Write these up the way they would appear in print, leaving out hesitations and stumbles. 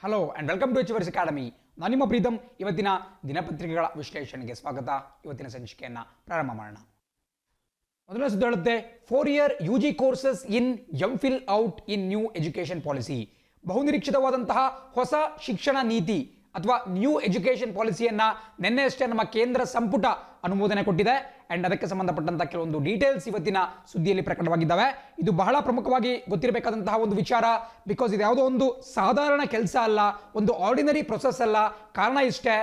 Hello and welcome to H academy. ನಾನು ನಿಮ್ಮ ಪ್ರೀತಮ್. ಇವತ್ತಿನ ದಿನಪತ್ರಿಕೆಗಳ ವಿಶ್ಲೇಷಣೆಗೆ ಸ್ವಾಗತ. ಇವತ್ತಿನ ಸಂಚಿಕೆಯನ್ನು ಪ್ರಾರಂಭ ಮಾಡೋಣ. ಮೊದಲನೇ ಸುದ್ದಿ ಹೇಳುತ್ತೆ, 4-year UG courses in MPhil out in new education policy. ಬಹುನಿರೀಕ್ಷಿತವಾದಂತಹ ಹೊಸ ಶಿಕ್ಷಣ ನೀತಿ ಅಥವಾ ನ್ಯೂ ಎಜುಕೇಷನ್ ಪಾಲಿಸಿಯನ್ನ ನಿನ್ನೆಯಷ್ಟೇ ನಮ್ಮ ಕೇಂದ್ರ ಸಂಪುಟ ಅನುಮೋದನೆ ಕೊಟ್ಟಿದೆ. ಅಂಡ್ ಅದಕ್ಕೆ ಸಂಬಂಧಪಟ್ಟಂತಹ ಕೆಲವೊಂದು ಡೀಟೇಲ್ಸ್ ಇವತ್ತಿನ ಸುದ್ದಿಯಲ್ಲಿ ಪ್ರಕಟವಾಗಿದ್ದಾವೆ. ಇದು ಬಹಳ ಪ್ರಮುಖವಾಗಿ ಗೊತ್ತಿರಬೇಕಾದಂತಹ ಒಂದು ವಿಚಾರ. ಬಿಕಾಸ್ ಇದು ಯಾವುದೋ ಒಂದು ಸಾಧಾರಣ ಕೆಲಸ ಅಲ್ಲ, ಒಂದು ಆರ್ಡಿನರಿ ಪ್ರೊಸೆಸ್ ಅಲ್ಲ. ಕಾರಣ ಇಷ್ಟೇ,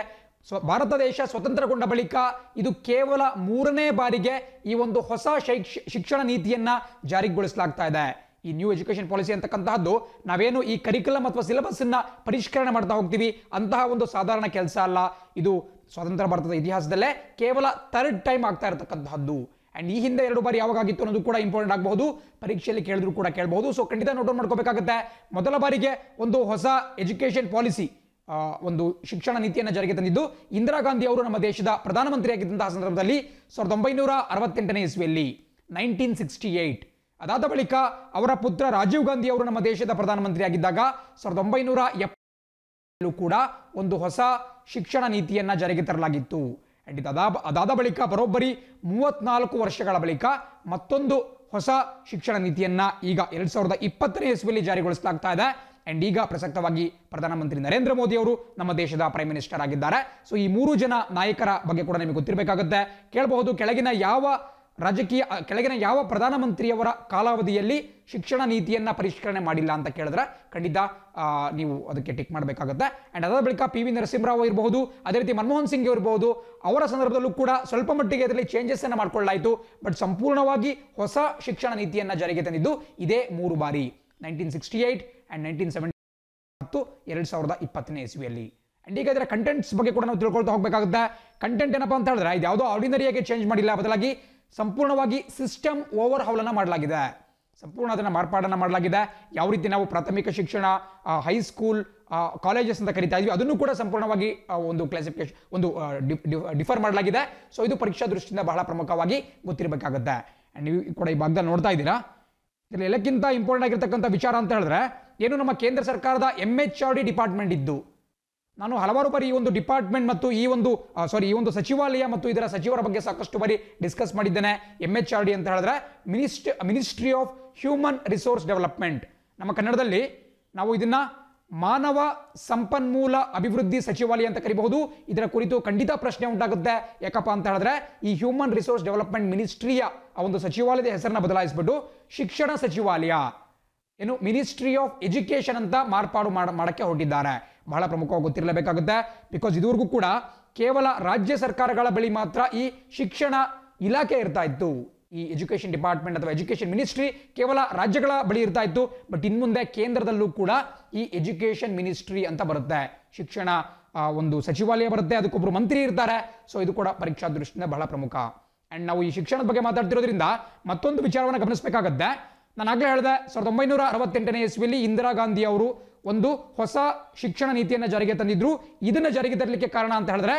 ಭಾರತ ದೇಶ ಸ್ವತಂತ್ರಗೊಂಡ ಬಳಿಕ ಇದು ಕೇವಲ 3ನೇ ಬಾರಿಗೆ ಈ ಒಂದು ಹೊಸ ಶಿಕ್ಷಣ ನೀತಿಯನ್ನ ಜಾರಿಗೊಳಿಸಲಾಗ್ತಾ ಇದೆ. ಈ ನ್ಯೂ ಎಜುಕೇಷನ್ ಪಾಲಿಸಿ ಅಂತಕ್ಕಂತಹದ್ದು ನಾವೇನು ಈ ಕರಿಕ್ಯುಲಮ್ ಅಥವಾ ಸಿಲೆಬಸ್ ಅನ್ನ ಪರಿಷ್ಕರಣೆ ಮಾಡ್ತಾ ಹೋಗ್ತೀವಿ ಅಂತಹ ಒಂದು ಸಾಧಾರಣ ಕೆಲಸ ಅಲ್ಲ. ಇದು ಸ್ವತಂತ್ರ ಭಾರತದ ಇತಿಹಾಸದಲ್ಲೇ ಕೇವಲ 3rd ಟೈಮ್ ಆಗ್ತಾ ಇರತಕ್ಕಂತಹದ್ದು. ಅಂಡ್ ಈ ಹಿಂದೆ 2 ಬಾರಿ ಯಾವಾಗಾಗಿತ್ತು ಅನ್ನೋದು ಕೂಡ ಇಂಪಾರ್ಟೆಂಟ್ ಆಗಬಹುದು, ಪರೀಕ್ಷೆಯಲ್ಲಿ ಕೇಳಿದ್ರು ಕೂಡ ಕೇಳಬಹುದು. ಸೊ ಖಂಡಿತ ನೋಟ್ ಮಾಡ್ಕೋಬೇಕಾಗುತ್ತೆ. ಮೊದಲ ಬಾರಿಗೆ ಒಂದು ಹೊಸ ಎಜುಕೇಷನ್ ಪಾಲಿಸಿ, ಒಂದು ಶಿಕ್ಷಣ ನೀತಿಯನ್ನು ಜಾರಿಗೆ ತಂದಿದ್ದು ಇಂದಿರಾ ಗಾಂಧಿ ಅವರು ನಮ್ಮ ದೇಶದ ಪ್ರಧಾನಮಂತ್ರಿಯಾಗಿದ್ದಂತಹ ಸಂದರ್ಭದಲ್ಲಿ 1968ನೇ ಇಸ್ವಿಯಲ್ಲಿ 1968. ಅದಾದ ಬಳಿಕ ಅವರ ಪುತ್ರ ರಾಜೀವ್ ಗಾಂಧಿ ಅವರು ನಮ್ಮ ದೇಶದ ಪ್ರಧಾನಮಂತ್ರಿಯಾಗಿದ್ದಾಗ 1970 ಕೂಡ ಒಂದು ಹೊಸ ಶಿಕ್ಷಣ ನೀತಿಯನ್ನ ಜಾರಿಗೆ ತರಲಾಗಿತ್ತು. ಅಂಡ್ ಅದಾದ ಬಳಿಕ ಬರೋಬ್ಬರಿ 34 ವರ್ಷಗಳ ಬಳಿಕ ಮತ್ತೊಂದು ಹೊಸ ಶಿಕ್ಷಣ ನೀತಿಯನ್ನ ಈಗ 2020ನೇ ಇಸ್ವಿಯಲ್ಲಿ ಜಾರಿಗೊಳಿಸಲಾಗ್ತಾ ಇದೆ. ಅಂಡ್ ಈಗ ಪ್ರಸಕ್ತವಾಗಿ ಪ್ರಧಾನಮಂತ್ರಿ ನರೇಂದ್ರ ಮೋದಿ ಅವರು ನಮ್ಮ ದೇಶದ ಪ್ರೈಮ್ ಮಿನಿಸ್ಟರ್ ಆಗಿದ್ದಾರೆ. ಸೊ ಈ 3 ಜನ ನಾಯಕರ ಬಗ್ಗೆ ಕೂಡ ನಿಮಗೆ ಗೊತ್ತಿರಬೇಕಾಗುತ್ತೆ. ಕೇಳಬಹುದು, ಕೆಳಗಿನ ಯಾವ ಪ್ರಧಾನಮಂತ್ರಿಯವರ ಕಾಲಾವಧಿಯಲ್ಲಿ ಶಿಕ್ಷಣ ನೀತಿಯನ್ನ ಪರಿಷ್ಕರಣೆ ಮಾಡಿಲ್ಲ ಅಂತ ಕೇಳಿದ್ರೆ ಖಂಡಿತ ನೀವು ಅದಕ್ಕೆ ಟಿಕ್ ಮಾಡಬೇಕಾಗುತ್ತೆ. ಅಂಡ್ ಅದಾದ ಬಳಿಕ PV ನರಸಿಂಹರಾವ್ ಇರಬಹುದು, ಅದೇ ರೀತಿ ಮನಮೋಹನ್ ಸಿಂಗ್ ಇರಬಹುದು, ಅವರ ಸಂದರ್ಭದಲ್ಲೂ ಕೂಡ ಸ್ವಲ್ಪ ಮಟ್ಟಿಗೆ ಅದರಲ್ಲಿ ಚೇಂಜಸ್ ಅನ್ನು ಮಾಡ್ಕೊಳ್ಳಾಯಿತು. ಬಟ್ ಸಂಪೂರ್ಣವಾಗಿ ಹೊಸ ಶಿಕ್ಷಣ ನೀತಿಯನ್ನ ಜಾರಿಗೆ ತಂದಿದ್ದು ಇದೇ 3 ಬಾರಿ, 1968 ಅಂಡ್ 1970 ಮತ್ತು 2020ನೇ ಇಸ್ವಿಯಲ್ಲಿ. ಅಂಡ್ ಈಗ ಇದರ ಕಂಟೆಂಟ್ಸ್ ಬಗ್ಗೆ ಕೂಡ ನಾವು ತಿಳ್ಕೊಳ್ತಾ ಹೋಗಬೇಕಾಗುತ್ತೆ. ಕಂಟೆಂಟ್ ಏನಪ್ಪಾ ಅಂತ ಹೇಳಿದ್ರೆ, ಇದು ಯಾವುದೋ ಆರ್ಡಿನರಿಯಾಗಿ ಚೇಂಜ್ ಮಾಡಿಲ್ಲ, ಬದಲಾಗಿ ಸಂಪೂರ್ಣವಾಗಿ ಸಿಸ್ಟಮ್ ಓವರ್ ಹೌಲ್ ಅನ್ನ ಮಾಡಲಾಗಿದೆ. ಸಂಪೂರ್ಣ ಅದನ್ನ ಮಾರ್ಪಾಡನ್ನ ಮಾಡಲಾಗಿದೆ. ಯಾವ ರೀತಿ ನಾವು ಪ್ರಾಥಮಿಕ ಶಿಕ್ಷಣ, ಹೈಸ್ಕೂಲ್, ಕಾಲೇಜಸ್ ಅಂತ ಕರಿತಾ ಇದ್ವಿ, ಅದನ್ನು ಕೂಡ ಸಂಪೂರ್ಣವಾಗಿ ಒಂದು ಕ್ಲಾಸಿಫಿಕೇಶನ್, ಒಂದು ಡಿಫರ್ ಮಾಡಲಾಗಿದೆ. ಸೊ ಇದು ಪರೀಕ್ಷಾ ದೃಷ್ಟಿಯಿಂದ ಬಹಳ ಪ್ರಮುಖವಾಗಿ ಗೊತ್ತಿರಬೇಕಾಗುತ್ತೆ. ಅಂಡ್ ನೀವು ಕೂಡ ಈ ಭಾಗದಲ್ಲಿ ನೋಡ್ತಾ ಇದ್ದೀರಾ. ಇದರಲ್ಲಿ ಎಲ್ಲಕ್ಕಿಂತ ಇಂಪಾರ್ಟೆಂಟ್ ಆಗಿರ್ತಕ್ಕಂಥ ವಿಚಾರ ಅಂತ ಹೇಳಿದ್ರೆ, ಏನು ನಮ್ಮ ಕೇಂದ್ರ ಸರ್ಕಾರದ MHRD ಡಿಪಾರ್ಟ್ಮೆಂಟ್ ಇದ್ದು, ನಾನು ಹಲವಾರು ಬಾರಿ ಈ ಒಂದು ಡಿಪಾರ್ಟ್ಮೆಂಟ್ ಮತ್ತು ಈ ಒಂದು ಸಚಿವಾಲಯ ಮತ್ತು ಇದರ ಸಚಿವರ ಬಗ್ಗೆ ಸಾಕಷ್ಟು ಬಾರಿ ಡಿಸ್ಕಸ್ ಮಾಡಿದ್ದೇನೆ. MHRD ಅಂತ ಹೇಳಿದ್ರೆ ministry of human resource development. ನಮ್ಮ ಕನ್ನಡದಲ್ಲಿ ನಾವು ಇದನ್ನ ಮಾನವ ಸಂಪನ್ಮೂಲ ಅಭಿವೃದ್ಧಿ ಸಚಿವಾಲಯ ಅಂತ ಕರಿಬಹುದು. ಇದರ ಕುರಿತು ಖಂಡಿತ ಪ್ರಶ್ನೆ ಉಂಟಾಗುತ್ತೆ. ಯಾಕಪ್ಪ ಅಂತ ಹೇಳಿದ್ರೆ, ಈ ಹ್ಯೂಮನ್ ರಿಸೋರ್ಸ್ ಡೆವಲಪ್ಮೆಂಟ್ ಮಿನಿಸ್ಟ್ರಿಯ ಆ ಒಂದು ಸಚಿವಾಲಯದ ಹೆಸರನ್ನ ಬದಲಾಯಿಸಿಬಿಟ್ಟು ಶಿಕ್ಷಣ ಸಚಿವಾಲಯ, ಏನು ಮಿನಿಸ್ಟ್ರಿ ಆಫ್ ಎಜುಕೇಶನ್ ಅಂತ ಮಾರ್ಪಾಡು ಮಾಡಕ್ಕೆ ಹೊರಟಿದ್ದಾರೆ. ಬಹಳ ಪ್ರಮುಖವಾಗಿ ಗೊತ್ತಿರಲೇಬೇಕಾಗುತ್ತೆ. ಬಿಕಾಸ್ ಇದುವರೆಗೂ ಕೂಡ ಕೇವಲ ರಾಜ್ಯ ಸರ್ಕಾರಗಳ ಬಳಿ ಮಾತ್ರ ಈ ಶಿಕ್ಷಣ ಇಲಾಖೆ ಇರ್ತಾ ಇತ್ತು. ಈ ಎಜುಕೇಶನ್ ಡಿಪಾರ್ಟ್ಮೆಂಟ್ ಅಥವಾ ಎಜುಕೇಶನ್ ಮಿನಿಸ್ಟ್ರಿ ಕೇವಲ ರಾಜ್ಯಗಳ ಬಳಿ ಇರ್ತಾ ಇತ್ತು. ಬಟ್ ಇನ್ಮುಂದೆ ಕೇಂದ್ರದಲ್ಲೂ ಕೂಡ ಈ ಎಜುಕೇಶನ್ ಮಿನಿಸ್ಟ್ರಿ ಅಂತ ಬರುತ್ತೆ, ಶಿಕ್ಷಣ ಒಂದು ಸಚಿವಾಲಯ ಬರುತ್ತೆ, ಅದಕ್ಕೊಬ್ರು ಮಂತ್ರಿ ಇರ್ತಾರೆ. ಸೊ ಇದು ಕೂಡ ಪರೀಕ್ಷಾ ದೃಷ್ಟಿಯಿಂದ ಬಹಳ ಪ್ರಮುಖ. ಅಂಡ್ ನಾವು ಈ ಶಿಕ್ಷಣದ ಬಗ್ಗೆ ಮಾತಾಡ್ತಿರೋದ್ರಿಂದ ಮತ್ತೊಂದು ವಿಚಾರವನ್ನು ಗಮನಿಸಬೇಕಾಗುತ್ತೆ. ನಾನು ಆಗಲೇ ಹೇಳಿದೆ, 1968ನೇ ಇಸ್ವಿಯಲ್ಲಿ ಇಂದಿರಾ ಗಾಂಧಿ ಅವರು ಒಂದು ಹೊಸ ಶಿಕ್ಷಣ ನೀತಿಯನ್ನು ಜಾರಿಗೆ ತಂದಿದ್ರು. ಇದನ್ನು ಜಾರಿಗೆ ತರಲಿಕ್ಕೆ ಕಾರಣ ಅಂತ ಹೇಳಿದ್ರೆ,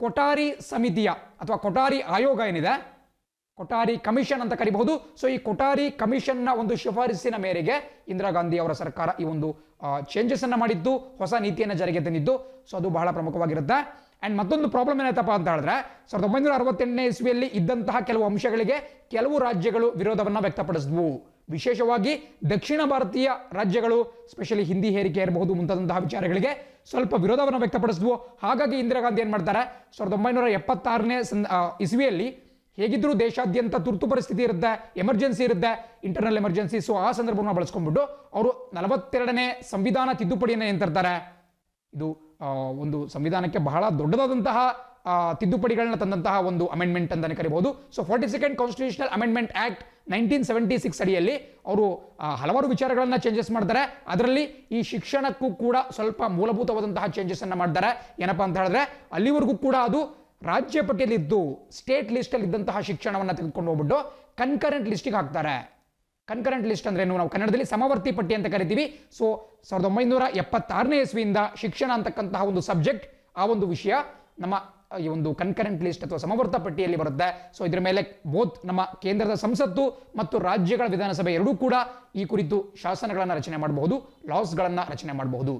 ಕೊಠಾರಿ ಸಮಿತಿಯ ಅಥವಾ ಕೊಠಾರಿ ಆಯೋಗ ಏನಿದೆ, ಕೊಠಾರಿ ಕಮಿಷನ್ ಅಂತ ಕರಿಬಹುದು. ಸೊ ಈ ಕೊಠಾರಿ ಕಮಿಷನ್ನ ಒಂದು ಶಿಫಾರಸಿನ ಮೇರೆಗೆ ಇಂದಿರಾ ಗಾಂಧಿ ಅವರ ಸರ್ಕಾರ ಈ ಒಂದು ಚೇಂಜಸ್ ಅನ್ನ ಮಾಡಿದ್ದು, ಹೊಸ ನೀತಿಯನ್ನು ಜಾರಿಗೆ ತಂದಿದ್ದು. ಸೊ ಅದು ಬಹಳ ಪ್ರಮುಖವಾಗಿರುತ್ತೆ. ಅಂಡ್ ಮತ್ತೊಂದು ಪ್ರಾಬ್ಲಮ್ ಏನಾಯ್ತಪ್ಪ ಅಂತ ಹೇಳಿದ್ರೆ, 1968ನೇ ಇಸ್ವಿಯಲ್ಲಿ ಇದ್ದಂತಹ ಕೆಲವು ಅಂಶಗಳಿಗೆ ಕೆಲವು ರಾಜ್ಯಗಳು ವಿರೋಧವನ್ನ ವ್ಯಕ್ತಪಡಿಸಿದ್ವು. ವಿಶೇಷವಾಗಿ ದಕ್ಷಿಣ ಭಾರತೀಯ ರಾಜ್ಯಗಳು, ಸ್ಪೆಷಲಿ ಹಿಂದಿ ಹೇರಿಕೆ ಇರಬಹುದು, ಮುಂತಾದಂತಹ ವಿಚಾರಗಳಿಗೆ ಸ್ವಲ್ಪ ವಿರೋಧವನ್ನು ವ್ಯಕ್ತಪಡಿಸಿದ್ವು. ಹಾಗಾಗಿ ಇಂದಿರಾ ಗಾಂಧಿ ಏನ್ ಮಾಡ್ತಾರೆ, 1976ನೇ ಇಸ್ವಿಯಲ್ಲಿ ಹೇಗಿದ್ರು ದೇಶಾದ್ಯಂತ ತುರ್ತು ಪರಿಸ್ಥಿತಿ ಇರುತ್ತೆ, ಎಮರ್ಜೆನ್ಸಿ ಇರುತ್ತೆ, ಇಂಟರ್ನಲ್ ಎಮರ್ಜೆನ್ಸಿ. ಸೊ ಆ ಸಂದರ್ಭವನ್ನು ಬಳಸ್ಕೊಂಡ್ಬಿಟ್ಟು ಅವರು 42ನೇ ಸಂವಿಧಾನ ತಿದ್ದುಪಡಿಯನ್ನು ಏನ್ ತರ್ತಾರೆ, ಇದು ಒಂದು ಸಂವಿಧಾನಕ್ಕೆ ಬಹಳ ದೊಡ್ಡದಾದಂತಹ ತಿದ್ದುಪಡಿಗಳನ್ನ ತಂದಂತಹ ಒಂದು ಅಮೆಂಡ್ಮೆಂಟ್ ಅಂತಾನೆ ಕರಿಬಹುದು. So 42nd constitutional amendment act 1976 ಅಡಿಯಲ್ಲಿ ಅವರು ಹಲವಾರು ವಿಚಾರಗಳನ್ನ ಚೇಂಜಸ್ ಮಾಡ್ತಾರೆ. ಅದರಲ್ಲಿ ಈ ಶಿಕ್ಷಣಕ್ಕೂ ಕೂಡ ಸ್ವಲ್ಪ ಮೂಲಭೂತವಾದಂತಹ ಚೇಂಜಸ್ ಅನ್ನ ಮಾಡ್ತಾರೆ. ಏನಪ್ಪಾ ಅಂತ ಹೇಳಿದ್ರೆ, ಅಲ್ಲಿವರೆಗೂ ಕೂಡ ಅದು ರಾಜ್ಯ ಪಟ್ಟಿಯಲ್ಲಿ ಇದ್ದು, ಸ್ಟೇಟ್ ಲಿಸ್ಟ್ ಅಲ್ಲಿ ಇದ್ದಂತಹ ಶಿಕ್ಷಣವನ್ನ ತೆಗೆದುಕೊಂಡು ಹೋಗ್ಬಿಟ್ಟು ಕನ್ಕರೆಂಟ್ ಲಿಸ್ಟಿಗೆ ಹಾಕ್ತಾರೆ. ಕನ್ಕರೆಂಟ್ ಲಿಸ್ಟ್ ಅಂದ್ರೆ ನಾವು ಕನ್ನಡದಲ್ಲಿ ಸಮವರ್ತಿ ಪಟ್ಟಿ ಅಂತ ಕರಿತೀವಿ. ಸೊ 1976ನೇ ಇಸ್ವಿಯಿಂದ ಶಿಕ್ಷಣ ಅಂತಕ್ಕಂತಹ ಒಂದು ಸಬ್ಜೆಕ್ಟ್, ಆ ಒಂದು ವಿಷಯ ನಮ್ಮ ಈ ಒಂದು ಕನ್ಕರೆಂಟ್ ಲಿಸ್ಟ್ ಅಥವಾ ಸಮವರ್ತ ಪಟ್ಟಿಯಲ್ಲಿ ಬರುತ್ತೆ. ಸೊ ಇದರ ಮೇಲೆ ಬೋತ್ ನಮ್ಮ ಕೇಂದ್ರದ ಸಂಸತ್ತು ಮತ್ತು ರಾಜ್ಯಗಳ ವಿಧಾನಸಭೆ ಎರಡೂ ಕೂಡ ಈ ಕುರಿತು ಶಾಸನಗಳನ್ನು ರಚನೆ ಮಾಡಬಹುದು, ಲಾಸ್ಗಳನ್ನು ರಚನೆ ಮಾಡಬಹುದು.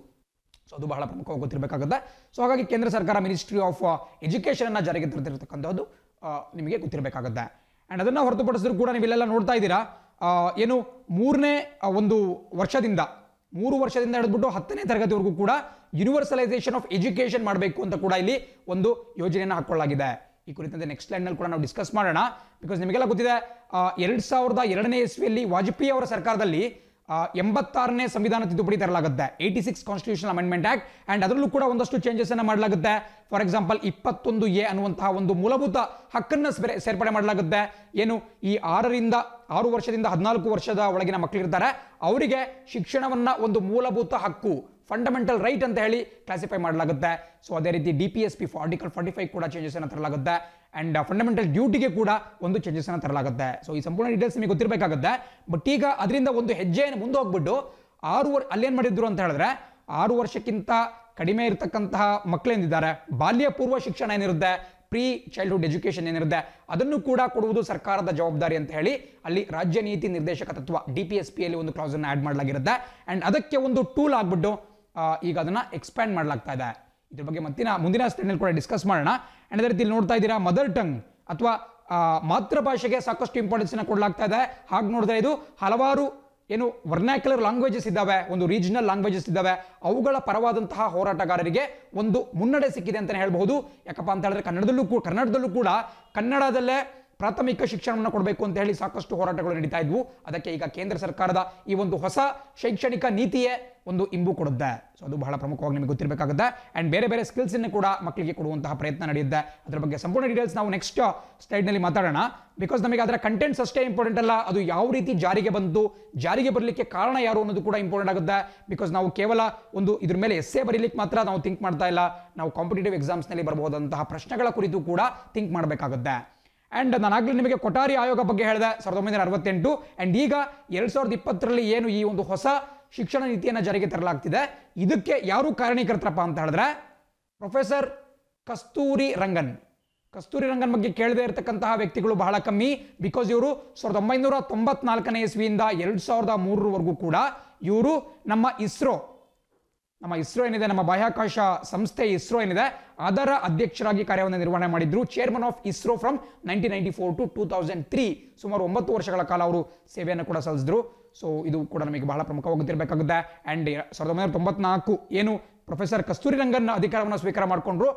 ಸೊ ಅದು ಬಹಳ ಪ್ರಮುಖವಾಗಿ ಗೊತ್ತಿರಬೇಕಾಗುತ್ತೆ. ಸೊ ಹಾಗಾಗಿ ಕೇಂದ್ರ ಸರ್ಕಾರ ಮಿನಿಸ್ಟ್ರಿ ಆಫ್ ಎಜುಕೇಷನ್ ಜಾರಿಗೆ ತರ್ತಿರ್ತಕ್ಕಂಥದ್ದು ನಿಮಗೆ ಗೊತ್ತಿರಬೇಕಾಗುತ್ತೆ. ಆ್ಯಂಡ್ ಅದನ್ನು ಹೊರತುಪಡಿಸಿದ್ರು ಕೂಡ ನೀವೆಲ್ಲ ನೋಡ್ತಾ ಇದ್ದೀರಾ, ಏನು ಒಂದು 3 ವರ್ಷದಿಂದ ಹಿಡಿದ್ಬಿಟ್ಟು 10ನೇ ತರಗತಿವರೆಗೂ ಕೂಡ ಯೂನಿವರ್ಸಲೈಸೇಷನ್ ಆಫ್ ಎಜುಕೇಷನ್ ಮಾಡಬೇಕು ಅಂತ ಕೂಡ ಇಲ್ಲಿ ಒಂದು ಯೋಜನೆಯನ್ನು ಹಾಕೊಳ್ಳಲಾಗಿದೆ. ಈ ಕುರಿತಂತೆ ನೆಕ್ಸ್ಟ್ ಸ್ಲೈಡ್ನಲ್ಲಿ ಕೂಡ ನಾವು ಡಿಸ್ಕಸ್ ಮಾಡೋಣ. ಬಿಕಾಸ್ ನಿಮಗೆಲ್ಲ ಗೊತ್ತಿದೆ 2002ನೇ ಇಸ್ವಿಯಲ್ಲಿ ವಾಜಪೇಯಿ ಅವರ ಸರ್ಕಾರದಲ್ಲಿ 86ನೇ ಸಂವಿಧಾನ ತಿದ್ದುಪಡಿ ತರಲಾಗುತ್ತೆ, 86 ಕಾನ್ಸ್ಟಿಟ್ಯೂಷನಲ್ ಅಮೆಂಡ್ಮೆಂಟ್ ಆಕ್ಟ್. ಆ್ಯಂಡ್ ಅದರಲ್ಲೂ ಕೂಡ ಒಂದಷ್ಟು ಚೇಂಜಸ್ ಅನ್ನು ಮಾಡಲಾಗುತ್ತೆ. ಫಾರ್ ಎಕ್ಸಾಂಪಲ್ 21A ಅನ್ನುವಂತಹ ಒಂದು ಮೂಲಭೂತ ಹಕ್ಕನ್ನು ಸೇರ್ಪಡೆ ಮಾಡಲಾಗುತ್ತೆ. ಏನು ಈ 6 ವರ್ಷದಿಂದ 14 ವರ್ಷದ ಒಳಗಿನ ಮಕ್ಕಳಿರ್ತಾರೆ, ಅವರಿಗೆ ಶಿಕ್ಷಣವನ್ನ ಒಂದು ಮೂಲಭೂತ ಹಕ್ಕು, ಫಂಡಮೆಂಟಲ್ ರೈಟ್ ಅಂತ ಹೇಳಿ ಕ್ಲಾಸಿಫೈ ಮಾಡಲಾಗುತ್ತೆ. ಸೊ ಅದೇ ರೀತಿ DPSP ಆರ್ಟಿಕಲ್ 45 ಕೂಡ ಚೇಂಜಸ್ ಅನ್ನು ತರಲಾಗುತ್ತೆ. ಅಂಡ್ ಫಂಡಮೆಂಟಲ್ ಡ್ಯೂಟಿಗೆ ಕೂಡ ಒಂದು ಚೇಂಜಸ್ ಅನ್ನು ತರಲಾಗುತ್ತೆ. ಸೊ ಈ ಸಂಪೂರ್ಣ ಡೀಟೇಲ್ಸ್ ನಿಮಗೆ ಗೊತ್ತಿರಬೇಕಾಗುತ್ತೆ. ಬಟ್ ಈಗ ಅದರಿಂದ ಒಂದು ಹೆಜ್ಜೆಯನ್ನು ಮುಂದೆ ಹೋಗ್ಬಿಟ್ಟು ಅಲ್ಲೇನ್ ಮಾಡಿದ್ರು ಅಂತ ಹೇಳಿದ್ರೆ, 6 ವರ್ಷಕ್ಕಿಂತ ಕಡಿಮೆ ಇರತಕ್ಕಂತಹ ಮಕ್ಕಳೇನಿದ್ದಾರೆ, ಬಾಲ್ಯ ಪೂರ್ವ ಶಿಕ್ಷಣ ಏನಿರುತ್ತೆ, ಪ್ರೀ ಚೈಲ್ಡ್ಹುಡ್ ಎಜುಕೇಶನ್ ಏನಿರುತ್ತೆ, ಅದನ್ನು ಕೂಡ ಕೊಡುವುದು ಸರ್ಕಾರದ ಜವಾಬ್ದಾರಿ ಅಂತ ಹೇಳಿ ಅಲ್ಲಿ ರಾಜ್ಯ ನೀತಿ ನಿರ್ದೇಶಕ ತತ್ವ DPSP ಯಲ್ಲಿ ಒಂದು ಕ್ಲಾಸ್ ಅನ್ನು ಆಡ್ ಮಾಡಲಾಗಿರುತ್ತೆ. ಅಂಡ್ ಅದಕ್ಕೆ ಒಂದು ಟೂಲ್ ಆಗ್ಬಿಟ್ಟು ಈಗ ಅದನ್ನ ಎಕ್ಸ್ಪ್ಯಾಂಡ್ ಮಾಡಲಾಗ್ತಾ ಇದೆ. ಇದ್ರ ಬಗ್ಗೆ ಮುಂದಿನ ಸ್ಲೈಡ್ನಲ್ಲಿ ಕೂಡ ಡಿಸ್ಕಸ್ ಮಾಡೋಣ. ಅಂಡ್ ಅದೇ ರೀತಿ ನೋಡ್ತಾ ಇದ್ದೀರಾ, ಮದರ್ ಟಂಗ್ ಅಥವಾ ಮಾತೃಭಾಷೆಗೆ ಸಾಕಷ್ಟು ಇಂಪಾರ್ಟೆನ್ಸ್ ಅನ್ನು ಕೊಡಲಾಗ್ತಾ ಇದೆ. ಹಾಗೆ ನೋಡಿದ್ರೆ ಇದು ಹಲವಾರು ವರ್ನಾಕ್ಯುಲರ್ ಲ್ಯಾಂಗ್ವೇಜಸ್ ಇದ್ದಾವೆ, ಒಂದು ರೀಜನಲ್ ಲ್ಯಾಂಗ್ವೇಜಸ್ ಇದ್ದಾವೆ, ಅವುಗಳ ಪರವಾದಂತಹ ಹೋರಾಟಗಾರರಿಗೆ ಒಂದು ಮುನ್ನಡೆ ಸಿಕ್ಕಿದೆ ಅಂತಲೇ ಹೇಳ್ಬಹುದು. ಯಾಕಪ್ಪ ಅಂತ ಹೇಳಿದ್ರೆ ಕನ್ನಡದಲ್ಲೂ ಕೂಡ ಕನ್ನಡದಲ್ಲೇ ಪ್ರಾಥಮಿಕ ಶಿಕ್ಷಣವನ್ನು ಕೊಡಬೇಕು ಅಂತ ಹೇಳಿ ಸಾಕಷ್ಟು ಹೋರಾಟಗಳು ನಡೀತಾ ಇದ್ವು. ಅದಕ್ಕೆ ಈಗ ಕೇಂದ್ರ ಸರ್ಕಾರದ ಈ ಒಂದು ಹೊಸ ಶೈಕ್ಷಣಿಕ ನೀತಿಯೇ ಒಂದು ಇಂಬು ಕೊಡುತ್ತೆ. ಸೊ ಅದು ಬಹಳ ಪ್ರಮುಖವಾಗಿ ನಿಮಗೆ ಗೊತ್ತಿರಬೇಕಾಗುತ್ತೆ. ಅಂಡ್ ಬೇರೆ ಬೇರೆ ಸ್ಕಿಲ್ಸ್ ಅನ್ನು ಕೂಡ ಮಕ್ಕಳಿಗೆ ಕೊಡುವಂತಹ ಪ್ರಯತ್ನ ನಡೆಯುತ್ತೆ. ಅದರ ಬಗ್ಗೆ ಸಂಪೂರ್ಣ ಡೀಟೇಲ್ಸ್ ನಾವು ನೆಕ್ಸ್ಟ್ ಸ್ಲೈಡ್ನಲ್ಲಿ ಮಾತಾಡೋಣ. ಬಿಕಾಸ್ ನಮಗೆ ಅದರ ಕಂಟೆಂಟ್ಸ್ ಅಷ್ಟೇ ಇಂಪಾರ್ಟೆಂಟ್ ಅಲ್ಲ, ಅದು ಯಾವ ರೀತಿ ಜಾರಿಗೆ ಬಂತು, ಜಾರಿಗೆ ಬರಲಿಕ್ಕೆ ಕಾರಣ ಯಾರು ಅನ್ನೋದು ಕೂಡ ಇಂಪಾರ್ಟೆಂಟ್ ಆಗುತ್ತೆ. ಬಿಕಾಸ್ ನಾವು ಕೇವಲ ಇದ್ರ ಮೇಲೆ ಎಸ್ಸೆ ಬರೀಲಿಕ್ಕೆ ಮಾತ್ರ ನಾವು ಥಿಂಕ್ ಮಾಡ್ತಾ ಇಲ್ಲ, ನಾವು ಕಾಂಪಿಟೇಟಿವ್ ಎಕ್ಸಾಮ್ಸ್ನಲ್ಲಿ ಬರಬಹುದಂತಹ ಪ್ರಶ್ನೆಗಳ ಕುರಿತು ಕೂಡ ಥಿಂಕ್ ಮಾಡಬೇಕಾಗುತ್ತೆ. ಅಂಡ್ ನಾನಾಗಲೇ ನಿಮಗೆ ಕೊಠಾರಿ ಆಯೋಗ ಬಗ್ಗೆ ಹೇಳಿದೆ 1968. ಅಂಡ್ ಈಗ 2020ರಲ್ಲಿ ಏನು ಈ ಒಂದು ಹೊಸ ಶಿಕ್ಷಣ ನೀತಿಯನ್ನು ಜಾರಿಗೆ ತರಲಾಗ್ತಿದೆ, ಇದಕ್ಕೆ ಯಾರು ಕಾರಣೀಕರ್ತರಪ್ಪ ಅಂತ ಹೇಳಿದ್ರೆ ಪ್ರೊಫೆಸರ್ ಕಸ್ತೂರಿ ರಂಗನ್ ಬಗ್ಗೆ ಕೇಳದೇ ಇರತಕ್ಕಂತಹ ವ್ಯಕ್ತಿಗಳು ಬಹಳ ಕಮ್ಮಿ. ಬಿಕಾಸ್ ಇವರು 1994ನೇ ಇಸ್ವಿಯಿಂದ 2003ರವರೆಗೂ ಕೂಡ ಇವರು ನಮ್ಮ ಇಸ್ರೋ ಏನಿದೆ, ನಮ್ಮ ಬಾಹ್ಯಾಕಾಶ ಸಂಸ್ಥೆ ಇಸ್ರೋ ಏನಿದೆ, ಅದರ ಅಧ್ಯಕ್ಷರಾಗಿ ಕಾರ್ಯವನ್ನು ನಿರ್ವಹಣೆ ಮಾಡಿದ್ರು. Chairman of ISRO from 1994 to 2003. ಸುಮಾರು 9 ವರ್ಷಗಳ ಕಾಲ ಅವರು ಸೇವೆಯನ್ನು ಕೂಡ ಸಲ್ಲಿಸಿದ್ರು. ಸೊ ಇದು ಕೂಡ ನಮಗೆ ಬಹಳ ಪ್ರಮುಖವಾಗಿ ಗೊತ್ತಿರಬೇಕಾಗುತ್ತೆ. ಅಂಡ್ 1994 ಏನು ಪ್ರೊಫೆಸರ್ ಕಸ್ತೂರಿ ರಂಗನ್ ಅಧಿಕಾರವನ್ನು ಸ್ವೀಕಾರ ಮಾಡಿಕೊಂಡ್ರು,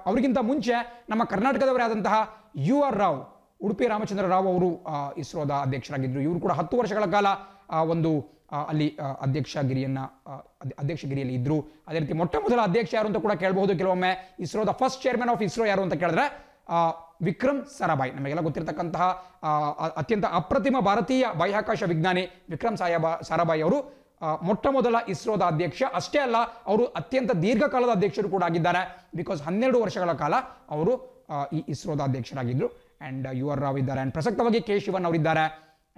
ಅವ್ರಿಗಿಂತ ಮುಂಚೆ ನಮ್ಮ ಕರ್ನಾಟಕದವರೇ ಆದಂತಹ UR ರಾವ್, ಉಡುಪಿ ರಾಮಚಂದ್ರ ರಾವ್ ಅವರು ಇಸ್ರೋದ ಅಧ್ಯಕ್ಷರಾಗಿದ್ದರು. ಇವರು ಕೂಡ 10 ವರ್ಷಗಳ ಕಾಲ ಅಲ್ಲಿ ಅಧ್ಯಕ್ಷಗಿರಿಯಲ್ಲಿ ಇದ್ರು. ಅದೇ ರೀತಿ ಮೊಟ್ಟ ಮೊದಲ ಅಧ್ಯಕ್ಷ ಯಾರು ಅಂತ ಕೂಡ ಕೇಳಬಹುದು ಕೆಲವೊಮ್ಮೆ. ಇಸ್ರೋದ ಫಸ್ಟ್ ಚೇರ್ಮನ್ ಆಫ್ ಇಸ್ರೋ ಯಾರು ಅಂತ ಕೇಳಿದ್ರೆ ವಿಕ್ರಮ್ ಸಾರಾಭಾಯ್. ನಮಗೆಲ್ಲ ಗೊತ್ತಿರತಕ್ಕಂತಹ ಅತ್ಯಂತ ಅಪ್ರತಿಮ ಭಾರತೀಯ ಬಾಹ್ಯಾಕಾಶ ವಿಜ್ಞಾನಿ ವಿಕ್ರಮ್ ಸಾರಾಭಾಯ್ ಅವರು ಮೊಟ್ಟ ಮೊದಲ ಇಸ್ರೋದ ಅಧ್ಯಕ್ಷ. ಅಷ್ಟೇ ಅಲ್ಲ, ಅವರು ಅತ್ಯಂತ ದೀರ್ಘಕಾಲದ ಅಧ್ಯಕ್ಷರು ಕೂಡ ಆಗಿದ್ದಾರೆ. ಬಿಕಾಸ್ 12 ವರ್ಷಗಳ ಕಾಲ ಅವರು ಈ ಇಸ್ರೋದ ಅಧ್ಯಕ್ಷರಾಗಿದ್ರು. ಅಂಡ್ UR ರಾವ್ ಇದ್ದಾರೆ. ಅಂಡ್ ಪ್ರಸಕ್ತವಾಗಿ K ಶಿವನ್ ಅವರಿದ್ದಾರೆ.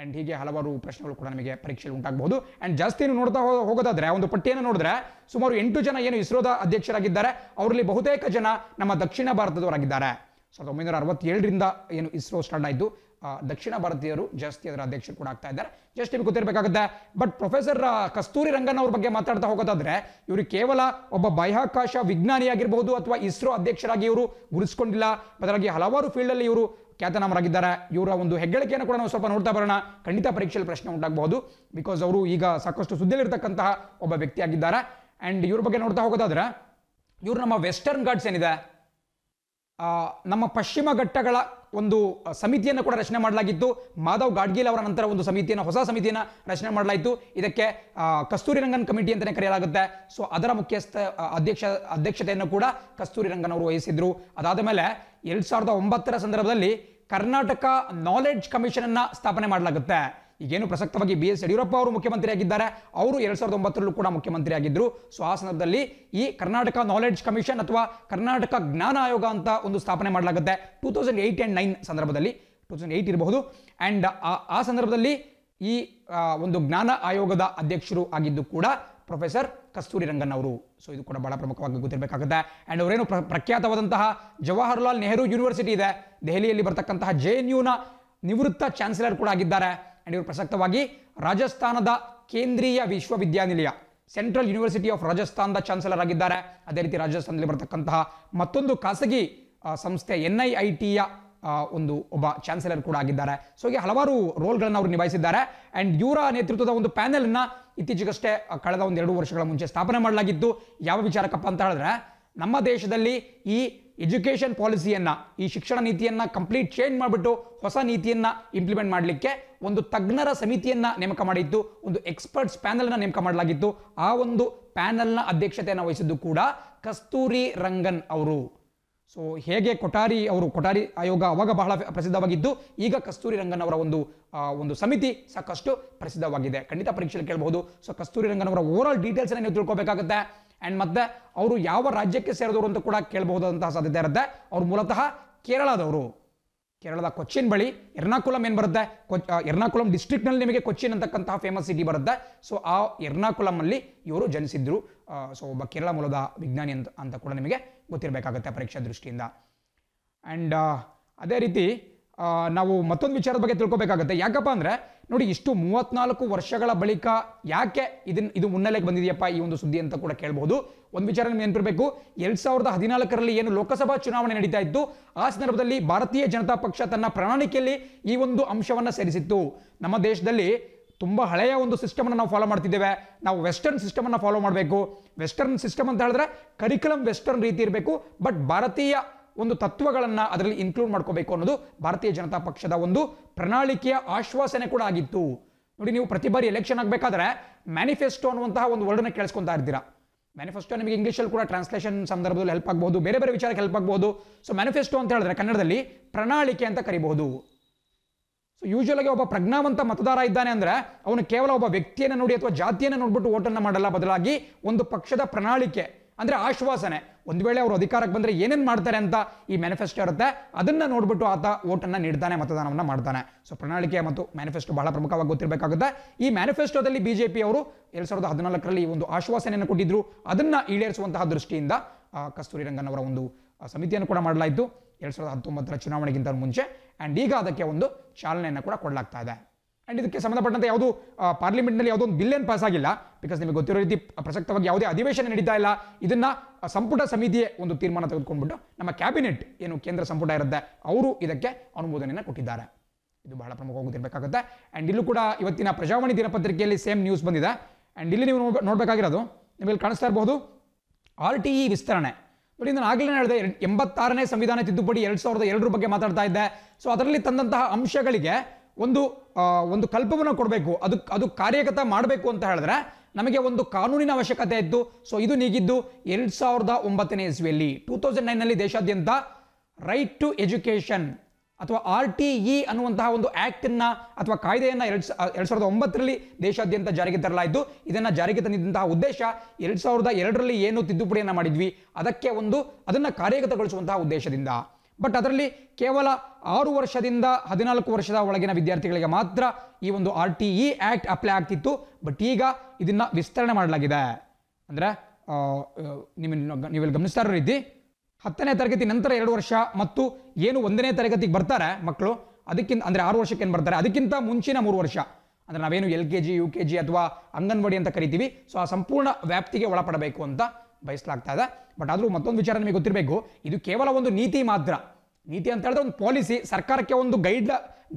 ಅಂಡ್ ಹೀಗೆ ಹಲವಾರು ಪ್ರಶ್ನೆಗಳು ಕೂಡ ನಮಗೆ ಪರೀಕ್ಷೆಯಲ್ಲಿ ಉಂಟಾಗಬಹುದು. ಅಂಡ್ ಜಾಸ್ತಿ ನೋಡ್ತಾ ಹೋಗೋದಾದ್ರೆ ಒಂದು ಪಟ್ಟಿಯನ್ನು ನೋಡಿದ್ರೆ ಸುಮಾರು 8 ಜನ ಏನು ಇಸ್ರೋದ ಅಧ್ಯಕ್ಷರಾಗಿದ್ದಾರೆ, ಅವರಲ್ಲಿ ಬಹುತೇಕ ಜನ ನಮ್ಮ ದಕ್ಷಿಣ ಭಾರತದವರಾಗಿದ್ದಾರೆ. 1967ರಿಂದ ಏನು ಇಸ್ರೋ ಸ್ಟಾರ್ಟ್ ಆಯಿತು, ದಕ್ಷಿಣ ಭಾರತೀಯರು ಜಾಸ್ತಿ ಅದರ ಅಧ್ಯಕ್ಷರು ಕೂಡ ಆಗ್ತಾ ಇದ್ದಾರೆ. ಜಸ್ಟ್ ನಿಮಗೆ ಗೊತ್ತಿರಬೇಕಾಗುತ್ತೆ. ಬಟ್ ಪ್ರೊಫೆಸರ್ ಕಸ್ತೂರಿ ರಂಗನ್ ಅವ್ರ ಬಗ್ಗೆ ಮಾತಾಡ್ತಾ ಹೋಗೋದಾದ್ರೆ, ಇವರು ಕೇವಲ ಒಬ್ಬ ಬಾಹ್ಯಾಕಾಶ ವಿಜ್ಞಾನಿಯಾಗಿರಬಹುದು ಅಥವಾ ಇಸ್ರೋ ಅಧ್ಯಕ್ಷರಾಗಿ ಇವರು ಗುರುತಿಸಿಕೊಂಡಿಲ್ಲ, ಬದಲಾಗಿ ಹಲವಾರು ಫೀಲ್ಡ್ ಅಲ್ಲಿ ಇವರು ಖ್ಯಾತನಾಮರಾಗಿದ್ದಾರೆ. ಇವರ ಒಂದು ಹೆಗ್ಗಳಿಕೆಯನ್ನು ಕೂಡ ನಾವು ಸ್ವಲ್ಪ ನೋಡ್ತಾ ಬರೋಣ. ಖಂಡಿತ ಪರೀಕ್ಷೆಯಲ್ಲಿ ಪ್ರಶ್ನೆ ಉಂಟಾಗಬಹುದು. ಬಿಕಾಸ್ ಅವರು ಈಗ ಸಾಕಷ್ಟು ಸುದ್ದಿಯಲ್ಲಿರ್ತಕ್ಕಂತಹ ಒಬ್ಬ ವ್ಯಕ್ತಿಯಾಗಿದ್ದಾರೆ. ಅಂಡ್ ಇವ್ರ ಬಗ್ಗೆ ನೋಡ್ತಾ ಹೋಗೋದಾದ್ರೆ, ಇವರು ನಮ್ಮ ವೆಸ್ಟರ್ನ್ ಘಾಟ್ಸ್ ಏನಿದೆ, ನಮ್ಮ ಪಶ್ಚಿಮ ಘಟ್ಟಗಳ ಒಂದು ಸಮಿತಿಯನ್ನು ಕೂಡ ರಚನೆ ಮಾಡಲಾಗಿತ್ತು. ಮಾಧವ್ ಗಾಡ್ಗೀಲ್ ಅವರ ನಂತರ ಒಂದು ಹೊಸ ಸಮಿತಿಯನ್ನು ರಚನೆ ಮಾಡಲಾಯಿತು. ಇದಕ್ಕೆ ಕಸ್ತೂರಿ ರಂಗನ್ ಕಮಿಟಿ ಅಂತಲೇ ಕರೆಯಲಾಗುತ್ತೆ. ಸೊ ಅದರ ಮುಖ್ಯಸ್ಥ ಅಧ್ಯಕ್ಷತೆಯನ್ನು ಕೂಡ ಕಸ್ತೂರಿ ರಂಗನ್ ಅವರು ವಹಿಸಿದ್ರು. ಅದಾದ ಮೇಲೆ 2009ರ ಸಂದರ್ಭದಲ್ಲಿ ಕರ್ನಾಟಕ ನಾಲೆಡ್ಜ್ ಕಮಿಷನ್ ಅನ್ನ ಸ್ಥಾಪನೆ ಮಾಡಲಾಗುತ್ತೆ. ಈಗೇನು ಪ್ರಸಕ್ತವಾಗಿ BS ಯಡಿಯೂರಪ್ಪ ಅವರು ಮುಖ್ಯಮಂತ್ರಿ ಆಗಿದ್ದಾರೆ, ಅವರು 2009ರಲ್ಲೂ ಕೂಡ ಮುಖ್ಯಮಂತ್ರಿ ಆಗಿದ್ರು. ಸೊ ಆ ಸಂದರ್ಭದಲ್ಲಿ ಈ ಕರ್ನಾಟಕ ನಾಲೆಡ್ಜ್ ಕಮಿಷನ್ ಅಥವಾ ಕರ್ನಾಟಕ ಜ್ಞಾನ ಆಯೋಗ ಅಂತ ಒಂದು ಸ್ಥಾಪನೆ ಮಾಡಲಾಗುತ್ತೆ. 2008 and 9 ಸಂದರ್ಭದಲ್ಲಿ, 2008 ಇರಬಹುದು. ಅಂಡ್ ಆ ಸಂದರ್ಭದಲ್ಲಿ ಈ ಒಂದು ಜ್ಞಾನ ಆಯೋಗದ ಅಧ್ಯಕ್ಷರು ಆಗಿದ್ದು ಕೂಡ ಪ್ರೊಫೆಸರ್ ಕಸ್ತೂರಿ ರಂಗನ್ ಅವರು. ಸೊ ಇದು ಕೂಡ ಬಹಳ ಪ್ರಮುಖವಾಗಿ ಗೊತ್ತಿರಬೇಕಾಗುತ್ತೆ. ಅಂಡ್ ಅವರೇನು ಪ್ರಖ್ಯಾತವಾದಂತಹ ಜವಾಹರ್ಲಾಲ್ ನೆಹರು ಯೂನಿವರ್ಸಿಟಿ ಇದೆ ದೆಹಲಿಯಲ್ಲಿ ಬರ್ತಕ್ಕಂತಹ JNUನ ನಿವೃತ್ತ ಚಾನ್ಸಲರ್ ಕೂಡ ಆಗಿದ್ದಾರೆ. ಅಂಡ್ ಇವರು ಪ್ರಸಕ್ತವಾಗಿ ರಾಜಸ್ಥಾನದ ಕೇಂದ್ರೀಯ ವಿಶ್ವವಿದ್ಯಾನಿಲಯ ಸೆಂಟ್ರಲ್ ಯೂನಿವರ್ಸಿಟಿ ಆಫ್ ರಾಜಸ್ಥಾನದ ಚಾನ್ಸಲರ್ ಆಗಿದ್ದಾರೆ. ಅದೇ ರೀತಿ ರಾಜಸ್ಥಾನದಲ್ಲಿ ಬರತಕ್ಕಂತಹ ಮತ್ತೊಂದು ಖಾಸಗಿ ಸಂಸ್ಥೆ NIITಯ ಒಬ್ಬ ಚಾನ್ಸಲರ್ ಕೂಡ ಆಗಿದ್ದಾರೆ. ಸೊ ಹೀಗೆ ಹಲವಾರು ರೋಲ್ಗಳನ್ನು ಅವರು ನಿಭಾಯಿಸಿದ್ದಾರೆ. ಆ್ಯಂಡ್ ಇವರ ನೇತೃತ್ವದ ಒಂದು ಪ್ಯಾನೆಲ್ನ ಇತ್ತೀಚೆಗಷ್ಟೇ ಕಳೆದ 1-2 ವರ್ಷಗಳ ಮುಂಚೆ ಸ್ಥಾಪನೆ ಮಾಡಲಾಗಿತ್ತು. ಯಾವ ವಿಚಾರಕ್ಕಪ್ಪ ಅಂತ ಹೇಳಿದ್ರೆ, ನಮ್ಮ ದೇಶದಲ್ಲಿ ಈ ಎಜುಕೇಷನ್ ಪಾಲಿಸಿಯನ್ನು, ಈ ಶಿಕ್ಷಣ ನೀತಿಯನ್ನು ಕಂಪ್ಲೀಟ್ ಚೇಂಜ್ ಮಾಡಿಬಿಟ್ಟು ಹೊಸ ನೀತಿಯನ್ನು ಇಂಪ್ಲಿಮೆಂಟ್ ಮಾಡಲಿಕ್ಕೆ ಒಂದು ತಜ್ಞರ ಸಮಿತಿಯನ್ನು ನೇಮಕ ಮಾಡಿತ್ತು, ಒಂದು ಎಕ್ಸ್ಪರ್ಟ್ಸ್ ಪ್ಯಾನಲ್ನ ನೇಮಕ ಮಾಡಲಾಗಿತ್ತು. ಆ ಒಂದು ಪ್ಯಾನಲ್ನ ಅಧ್ಯಕ್ಷತೆಯನ್ನು ವಹಿಸಿದ್ದು ಕೂಡ ಕಸ್ತೂರಿ ರಂಗನ್ ಅವರು. ಸೊ ಹೇಗೆ ಕೊಠಾರಿ ಆಯೋಗ ಅವಾಗ ಬಹಳ ಪ್ರಸಿದ್ಧವಾಗಿದ್ದು, ಈಗ ಕಸ್ತೂರಿ ರಂಗನ್ ಅವರ ಒಂದು ಸಮಿತಿ ಸಾಕಷ್ಟು ಪ್ರಸಿದ್ಧವಾಗಿದೆ. ಖಂಡಿತ ಪರೀಕ್ಷೆಯಲ್ಲಿ ಕೇಳಬಹುದು. ಸೊ ಕಸ್ತೂರಿ ರಂಗನ್ ಅವರ ಓವರಾಲ್ ಡೀಟೇಲ್ಸ್ ನೀವು ತಿಳ್ಕೊಬೇಕಾಗುತ್ತೆ. ಆ್ಯಂಡ್ ಮತ್ತೆ ಅವರು ಯಾವ ರಾಜ್ಯಕ್ಕೆ ಸೇರಿದವರು ಅಂತ ಕೂಡ ಕೇಳಬಹುದಂತಹ ಸಾಧ್ಯತೆ ಇರುತ್ತೆ. ಅವರು ಮೂಲತಃ ಕೇರಳದವರು. ಕೇರಳದ ಕೊಚ್ಚಿನ್ ಬಳಿ ಎರ್ನಾಕುಲಂ ಏನು ಬರುತ್ತೆ, ಎರ್ನಾಕುಲಂ ಡಿಸ್ಟ್ರಿಕ್ಟ್ನಲ್ಲಿ ನಿಮಗೆ ಕೊಚ್ಚಿನ್ ಅಂತಕ್ಕಂತಹ ಫೇಮಸ್ ಸಿಟಿ ಬರುತ್ತೆ. ಸೊ ಆ ಎರ್ನಾಕುಲಂನಲ್ಲಿ ಇವರು ಜನಿಸಿದ್ರು. ಸೊ ಒಬ್ಬ ಕೇರಳ ಮೂಲದ ವಿಜ್ಞಾನಿ ಅಂತ ಕೂಡ ನಿಮಗೆ ಗೊತ್ತಿರಬೇಕಾಗುತ್ತೆ ಪರೀಕ್ಷಾ ದೃಷ್ಟಿಯಿಂದ. ಆ್ಯಂಡ್ ಅದೇ ರೀತಿ ನಾವು ಮತ್ತೊಂದು ವಿಚಾರದ ಬಗ್ಗೆ ತಿಳ್ಕೊಬೇಕಾಗುತ್ತೆ. ಯಾಕಪ್ಪ ಅಂದರೆ ನೋಡಿ, ಇಷ್ಟು 34 ವರ್ಷಗಳ ಬಳಿಕ ಯಾಕೆ ಇದು ಮುನ್ನೆಲೆಗೆ ಬಂದಿದೆಯಪ್ಪ ಈ ಒಂದು ಸುದ್ದಿ ಅಂತ ಕೂಡ ಕೇಳಬಹುದು. ಒಂದು ವಿಚಾರ ನಿಮ್ಗೆ ನೆನಪಿರಬೇಕು, 2014ರಲ್ಲಿ ಏನು ಲೋಕಸಭಾ ಚುನಾವಣೆ ನಡೀತಾ ಇತ್ತು, ಆ ಸಂದರ್ಭದಲ್ಲಿ ಭಾರತೀಯ ಜನತಾ ಪಕ್ಷ ತನ್ನ ಪ್ರಣಾಳಿಕೆಯಲ್ಲಿ ಈ ಒಂದು ಅಂಶವನ್ನು ಸೇರಿಸಿತ್ತು. ನಮ್ಮ ದೇಶದಲ್ಲಿ ತುಂಬ ಹಳೆಯ ಒಂದು ಸಿಸ್ಟಮನ್ನು ನಾವು ಫಾಲೋ ಮಾಡ್ತಿದ್ದೇವೆ. ನಾವು ವೆಸ್ಟರ್ನ್ ಸಿಸ್ಟಮನ್ನು ಫಾಲೋ ಮಾಡಬೇಕು. ವೆಸ್ಟರ್ನ್ ಸಿಸ್ಟಮ್ ಅಂತ ಹೇಳಿದ್ರೆ ಕರಿಕ್ಯುಲಮ್ ವೆಸ್ಟರ್ನ್ ರೀತಿ ಇರಬೇಕು, ಬಟ್ ಭಾರತೀಯ ಒಂದು ತತ್ವಗಳನ್ನು ಅದರಲ್ಲಿ ಇನ್ಕ್ಲೂಡ್ ಮಾಡ್ಕೋಬೇಕು ಅನ್ನೋದು ಭಾರತೀಯ ಜನತಾ ಪಕ್ಷದ ಒಂದು ಪ್ರಣಾಳಿಕೆಯ ಆಶ್ವಾಸನೆ ಕೂಡ ಆಗಿತ್ತು. ನೋಡಿ, ನೀವು ಪ್ರತಿ ಬಾರಿ ಎಲೆಕ್ಷನ್ ಆಗಬೇಕಾದ್ರೆ ಮ್ಯಾನಿಫೆಸ್ಟೋ ಅನ್ನುವಂತಹ ಒಂದು ವರ್ಡನ್ನ ಕೇಳಿಸ್ಕೊಂತಾ ಇರ್ತೀರಾ. ಮ್ಯಾನಿಫೆಸ್ಟೋ ನಿಮಗೆ ಇಂಗ್ಲೀಷಲ್ಲಿ ಕೂಡ ಟ್ರಾನ್ಸ್ಲೇಷನ್ ಸಂದರ್ಭದಲ್ಲಿ ಹೆಲ್ಪ್ ಆಗಬಹುದು, ಬೇರೆ ಬೇರೆ ವಿಚಾರಕ್ಕೆ ಹೆಲ್ಪ್ ಆಗಬಹುದು. ಸೊ ಮ್ಯಾನಿಫೆಸ್ಟೋ ಅಂತ ಹೇಳಿದ್ರೆ ಕನ್ನಡದಲ್ಲಿ ಪ್ರಣಾಳಿಕೆ ಅಂತ ಕರಿಬಹುದು. ಸೊ ಯೂಶುವಲ್ ಆಗಿ ಒಬ್ಬ ಪ್ರಜ್ಞಾವಂತ ಮತದಾರ ಇದ್ದಾನೆ ಅಂದ್ರೆ ಅವನು ಕೇವಲ ಒಬ್ಬ ವ್ಯಕ್ತಿಯನ್ನು ನೋಡಿ ಅಥವಾ ಜಾತಿಯನ್ನು ನೋಡ್ಬಿಟ್ಟು ವೋಟನ್ನು ಮಾಡಲ್ಲ, ಬದಲಾಗಿ ಒಂದು ಪಕ್ಷದ ಪ್ರಣಾಳಿಕೆ ಅಂದ್ರೆ ಆಶ್ವಾಸನೆ, ಒಂದು ವೇಳೆ ಅವರು ಅಧಿಕಾರಕ್ಕೆ ಬಂದರೆ ಏನೇನು ಮಾಡ್ತಾರೆ ಅಂತ ಈ ಮ್ಯಾನಿಫೆಸ್ಟೋ ಇರುತ್ತೆ, ಅದನ್ನು ನೋಡ್ಬಿಟ್ಟು ಆತ ವೋಟನ್ನು ನೀಡ್ತಾನೆ, ಮತದಾನವನ್ನು ಮಾಡ್ತಾನೆ. ಸೊ ಪ್ರಣಾಳಿಕೆ ಮತ್ತು ಮ್ಯಾನಿಫೆಸ್ಟೋ ಬಹಳ ಪ್ರಮುಖವಾಗಿ ಗೊತ್ತಿರಬೇಕಾಗುತ್ತೆ. ಈ ಮ್ಯಾನಿಫೆಸ್ಟೋದಲ್ಲಿ BJP ಅವರು 2014ರಲ್ಲಿ ಒಂದು ಆಶ್ವಾಸನೆಯನ್ನು ಕೊಟ್ಟಿದ್ರು. ಅದನ್ನು ಈಡೇರಿಸುವಂತಹ ದೃಷ್ಟಿಯಿಂದ ಕಸ್ತೂರಿ ರಂಗನ್ ಅವರ ಒಂದು ಸಮಿತಿಯನ್ನು ಕೂಡ ಮಾಡಲಾಯಿತು 2019ರ ಚುನಾವಣೆಗಿಂತ ಮುಂಚೆ. ಆ್ಯಂಡ್ ಈಗ ಅದಕ್ಕೆ ಒಂದು ಚಾಲನೆಯನ್ನು ಕೂಡ ಕೊಡಲಾಗ್ತಾ ಇದೆ. ಆ್ಯಂಡ್ ಇದಕ್ಕೆ ಸಂಬಂಧಪಟ್ಟಂತೆ ಯಾವುದೂ ಪಾರ್ಲಿಮೆಂಟ್ನಲ್ಲಿ ಯಾವುದೋ ಒಂದು ಬಿಲ್ ಏನು ಪಾಸ್ ಆಗಿಲ್ಲ. ಬಿಕಾಸ್ ನಿಮಗೆ ಗೊತ್ತಿರೋ ರೀತಿ ಪ್ರಸಕ್ತವಾಗಿ ಯಾವುದೇ ಅಧಿವೇಶನ ನಡೀತಾ ಇಲ್ಲ. ಇದನ್ನು ಸಂಪುಟ ಸಮಿತಿಯೇ ಒಂದು ತೀರ್ಮಾನ ತೆಗೆದುಕೊಂಡ್ಬಿಟ್ಟು ನಮ್ಮ ಕ್ಯಾಬಿನೆಟ್ ಏನು ಕೇಂದ್ರ ಸಂಪುಟ ಇರುತ್ತೆ ಅವರು ಇದಕ್ಕೆ ಅನುಮೋದನೆಯನ್ನು ಕೊಟ್ಟಿದ್ದಾರೆ. ಇದು ಬಹಳ ಪ್ರಮುಖವಾಗಿ ಗೊತ್ತಿರಬೇಕಾಗುತ್ತೆ. ಆ್ಯಂಡ್ ಇಲ್ಲೂ ಕೂಡ ಇವತ್ತಿನ ಪ್ರಜಾವಾಣಿ ದಿನಪತ್ರಿಕೆಯಲ್ಲಿ ಸೇಮ್ ನ್ಯೂಸ್ ಬಂದಿದೆ. ಆ್ಯಂಡ್ ಇಲ್ಲಿ ನೀವು ನೋಡಬೇಕಾಗಿರೋದು, ನಿಮಗೆ ಕಾಣಿಸ್ತಾ ಇರಬಹುದು RTE ವಿಸ್ತರಣೆ. ನೋಡಿ, ನಾನು ಆಗಲೇ ಹೇಳಿದೆ 86ನೇ ಸಂವಿಧಾನ ತಿದ್ದುಪಡಿ 2002 ಬಗ್ಗೆ ಮಾತಾಡ್ತಾ ಇದ್ದೆ. ಸೊ ಅದರಲ್ಲಿ ತಂದಂತಹ ಅಂಶಗಳಿಗೆ ಒಂದು ಕಲ್ಪವನ್ನು ಕೊಡಬೇಕು, ಅದು ಕಾರ್ಯಗತ ಮಾಡಬೇಕು ಅಂತ ಹೇಳಿದ್ರೆ ನಮಗೆ ಒಂದು ಕಾನೂನಿನ ಅವಶ್ಯಕತೆ ಇತ್ತು. ಸೊ ಇದು ನೀಗಿದ್ದು 2009ನೇ ಇಸ್ವಿಯಲ್ಲಿ 2009ನಲ್ಲಿ ದೇಶಾದ್ಯಂತ ರೈಟ್ ಟು ಎಜುಕೇಷನ್ ಅಥವಾ RTE ಅನ್ನುವಂತಹ ಒಂದು ಆಕ್ಟನ್ನು ಅಥವಾ ಕಾಯ್ದೆಯನ್ನು 2009ರಲ್ಲಿ ದೇಶಾದ್ಯಂತ ಜಾರಿಗೆ ತರಲಾಯಿತು. ಇದನ್ನು ಜಾರಿಗೆ ತಂದಿದ್ದಂತಹ ಉದ್ದೇಶ 2002ರಲ್ಲಿ ಏನು ತಿದ್ದುಪಡಿಯನ್ನು ಮಾಡಿದ್ವಿ ಅದನ್ನು ಕಾರ್ಯಗತಗೊಳಿಸುವಂತಹ ಉದ್ದೇಶದಿಂದ. ಬಟ್ ಅದರಲ್ಲಿ ಕೇವಲ 6 ವರ್ಷದಿಂದ 14 ವರ್ಷದ ಒಳಗಿನ ವಿದ್ಯಾರ್ಥಿಗಳಿಗೆ ಮಾತ್ರ ಈ ಒಂದು RTE ಆಕ್ಟ್ ಅಪ್ಲೈ ಆಗ್ತಿತ್ತು. ಬಟ್ ಈಗ ಇದನ್ನ ವಿಸ್ತರಣೆ ಮಾಡಲಾಗಿದೆ. ಅಂದರೆ ನೀವೆಲ್ಲಿ ಗಮನಿಸ್ತಾ ಇರೋ ರೀತಿ 10ನೇ ತರಗತಿ ನಂತರ 2 ವರ್ಷ ಮತ್ತು ಏನು 1ನೇ ತರಗತಿಗೆ ಬರ್ತಾರೆ ಮಕ್ಕಳು, ಅದಕ್ಕಿಂತ ಅಂದರೆ 6 ವರ್ಷಕ್ಕೆ ಏನು ಬರ್ತಾರೆ ಅದಕ್ಕಿಂತ ಮುಂಚಿನ 3 ವರ್ಷ, ಅಂದರೆ ನಾವೇನು LKG UKG ಅಥವಾ ಅಂಗನವಾಡಿ ಅಂತ ಕರಿತೀವಿ, ಸೊ ಆ ಸಂಪೂರ್ಣ ವ್ಯಾಪ್ತಿಗೆ ಒಳಪಡಬೇಕು ಅಂತ ಬಯಸಲಾಗ್ತಾ ಇದೆ. ಬಟ್ ಆದರೂ ಮತ್ತೊಂದು ವಿಚಾರ ನಿಮಗೆ ಗೊತ್ತಿರಬೇಕು, ಇದು ಕೇವಲ ಒಂದು ನೀತಿ ಮಾತ್ರ. ನೀತಿ ಅಂತ ಹೇಳಿದ್ರೆ ಒಂದು ಪಾಲಿಸಿ, ಸರ್ಕಾರಕ್ಕೆ ಒಂದು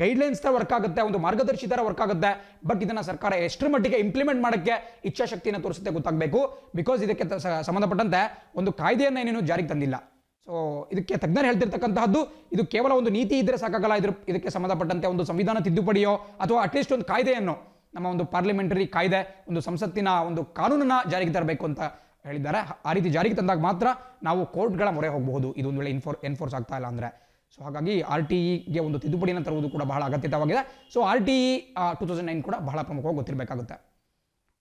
ಗೈಡ್ಲೈನ್ಸ್ ತರ ವರ್ಕ್ ಆಗುತ್ತೆ, ಒಂದು ಮಾರ್ಗದರ್ಶಿ ತರ ವರ್ಕ್ ಆಗುತ್ತೆ. ಬಟ್ ಇದನ್ನ ಸರ್ಕಾರ ಎಷ್ಟರ ಮಟ್ಟಿಗೆ ಇಂಪ್ಲಿಮೆಂಟ್ ಮಾಡೋಕ್ಕೆ ಇಚ್ಛಾಶಕ್ತಿಯನ್ನು ತೋರಿಸುತ್ತೆ ಗೊತ್ತಾಗಬೇಕು. ಬಿಕಾಸ್ ಇದಕ್ಕೆ ಸಂಬಂಧಪಟ್ಟಂತೆ ಒಂದು ಕಾಯ್ದೆಯನ್ನು ಏನೇನು ಜಾರಿಗೆ ತಂದಿಲ್ಲ. ಸೊ ಇದಕ್ಕೆ ತಜ್ಞರು ಹೇಳ್ತಿರ್ತಕ್ಕಂತಹದ್ದು, ಇದು ಕೇವಲ ಒಂದು ನೀತಿ ಇದ್ರೆ ಸಾಕಾಗಲ್ಲ, ಇದಕ್ಕೆ ಸಂಬಂಧಪಟ್ಟಂತೆ ಒಂದು ಸಂವಿಧಾನ ತಿದ್ದುಪಡಿಯೋ ಅಥವಾ ಅಟ್ಲೀಸ್ಟ್ ಒಂದು ಕಾಯ್ದೆಯನ್ನು, ನಮ್ಮ ಒಂದು ಪಾರ್ಲಿಮೆಂಟರಿ ಕಾಯ್ದೆ, ಒಂದು ಸಂಸತ್ತಿನ ಒಂದು ಕಾನೂನನ್ನ ಜಾರಿಗೆ ತರಬೇಕು ಅಂತ ಹೇಳಿದ್ದಾರೆ. ಆ ರೀತಿ ಜಾರಿಗೆ ತಂದಾಗ ಮಾತ್ರ ನಾವು ಕೋರ್ಟ್ಗಳ ಮೊರೆ ಹೋಗಬಹುದು, ಇದೊಂದು ವೇಳೆ ಎನ್ಫೋರ್ಸ್ ಆಗ್ತಾ ಇಲ್ಲ ಅಂದರೆ. ಸೊ ಹಾಗಾಗಿ RTEಗೆ ಒಂದು ತಿದ್ದುಪಡಿಯನ್ನು ತರುವುದು ಕೂಡ ಬಹಳ ಅಗತ್ಯವಾಗಿದೆ. ಸೊ RTE 2009 ಕೂಡ ಬಹಳ ಪ್ರಮುಖವಾಗಿ ಗೊತ್ತಿರಬೇಕಾಗುತ್ತೆ.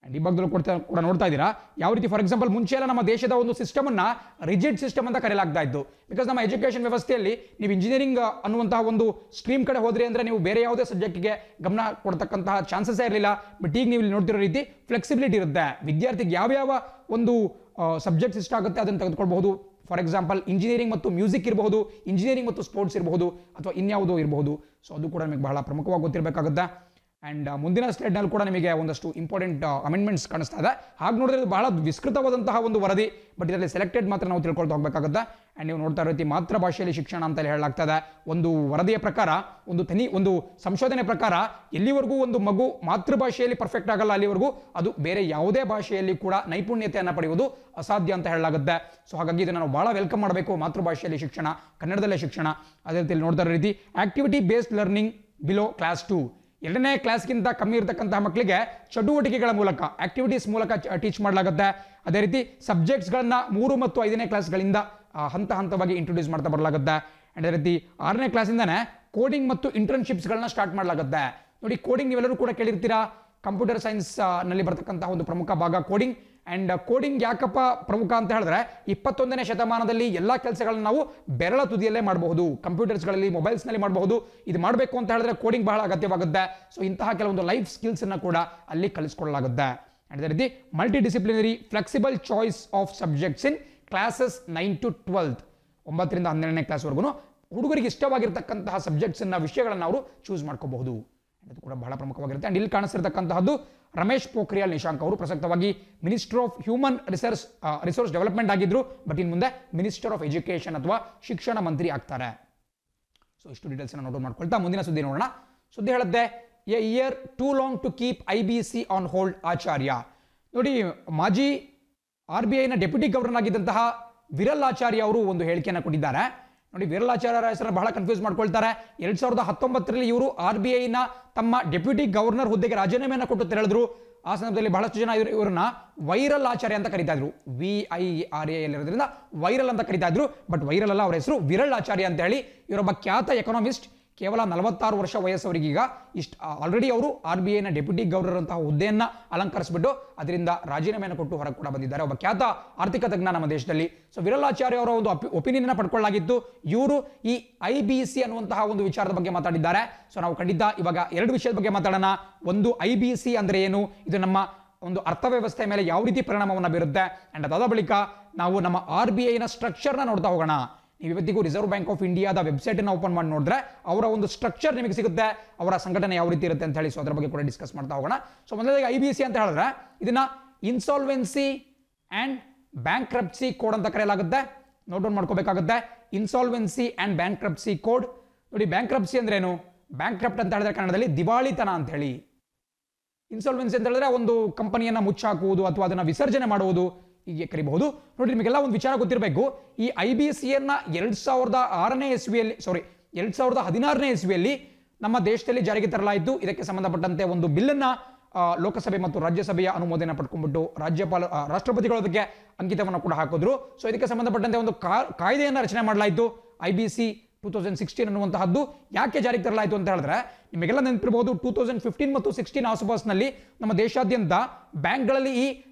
ಆ್ಯಂಡ್ ಈ ಭಾಗದಲ್ಲೂ ಕೂಡ ನೋಡ್ತಾ ಇದ್ದೀರಾ ಯಾವ ರೀತಿ, ಫಾರ್ ಎಕ್ಸಾಂಪಲ್ ಮುಂಚೆ ಎಲ್ಲ ನಮ್ಮ ದೇಶದ ಒಂದು ಸಿಸ್ಟಮನ್ನು ರಿಜಿಡ್ ಸಿಸ್ಟಮ್ ಅಂತ ಕರೆಯಲಾಗ್ತಾ ಇತ್ತು. ಬಿಕಾಸ್ ನಮ್ಮ ಎಜುಕೇಷನ್ ವ್ಯವಸ್ಥೆಯಲ್ಲಿ ನೀವು ಇಂಜಿನಿಯರಿಂಗ್ ಅನ್ನುವಂತಹ ಒಂದು ಸ್ಟ್ರೀಮ್ ಕಡೆ ಹೋದ್ರಿ ಅಂದರೆ ನೀವು ಬೇರೆ ಯಾವುದೇ ಸಬ್ಜೆಕ್ಟ್ಗೆ ಗಮನ ಕೊಡ್ತಕ್ಕಂತಹ ಚಾನ್ಸಸ್ಸೇ ಇರಲಿಲ್ಲ. ಬಟ್ ಈಗ ನೀವು ಇಲ್ಲಿ ನೋಡ್ತಿರೋ ರೀತಿ ಫ್ಲೆಕ್ಸಿಬಿಲಿಟಿ ಇರುತ್ತೆ, ವಿದ್ಯಾರ್ಥಿಗೆ ಯಾವ್ಯಾವ ಒಂದು ಸಬ್ಜೆಕ್ಟ್ಸ್ ಇಷ್ಟ ಆಗುತ್ತೆ ಅದನ್ನು ತೆಗೆದುಕೊಳ್ಬಹುದು. ಫಾರ್ ಎಕ್ಸಾಂಪಲ್ ಇಂಜಿನಿಯರಿಂಗ್ ಮತ್ತು ಮ್ಯೂಸಿಕ್ ಇರಬಹುದು, ಇಂಜಿನಿಯರಿಂಗ್ ಮತ್ತು ಸ್ಪೋರ್ಟ್ಸ್ ಇರಬಹುದು, ಅಥವಾ ಇನ್ಯಾವುದೋ ಇರಬಹುದು. ಸೊ ಅದು ಕೂಡ ನಿಮಗೆ ಬಹಳ ಪ್ರಮುಖವಾಗಿ ಗೊತ್ತಿರಬೇಕಾಗುತ್ತೆ. ಆ್ಯಂಡ್ ಮುಂದಿನ ಸ್ಲೈಡ್ನಲ್ಲಿ ಕೂಡ ನಿಮಗೆ ಒಂದಷ್ಟು ಇಂಪಾರ್ಟೆಂಟ್ ಅಮೆಂಡ್ಮೆಂಟ್ಸ್ ಕಾಣಿಸ್ತಾ ಇದೆ. ಹಾಗೆ ನೋಡಿದ್ರೆ ಇದು ಬಹಳ ವಿಸ್ತೃತವಾದಂತಹ ಒಂದು ವರದಿ, ಬಟ್ ಇದರಲ್ಲಿ ಸೆಲೆಕ್ಟೆಡ್ ಮಾತ್ರ ನಾವು ತಿಳ್ಕೊಳ್ತಾ ಹೋಗಬೇಕಾಗುತ್ತೆ. ಆ್ಯಂಡ್ ನೀವು ನೋಡ್ತಾ ಇರೋ ರೀತಿ ಮಾತೃಭಾಷೆಯಲ್ಲಿ ಶಿಕ್ಷಣ ಅಂತ ಹೇಳಲಾಗ್ತದೆ. ಒಂದು ವರದಿಯ ಪ್ರಕಾರ, ಒಂದು ಸಂಶೋಧನೆ ಪ್ರಕಾರ ಎಲ್ಲಿವರೆಗೂ ಒಂದು ಮಗು ಮಾತೃಭಾಷೆಯಲ್ಲಿ ಪರ್ಫೆಕ್ಟ್ ಆಗಲ್ಲ ಅಲ್ಲಿವರೆಗೂ ಅದು ಬೇರೆ ಯಾವುದೇ ಭಾಷೆಯಲ್ಲಿ ಕೂಡ ನೈಪುಣ್ಯತೆಯನ್ನು ಪಡೆಯುವುದು ಅಸಾಧ್ಯ ಅಂತ ಹೇಳಲಾಗುತ್ತೆ. ಸೊ ಹಾಗಾಗಿ ಇದನ್ನು ನಾವು ಬಹಳ ವೆಲ್ಕಮ್ ಮಾಡಬೇಕು. ಮಾತೃಭಾಷೆಯಲ್ಲಿ ಶಿಕ್ಷಣ, ಕನ್ನಡದಲ್ಲೇ ಶಿಕ್ಷಣ. ಅದೇ ರೀತಿ ನೋಡ್ತಾ ಇರೋ ರೀತಿ activity based learning below class 2, 2ನೇ ಕ್ಲಾಸ್ಗಿಂತ ಕಮ್ಮಿ ಇರತಕ್ಕಂತಹ ಮಕ್ಕಳಿಗೆ ಚಟುವಟಿಕೆಗಳ ಮೂಲಕ, ಆಕ್ಟಿವಿಟೀಸ್ ಮೂಲಕ ಟೀಚ್ ಮಾಡಲಾಗುತ್ತೆ. ಅದೇ ರೀತಿ ಸಬ್ಜೆಕ್ಟ್ಸ್ಗಳನ್ನ 3 ಮತ್ತು 5ನೇ ಕ್ಲಾಸ್ಗಳಿಂದ ಹಂತ ಹಂತವಾಗಿ ಇಂಟ್ರೊಡ್ಯೂಸ್ ಮಾಡ್ತಾ ಬರಲಾಗುತ್ತೆ. ಅದೇ ರೀತಿ 6ನೇ ಕ್ಲಾಸಿಂದನೇ ಕೋಡಿಂಗ್ ಮತ್ತು ಇಂಟರ್ನ್ಶಿಪ್ಸ್ಗಳನ್ನ ಸ್ಟಾರ್ಟ್ ಮಾಡಲಾಗುತ್ತೆ. ನೋಡಿ, ಕೋಡಿಂಗ್ ನೀವೆಲ್ಲರೂ ಕೂಡ ಕೇಳಿರ್ತೀರಾ. ಕಂಪ್ಯೂಟರ್ ಸೈನ್ಸ್ ನಲ್ಲಿ ಬರ್ತಕ್ಕಂತಹ ಒಂದು ಪ್ರಮುಖ ಭಾಗ ಕೋಡಿಂಗ್. ಆ್ಯಂಡ್ ಕೋಡಿಂಗ್ ಯಾಕಪ್ಪ ಪ್ರಮುಖ ಅಂತ ಹೇಳಿದ್ರೆ 21ನೇ ಶತಮಾನದಲ್ಲಿ ಎಲ್ಲ ಕೆಲಸಗಳನ್ನ ನಾವು ಬೆರಳ ತುದಿಯಲ್ಲೇ ಮಾಡಬಹುದು. ಕಂಪ್ಯೂಟರ್ಸ್ಗಳಲ್ಲಿ, ಮೊಬೈಲ್ಸ್ನಲ್ಲಿ ಮಾಡಬಹುದು. ಇದು ಮಾಡಬೇಕು ಅಂತ ಹೇಳಿದ್ರೆ ಕೋಡಿಂಗ್ ಬಹಳ ಅಗತ್ಯವಾಗುತ್ತೆ. ಸೊ ಇಂತಹ ಕೆಲವೊಂದು ಲೈಫ್ ಸ್ಕಿಲ್ಸನ್ನು ಕೂಡ ಅಲ್ಲಿ ಕಲಿಸ್ಕೊಳ್ಳಲಾಗುತ್ತೆ. ಅದೇ ರೀತಿ multi disciplinary flexible choice of subjects in classes 9 to 12, 9ರಿಂದ 12ನೇ ಕ್ಲಾಸ್ವರೆಗೂ ಹುಡುಗರಿಗೆ ಇಷ್ಟವಾಗಿರ್ತಕ್ಕಂತಹ ಸಬ್ಜೆಕ್ಟ್ಸನ್ನ, ವಿಷಯಗಳನ್ನು ಅವರು ಚೂಸ್ ಮಾಡ್ಕೋಬಹುದು. ಅದು ಕೂಡ ಬಹಳ ಪ್ರಮುಖವಾಗಿರುತ್ತೆ. ಆ್ಯಂಡ್ ಇಲ್ಲಿ ಕಾಣಿಸ್ತಿರ್ತಕ್ಕಂತಹದ್ದು ರಮೇಶ್ ಪೋಖ್ರಿಯಾಲ್ ನಿಶಾಂಕ್ ಅವರು ಪ್ರಸಕ್ತವಾಗಿ minister of human resource development ಆಗಿದ್ರು, ಬಟ್ ಇನ್ನು ಮುಂದೆ ಮಿನಿಸ್ಟರ್ ಆಫ್ ಎಜುಕೇಷನ್ ಅಥವಾ ಶಿಕ್ಷಣ ಮಂತ್ರಿ ಆಗ್ತಾರೆ. ಸೊ ಇಷ್ಟು ಡೀಟೇಲ್ಸ್ ನೋಟ್ ಮಾಡ್ಕೊಳ್ತಾ ಮುಂದಿನ ಸುದ್ದಿ ನೋಡೋಣ. ಸುದ್ದಿ ಹೇಳುತ್ತೆ, a year too long to keep IBC on hold Acharya. ನೋಡಿ, ಮಾಜಿ RBIನ ಡೆಪ್ಯೂಟಿ ಗವರ್ನರ್ ಆಗಿದ್ದಂತಹ ವಿರಲ್ ಆಚಾರ್ಯ ಅವರು ಒಂದು ಹೇಳಿಕೆಯನ್ನು ಕೊಟ್ಟಿದ್ದಾರೆ. ನೋಡಿ, ವಿರಲ್ ಆಚಾರ್ಯರ ಹೆಸರನ್ನು ಬಹಳ ಕನ್ಫ್ಯೂಸ್ ಮಾಡ್ಕೊಳ್ತಾರೆ. 2019ರಲ್ಲಿ ಇವರು RBIನ ತಮ್ಮ ಡೆಪ್ಯೂಟಿ ಗವರ್ನರ್ ಹುದ್ದೆಗೆ ರಾಜೀನಾಮೆಯನ್ನು ಕೊಟ್ಟು ತೆರಳಿದ್ರು. ಆ ಸಂದರ್ಭದಲ್ಲಿ ಬಹಳಷ್ಟು ಜನ ಇವರನ್ನ ವೈರಲ್ ಆಚಾರ್ಯ ಅಂತ ಕರೀತಾ ಇದ್ರು. VIRAL ಇರೋದ್ರಿಂದ ವೈರಲ್ ಅಂತ ಕರೀತಾ ಇದ್ರು. ಬಟ್ ವೈರಲ್ ಅಲ್ಲ, ಅವರ ಹೆಸರು ವಿರಲ್ ಆಚಾರ್ಯ ಅಂತ ಹೇಳಿ. ಇವರೊಬ್ಬ ಖ್ಯಾತ ಎಕನಾಮಿಸ್ಟ್. ಕೇವಲ 46 ವರ್ಷ ವಯಸ್ಸವರಿಗೀಗ. ಆಲ್ರೆಡಿ ಅವರು RBIನ ಡೆಪ್ಯೂಟಿ ಗವರ್ನರ್ ಅಂತಹ ಹುದ್ದೆಯನ್ನ ಅಲಂಕರಿಸಿಬಿಟ್ಟು ಅದರಿಂದ ರಾಜೀನಾಮೆಯನ್ನು ಕೊಟ್ಟು ಹೊರಗೆ ಕೂಡ ಬಂದಿದ್ದಾರೆ. ಒಬ್ಬ ಖ್ಯಾತ ಆರ್ಥಿಕ ತಜ್ಞ ನಮ್ಮ ದೇಶದಲ್ಲಿ. ಸೊ ವಿರಲ್ ಆಚಾರ್ಯ ಅವರ ಒಂದು ಒಪಿನಿಯನ್ ಪಡ್ಕೊಳ್ಳಲಾಗಿತ್ತು. ಇವರು ಈ IBC ಅನ್ನುವಂತಹ ಒಂದು ವಿಚಾರದ ಬಗ್ಗೆ ಮಾತಾಡಿದ್ದಾರೆ. ಸೊ ನಾವು ಖಂಡಿತ ಇವಾಗ 2 ವಿಷಯದ ಬಗ್ಗೆ ಮಾತಾಡೋಣ. ಒಂದು, IBC ಅಂದ್ರೆ ಏನು, ಇದು ನಮ್ಮ ಒಂದು ಅರ್ಥವ್ಯವಸ್ಥೆ ಮೇಲೆ ಯಾವ ರೀತಿ ಪರಿಣಾಮವನ್ನು ಬೀರುತ್ತೆ. ಅಂಡ್ ಅದಾದ ಬಳಿಕ ನಾವು ನಮ್ಮ RBIನ ಸ್ಟ್ರಕ್ಚರ್ನ ನೋಡ್ತಾ ಹೋಗೋಣ. ನೀವು ಇವತ್ತಿಗೂ ರಿಸರ್ವ್ ಬ್ಯಾಂಕ್ ಆಫ್ ಇಂಡಿಯಾದ ವೆಬ್ಸೈಟ್ ಅನ್ನು ಓಪನ್ ಮಾಡಿ ನೋಡಿದ್ರೆ ಅವರ ಒಂದು ಸ್ಟ್ರಕ್ಚರ್ ನಿಮಗೆ ಸಿಗುತ್ತೆ, ಅವರ ಸಂಘಟನೆ ಯಾವ ರೀತಿ ಇರುತ್ತೆ ಅಂತ ಹೇಳಿ. ಸೊ ಅದರ ಬಗ್ಗೆ ಕೂಡ ಡಿಸ್ಕಸ್ ಮಾಡ್ತಾ ಹೋಗೋಣ. ಸೊ ಮೊದಲನೇದಾಗಿ IBC ಅಂತ ಹೇಳಿದ್ರೆ ಇದನ್ನ ಇನ್ಸಾಲ್ವೆನ್ಸಿ ಅಂಡ್ ಬ್ಯಾಂಕ್ರಪ್ಸಿ ಕೋಡ್ ಅಂತ ಕರೆಯಲಾಗುತ್ತೆ. ನೋಟ್ ಡೌನ್ ಮಾಡ್ಕೋಬೇಕಾಗುತ್ತೆ. Insolvency and bankruptcy code. ನೋಡಿ, ಬ್ಯಾಂಕ್ರಪ್ಸಿ ಅಂದ್ರೆ ಏನು? ಬ್ಯಾಂಕ್ರಪ್ಟ್ ಅಂತ ಹೇಳಿದ್ರೆ ಕನ್ನಡದಲ್ಲಿ ದಿವಾಳಿತನ ಅಂತ ಹೇಳಿ. ಇನ್ಸಾಲ್ವೆನ್ಸಿ ಅಂತ ಹೇಳಿದ್ರೆ ಒಂದು ಕಂಪನಿಯನ್ನ ಮುಚ್ಚಾಕುವುದು ಅಥವಾ ಅದನ್ನ ವಿಸರ್ಜನೆ ಮಾಡುವುದು ಹೀಗೆ ಕರಿಬಹುದು. ನೋಡಿ, ನಿಮಗೆಲ್ಲ ಒಂದು ವಿಚಾರ ಗೊತ್ತಿರಬೇಕು. ಈ IBCಯನ್ನ 2016ನೇ ಇಸ್ವಿಯಲ್ಲಿ ನಮ್ಮ ದೇಶದಲ್ಲಿ ಜಾರಿಗೆ ತರಲಾಯಿತು. ಇದಕ್ಕೆ ಸಂಬಂಧಪಟ್ಟಂತೆ ಒಂದು ಬಿಲ್ಲನ್ನ ಲೋಕಸಭೆ ಮತ್ತು ರಾಜ್ಯಸಭೆಯ ಅನುಮೋದನೆ ಪಡ್ಕೊಂಡ್ಬಿಟ್ಟು ರಾಷ್ಟ್ರಪತಿಗಳು ಅದಕ್ಕೆ ಅಂಕಿತವನ್ನು ಕೂಡ ಹಾಕಿದ್ರು. ಸೊ ಇದಕ್ಕೆ ಸಂಬಂಧಪಟ್ಟಂತೆ ಒಂದು ಕಾಯ್ದೆಯನ್ನು ರಚನೆ ಮಾಡಲಾಯಿತು. IBC 2016 ಅನ್ನುವಂತಹದ್ದು ಯಾಕೆ ಜಾರಿಗೆ ತರಲಾಯಿತು ಅಂತ ಹೇಳಿದ್ರೆ, ನಿಮಗೆಲ್ಲ ನೆನಪಿರಬಹುದು 2015 ಮತ್ತು 16 ಆಸುಪಾಸಿನಲ್ಲಿ ನಮ್ಮ ದೇಶಾದ್ಯಂತ ಬ್ಯಾಂಕ್ಗಳಲ್ಲಿ ಈ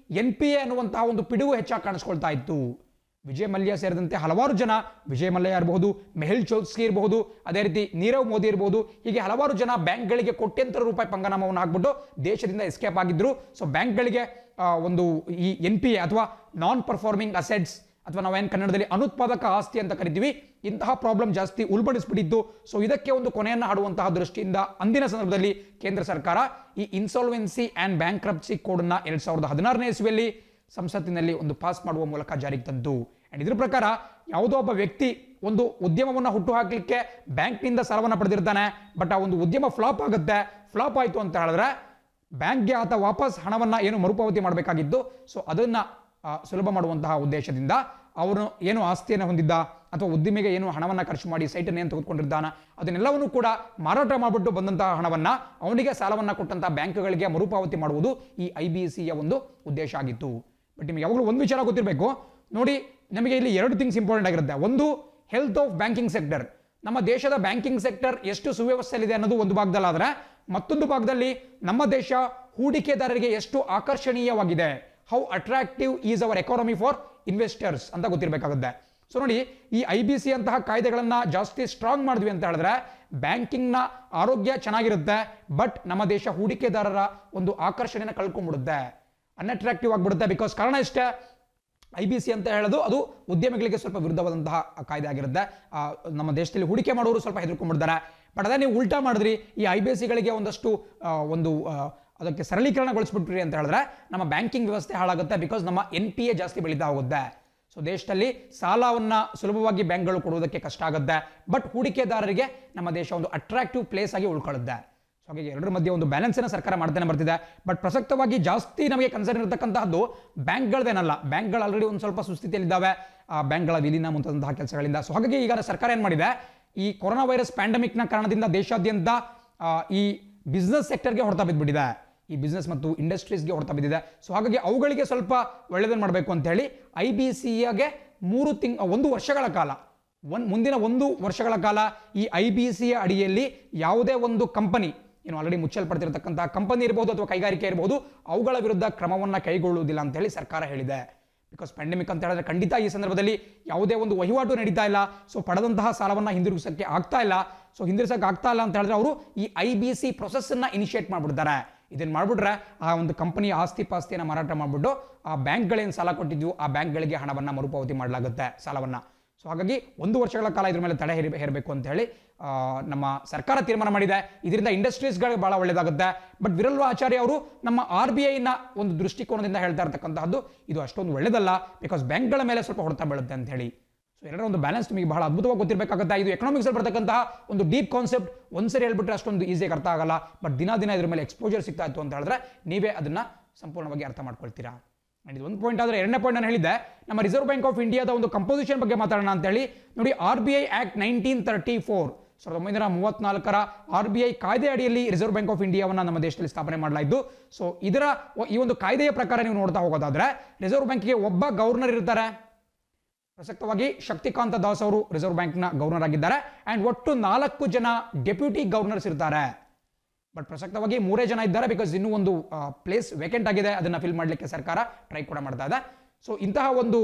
NPA ಅನ್ನುವಂತಹ ಒಂದು ಪಿಡುಗು ಹೆಚ್ಚಾಗಿ ಕಾಣಿಸ್ಕೊಳ್ತಾ ಇತ್ತು. ವಿಜಯ್ ಮಲ್ಯ ಸೇರಿದಂತೆ ಹಲವಾರು ಜನ, ವಿಜಯ್ ಮಲ್ಯ ಇರಬಹುದು, ಮೆಹುಲ್ ಚೋಕ್ಸಿ ಇರಬಹುದು, ಅದೇ ರೀತಿ ನೀರವ್ ಮೋದಿ ಇರಬಹುದು, ಹೀಗೆ ಹಲವಾರು ಜನ ಬ್ಯಾಂಕ್ಗಳಿಗೆ ಕೋಟ್ಯಂತರ ರೂಪಾಯಿ ಪಂಗನಾಮವನ್ನು ಹಾಕ್ಬಿಟ್ಟು ದೇಶದಿಂದ ಎಸ್ಕೇಪ್ ಆಗಿದ್ರು. ಸೊ ಬ್ಯಾಂಕ್ಗಳಿಗೆ ಒಂದು ಈ NPA ಅಥವಾ ನಾನ್ ಪರ್ಫಾರ್ಮಿಂಗ್ ಅಸೆಟ್ಸ್ ಅಥವಾ ನಾವೇನು ಕನ್ನಡದಲ್ಲಿ ಅನುತ್ಪಾದಕ ಆಸ್ತಿ ಅಂತ ಕರಿತೀವಿ, ಇಂತಹ ಪ್ರಾಬ್ಲಮ್ ಜಾಸ್ತಿ ಉಲ್ಬಣಿಸ್ಬಿಟ್ಟಿತ್ತು. ಸೊ ಇದಕ್ಕೆ ಒಂದು ಕೊನೆಯನ್ನು ಹಾಡುವಂತಹ ದೃಷ್ಟಿಯಿಂದ ಅಂದಿನ ಸಂದರ್ಭದಲ್ಲಿ ಕೇಂದ್ರ ಸರ್ಕಾರ ಈ ಇನ್ಸಾಲ್ವೆನ್ಸಿ ಅಂಡ್ ಬ್ಯಾಂಕ್ರಪ್ಸಿ ಕೋಡ್ನ 2016ನೇ ಇಸ್ವಿಯಲ್ಲಿ ಸಂಸತ್ತಿನಲ್ಲಿ ಒಂದು ಪಾಸ್ ಮಾಡುವ ಮೂಲಕ ಜಾರಿಗೆ ತಂತು. ಅಂಡ್ ಇದ್ರ ಪ್ರಕಾರ ಯಾವುದೋ ಒಬ್ಬ ವ್ಯಕ್ತಿ ಒಂದು ಉದ್ಯಮವನ್ನು ಹುಟ್ಟು ಹಾಕಲಿಕ್ಕೆ ಬ್ಯಾಂಕ್ನಿಂದ ಸಾಲವನ್ನು ಪಡೆದಿರ್ತಾನೆ. ಬಟ್ ಆ ಒಂದು ಉದ್ಯಮ ಫ್ಲಾಪ್ ಆಗುತ್ತೆ. ಫ್ಲಾಪ್ ಆಯಿತು ಅಂತ ಹೇಳಿದ್ರೆ ಬ್ಯಾಂಕ್ಗೆ ಆತ ವಾಪಸ್ ಹಣವನ್ನು ಏನು ಮರುಪಾವತಿ ಮಾಡಬೇಕಾಗಿದ್ದು, ಸೊ ಅದನ್ನ ಸುಲಭ ಮಾಡುವಂತಹ ಉದ್ದೇಶದಿಂದ ಅವನು ಏನು ಆಸ್ತಿಯನ್ನು ಹೊಂದಿದ್ದ ಅಥವಾ ಉದ್ಯಮಿಗೆ ಏನು ಹಣವನ್ನು ಖರ್ಚು ಮಾಡಿ ಸೈಟನ್ನು ಏನು ತೆಗೆದುಕೊಂಡಿದ್ದಾನ ಅದನ್ನೆಲ್ಲವನ್ನೂ ಕೂಡ ಮಾರಾಟ ಮಾಡಿಬಿಟ್ಟು ಬಂದಂತಹ ಹಣವನ್ನು ಅವನಿಗೆ ಸಾಲವನ್ನು ಕೊಟ್ಟಂತಹ ಬ್ಯಾಂಕ್ಗಳಿಗೆ ಮರುಪಾವತಿ ಮಾಡುವುದು ಈ IBCಯ ಒಂದು ಉದ್ದೇಶ ಆಗಿತ್ತು. ಬಟ್ ನಿಮಗೆ ಯಾವಾಗಲೂ ಒಂದು ವಿಚಾರ ಗೊತ್ತಿರಬೇಕು. ನೋಡಿ, ನಮಗೆ ಇಲ್ಲಿ 2 ಥಿಂಗ್ಸ್ ಇಂಪಾರ್ಟೆಂಟ್ ಆಗಿರುತ್ತೆ. ಒಂದು, ಹೆಲ್ತ್ ಆಫ್ ಬ್ಯಾಂಕಿಂಗ್ ಸೆಕ್ಟರ್. ನಮ್ಮ ದೇಶದ ಬ್ಯಾಂಕಿಂಗ್ ಸೆಕ್ಟರ್ ಎಷ್ಟು ಸುವ್ಯವಸ್ಥೆಯಲ್ಲಿದೆ ಅನ್ನೋದು ಒಂದು ಭಾಗದಲ್ಲಾದರೆ, ಮತ್ತೊಂದು ಭಾಗದಲ್ಲಿ ನಮ್ಮ ದೇಶ ಹೂಡಿಕೆದಾರರಿಗೆ ಎಷ್ಟು ಆಕರ್ಷಣೀಯವಾಗಿದೆ, how attractive is our economy for investors ಅಂತ ಗೊತ್ತಿರಬೇಕಾಗುತ್ತೆ. ಸೊ ನೋಡಿ, ಈ IBC ಅಂತಹ ಕಾಯ್ದೆಗಳನ್ನ ಜಾಸ್ತಿ ಸ್ಟ್ರಾಂಗ್ ಮಾಡಿದ್ವಿ ಅಂತ ಹೇಳಿದ್ರೆ ಬ್ಯಾಂಕಿಂಗ್ನ ಆರೋಗ್ಯ ಚೆನ್ನಾಗಿರುತ್ತೆ, ಬಟ್ ನಮ್ಮ ದೇಶ ಹೂಡಿಕೆದಾರರ ಒಂದು ಆಕರ್ಷಣೆನ ಕಳ್ಕೊಂಡ್ಬಿಡುತ್ತೆ, ಅನ್ಅಟ್ರಾಕ್ಟಿವ್ ಆಗಿಬಿಡುತ್ತೆ. ಬಿಕಾಸ್ ಕಾರಣ ಇಷ್ಟೇ, IBC ಅಂತ ಹೇಳೋದು ಅದು ಉದ್ಯಮಿಗಳಿಗೆ ಸ್ವಲ್ಪ ವಿರುದ್ಧವಾದಂತಹ ಕಾಯ್ದೆ ಆಗಿರುತ್ತೆ. ನಮ್ಮ ದೇಶದಲ್ಲಿ ಹೂಡಿಕೆ ಮಾಡೋರು ಸ್ವಲ್ಪ ಹೆದರ್ಕೊಂಡ್ಬಿಡ್ತಾರೆ. ಬಟ್ ಅದೇ ನೀವು ಉಲ್ಟಾ ಮಾಡಿದ್ರಿ, ಈ IBCಗಳಿಗೆ ಒಂದಷ್ಟು ಅದಕ್ಕೆ ಸರಳೀಕರಣಗೊಳಿಸ್ಬಿಟ್ರಿ ಅಂತ ಹೇಳಿದ್ರೆ ನಮ್ಮ ಬ್ಯಾಂಕಿಂಗ್ ವ್ಯವಸ್ಥೆ ಹಾಳಾಗುತ್ತೆ. ಬಿಕಾಸ್ ನಮ್ಮ NPA ಜಾಸ್ತಿ ಬೆಳೀತಾ ಹೋಗುತ್ತೆ. ಸೊ ದೇಶದಲ್ಲಿ ಸಾಲವನ್ನು ಸುಲಭವಾಗಿ ಬ್ಯಾಂಕ್ಗಳು ಕೊಡುವುದಕ್ಕೆ ಕಷ್ಟ ಆಗುತ್ತೆ, ಬಟ್ ಹೂಡಿಕೆದಾರರಿಗೆ ನಮ್ಮ ದೇಶ ಒಂದು ಅಟ್ರಾಕ್ಟಿವ್ ಪ್ಲೇಸ್ ಆಗಿ ಉಳ್ಕೊಳ್ಳುತ್ತೆ. ಸೊ ಹಾಗಾಗಿ ಎರಡರ ಮಧ್ಯೆ ಒಂದು ಬ್ಯಾಲೆನ್ಸನ್ನು ಸರ್ಕಾರ ಮಾಡ್ತಾನೆ ಬರ್ತಿದೆ. ಬಟ್ ಪ್ರಸಕ್ತವಾಗಿ ಜಾಸ್ತಿ ನಮಗೆ ಕನ್ಸರ್ನ್ ಇರತಕ್ಕಂತಹದ್ದು ಬ್ಯಾಂಕ್ಗಳದೇನಲ್ಲ. ಬ್ಯಾಂಕ್ಗಳು ಆಲ್ರೆಡಿ ಒಂದು ಸ್ವಲ್ಪ ಸುಸ್ಥಿತಿಯಲ್ಲಿದ್ದಾವೆ, ಬ್ಯಾಂಕ್ಗಳ ವಿಲೀನ ಮುಂತಾದಂತಹ ಕೆಲಸಗಳಿಂದ. ಸೊ ಹಾಗಾಗಿ ಈಗ ಸರ್ಕಾರ ಏನು ಮಾಡಿದೆ, ಈ ಕೊರೋನಾ ವೈರಸ್ ಪ್ಯಾಂಡಮಿಕ್ನ ಕಾರಣದಿಂದ ದೇಶಾದ್ಯಂತ ಈ ಬಿಸ್ನೆಸ್ ಸೆಕ್ಟರ್ಗೆ ಹೊಡೆತ ಬಿದ್ದುಬಿಟ್ಟಿದೆ, ಈ ಬಿಸ್ನೆಸ್ ಮತ್ತು ಇಂಡಸ್ಟ್ರೀಸ್ಗೆ ಹೊಡೆತ ಬಿದ್ದಿದೆ. ಸೊ ಹಾಗಾಗಿ ಅವುಗಳಿಗೆ ಸ್ವಲ್ಪ ಒಳ್ಳೆಯದನ್ನು ಮಾಡಬೇಕು ಅಂತ ಹೇಳಿ IBCಗೆ 1 ವರ್ಷಗಳ ಕಾಲ ಮುಂದಿನ 1 ವರ್ಷಗಳ ಕಾಲ ಈ IBCಯ ಅಡಿಯಲ್ಲಿ ಯಾವುದೇ ಒಂದು ಕಂಪನಿ ಏನು ಆಲ್ರೆಡಿ ಮುಚ್ಚಲ್ಪಡ್ತಿರತಕ್ಕಂತಹ ಕಂಪನಿ ಇರಬಹುದು ಅಥವಾ ಕೈಗಾರಿಕೆ ಇರಬಹುದು, ಅವುಗಳ ವಿರುದ್ಧ ಕ್ರಮವನ್ನು ಕೈಗೊಳ್ಳುವುದಿಲ್ಲ ಅಂತ ಹೇಳಿ ಸರ್ಕಾರ ಹೇಳಿದೆ. ಬಿಕಾಸ್ ಪ್ಯಾಂಡಮಿಕ್ ಅಂತ ಹೇಳಿದ್ರೆ ಖಂಡಿತ ಈ ಸಂದರ್ಭದಲ್ಲಿ ಯಾವುದೇ ಒಂದು ವಹಿವಾಟು ನಡೀತಾ ಇಲ್ಲ. ಸೊ ಪಡೆದಂತಹ ಸಾಲವನ್ನು ಹಿಂದಿರುಗಿಸೋಕ್ಕೆ ಆಗ್ತಾ ಇಲ್ಲ. ಸೊ ಹಿಂದಿರುಗಿಸೋಕೆ ಆಗ್ತಾ ಇಲ್ಲ ಅಂತ ಹೇಳಿದ್ರೆ ಅವರು ಈ IBC ಪ್ರೊಸೆಸ್ಸನ್ನು ಇನಿಷಿಯೇಟ್ ಮಾಡಿಬಿಡ್ತಾರೆ. ಇದನ್ನು ಮಾಡಿಬಿಟ್ರೆ ಆ ಒಂದು ಕಂಪನಿಯ ಆಸ್ತಿ ಪಾಸ್ತಿಯನ್ನು ಮಾರಾಟ ಮಾಡಿಬಿಟ್ಟು ಆ ಬ್ಯಾಂಕ್ಗಳೇನು ಸಾಲ ಕೊಟ್ಟಿದ್ವು ಆ ಬ್ಯಾಂಕ್ಗಳಿಗೆ ಹಣವನ್ನು ಮರುಪಾವತಿ ಮಾಡಲಾಗುತ್ತೆ, ಸಾಲವನ್ನು. ಸೊ ಹಾಗಾಗಿ 1 ವರ್ಷಗಳ ಕಾಲ ಇದ್ರ ಮೇಲೆ ತಡೆ ಹೇರಬೇಕು ಅಂತ ಹೇಳಿ ನಮ್ಮ ಸರ್ಕಾರ ತೀರ್ಮಾನ ಮಾಡಿದೆ. ಇದರಿಂದ ಇಂಡಸ್ಟ್ರೀಸ್ಗಳಿಗೆ ಬಹಳ ಒಳ್ಳೆಯದಾಗುತ್ತೆ. ಬಟ್ ವಿರಲ್ ಆಚಾರ್ಯ ಅವರು ನಮ್ಮ RBIನ ಒಂದು ದೃಷ್ಟಿಕೋನದಿಂದ ಹೇಳ್ತಾ ಇರ್ತಕ್ಕಂತಹದ್ದು ಇದು ಅಷ್ಟೊಂದು ಒಳ್ಳೆಯದಲ್ಲ, ಬಿಕಾಸ್ ಬ್ಯಾಂಕ್ಗಳ ಮೇಲೆ ಸ್ವಲ್ಪ ಹೊಡೆತ ಬೀಳುತ್ತೆ ಅಂತ ಹೇಳಿ. ಸೊ ಎರಡರ ಒಂದು ಬ್ಯಾಲೆನ್ಸ್ ನಿಮಗೆ ಬಹಳ ಅದ್ಭುತವಾಗಿ ಗೊತ್ತಿರಬೇಕಾಗುತ್ತೆ. ಇದು ಎಕನಾಮಿಕ್ಸ್ ಅಲ್ಲಿ ಬರ್ತಕ್ಕಂತಹ ಒಂದು ಡೀಪ್ ಕಾನ್ಸೆಪ್ಟ್. ಒಂದ್ಸರಿ ಹೇಳ್ಬಿಟ್ರೆ ಅಷ್ಟೊಂದು ಈಸಿಯಾಗಿ ಅರ್ಥ ಆಗಲ್ಲ. ಬಟ್ ದಿನ ಇದ್ರ ಮೇಲೆ ಎಕ್ಸ್ಪೋಜರ್ ಸಿಗ್ತಾ ಇತ್ತು ಅಂತ ಹೇಳಿದ್ರೆ ನೀವೇ ಅದನ್ನ ಸಂಪೂರ್ಣವಾಗಿ ಅರ್ಥ ಮಾಡ್ಕೊಳ್ತೀರಾ. ಇದು ಒಂದು ಪಾಯಿಂಟ್. ಆದರೆ ಎರಡನೇ ಪಾಯಿಂಟ್ ನಾನು ಹೇಳಿದ್ದೆ, ನಮ್ಮ ರಿಸರ್ವ್ ಬ್ಯಾಂಕ್ ಆಫ್ ಇಂಡಿಯಾದ ಒಂದು ಕಂಪೋಸಿಷನ್ ಬಗ್ಗೆ ಮಾತಾಡೋಣ ಅಂತ ಹೇಳಿ. ನೋಡಿ, RBI ಆಕ್ಟ್ 1934 1934ರ RBI ಕಾಯ್ದೆ ಅಡಿಯಲ್ಲಿ ರಿಸರ್ವ್ ಬ್ಯಾಂಕ್ ಆಫ್ ಇಂಡಿಯಾವನ್ನ ನಮ್ಮ ದೇಶದಲ್ಲಿ ಸ್ಥಾಪನೆ ಮಾಡಲಾಯಿತು. ಸೊ ಈ ಒಂದು ಕಾಯ್ದೆಯ ಪ್ರಕಾರ ನೀವು ನೋಡ್ತಾ ಹೋಗೋದಾದ್ರೆ ರಿಸರ್ವ್ ಬ್ಯಾಂಕ್ಗೆ ಒಬ್ಬ ಗವರ್ನರ್ ಇರ್ತಾರೆ. ಪ್ರಸಕ್ತವಾಗಿ ಶಕ್ತಿಕಾಂತ ದಾಸ್ ಅವರು ರಿಸರ್ವ್ ಬ್ಯಾಂಕ್ನ ಗವರ್ನರ್ ಆಗಿದ್ದಾರೆ. ಅಂಡ್ ಒಟ್ಟು 4 ಜನ ಡೆಪ್ಯೂಟಿ ಗವರ್ನರ್ಸ್ ಇರ್ತಾರೆ. ಬಟ್ ಪ್ರಸಕ್ತವಾಗಿ 3 ಜನ ಇದ್ದಾರೆ, ಬಿಕಾಸ್ ಇನ್ನೂ ಒಂದು ಪ್ಲೇಸ್ ವೇಕೆಂಟ್ ಆಗಿದೆ, ಅದನ್ನ ಫಿಲ್ ಮಾಡಲಿಕ್ಕೆ ಸರ್ಕಾರ ಟ್ರೈ ಕೂಡ ಮಾಡ್ತಾ ಇದೆ. ಸೊ ಇಂತಹ ಒಂದು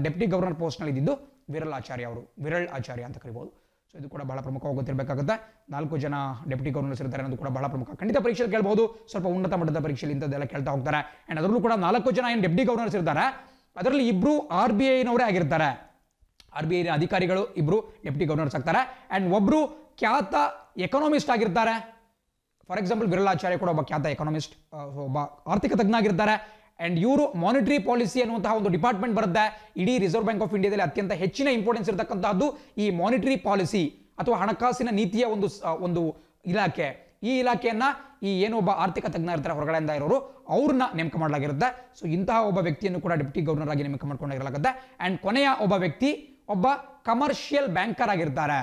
ಡೆಪ್ಯೂಟಿ ಗವರ್ನರ್ ಪೋಸ್ಟ್ ನಲ್ಲಿ ಇದ್ದಿದ್ದು ವಿರಲ್ ಆಚಾರ್ಯ ಅವರು, ವಿರಲ್ ಆಚಾರ್ಯ ಅಂತ ಕರಿಬಹುದು. ಸೊ ಇದು ಕೂಡ ಬಹಳ ಪ್ರಮುಖವಾಗಿ ಗೊತ್ತಿರಬೇಕಾಗುತ್ತೆ. 4 ಜನ ಡೆಪ್ಯೂಟಿ ಗವರ್ನರ್ಸ್ ಇರ್ತಾರೆ ಅನ್ನೋದು ಕೂಡ ಬಹಳ ಪ್ರಮುಖ. ಖಂಡಿತ ಪರೀಕ್ಷೆಯಲ್ಲಿ ಕೇಳಬಹುದು, ಸ್ವಲ್ಪ ಉನ್ನತ ಮಟ್ಟದ ಪರೀಕ್ಷೆಯಲ್ಲಿ ಇಂಥದ್ದೆಲ್ಲ ಕೇಳ್ತಾ ಹೋಗ್ತಾರೆ. ಅಂಡ್ ಅದರಲ್ಲೂ ಕೂಡ 4 ಜನ ಏನು ಡೆಪ್ಯೂಟಿ ಗವರ್ನರ್ಸ್ ಇರ್ತಾರೆ, ಅದರಲ್ಲಿ 2 RBIನವರೇ ಆಗಿರ್ತಾರೆ. RBI ಅಧಿಕಾರಿಗಳು 2 ಡೆಪ್ಯೂಟಿ ಗವರ್ನರ್ಸ್ ಆಗ್ತಾರೆ. ಅಂಡ್ ಒಬ್ರು ಖ್ಯಾತ ಎಕನಾಮಿಸ್ಟ್ ಆಗಿರ್ತಾರೆ. ಫಾರ್ ಎಕ್ಸಾಂಪಲ್ ವಿರಲ್ ಆಚಾರ್ಯ ಕೂಡ ಒಬ್ಬ ಖ್ಯಾತ ಎಕನಾಮಿಸ್ಟ್, ಒಬ್ಬ ಆರ್ಥಿಕ ತಜ್ಞ ಆಗಿರ್ತಾರೆ. ಅಂಡ್ ಇವರು ಮಾನಿಟರಿ ಪಾಲಿಸಿ ಅನ್ನುವಂತಹ ಒಂದು ಡಿಪಾರ್ಟ್ಮೆಂಟ್ ಬರುತ್ತೆ. ಇಡೀ ರಿಸರ್ವ್ ಬ್ಯಾಂಕ್ ಆಫ್ ಇಂಡಿಯಾದಲ್ಲಿ ಅತ್ಯಂತ ಹೆಚ್ಚಿನ ಇಂಪಾರ್ಟೆನ್ಸ್ ಇರತಕ್ಕಂತಹದ್ದು ಈ ಮಾನಿಟರಿ ಪಾಲಿಸಿ ಅಥವಾ ಹಣಕಾಸಿನ ನೀತಿಯ ಒಂದು ಇಲಾಖೆ. ಈ ಇಲಾಖೆಯನ್ನ ಈ ಏನೊಬ್ಬ ಆರ್ಥಿಕ ತಜ್ಞ ಇರ್ತಾರೆ ಹೊರಗಡೆಯಿಂದ ಇರೋರು, ಅವ್ರನ್ನ ನೇಮಕ ಮಾಡಲಾಗಿರುತ್ತೆ. ಸೊ ಇಂತಹ ಒಬ್ಬ ವ್ಯಕ್ತಿಯನ್ನು ಕೂಡ ಡೆಪ್ಯೂಟಿ ಗವರ್ನರ್ ಆಗಿ ನೇಮಕ ಮಾಡ್ಕೊಂಡಿರಲಾಗುತ್ತೆ. ಅಂಡ್ ಕೊನೆಯ ಒಬ್ಬ ವ್ಯಕ್ತಿ ಒಬ್ಬ ಕಮರ್ಷಿಯಲ್ ಬ್ಯಾಂಕರ್ ಆಗಿರ್ತಾರೆ.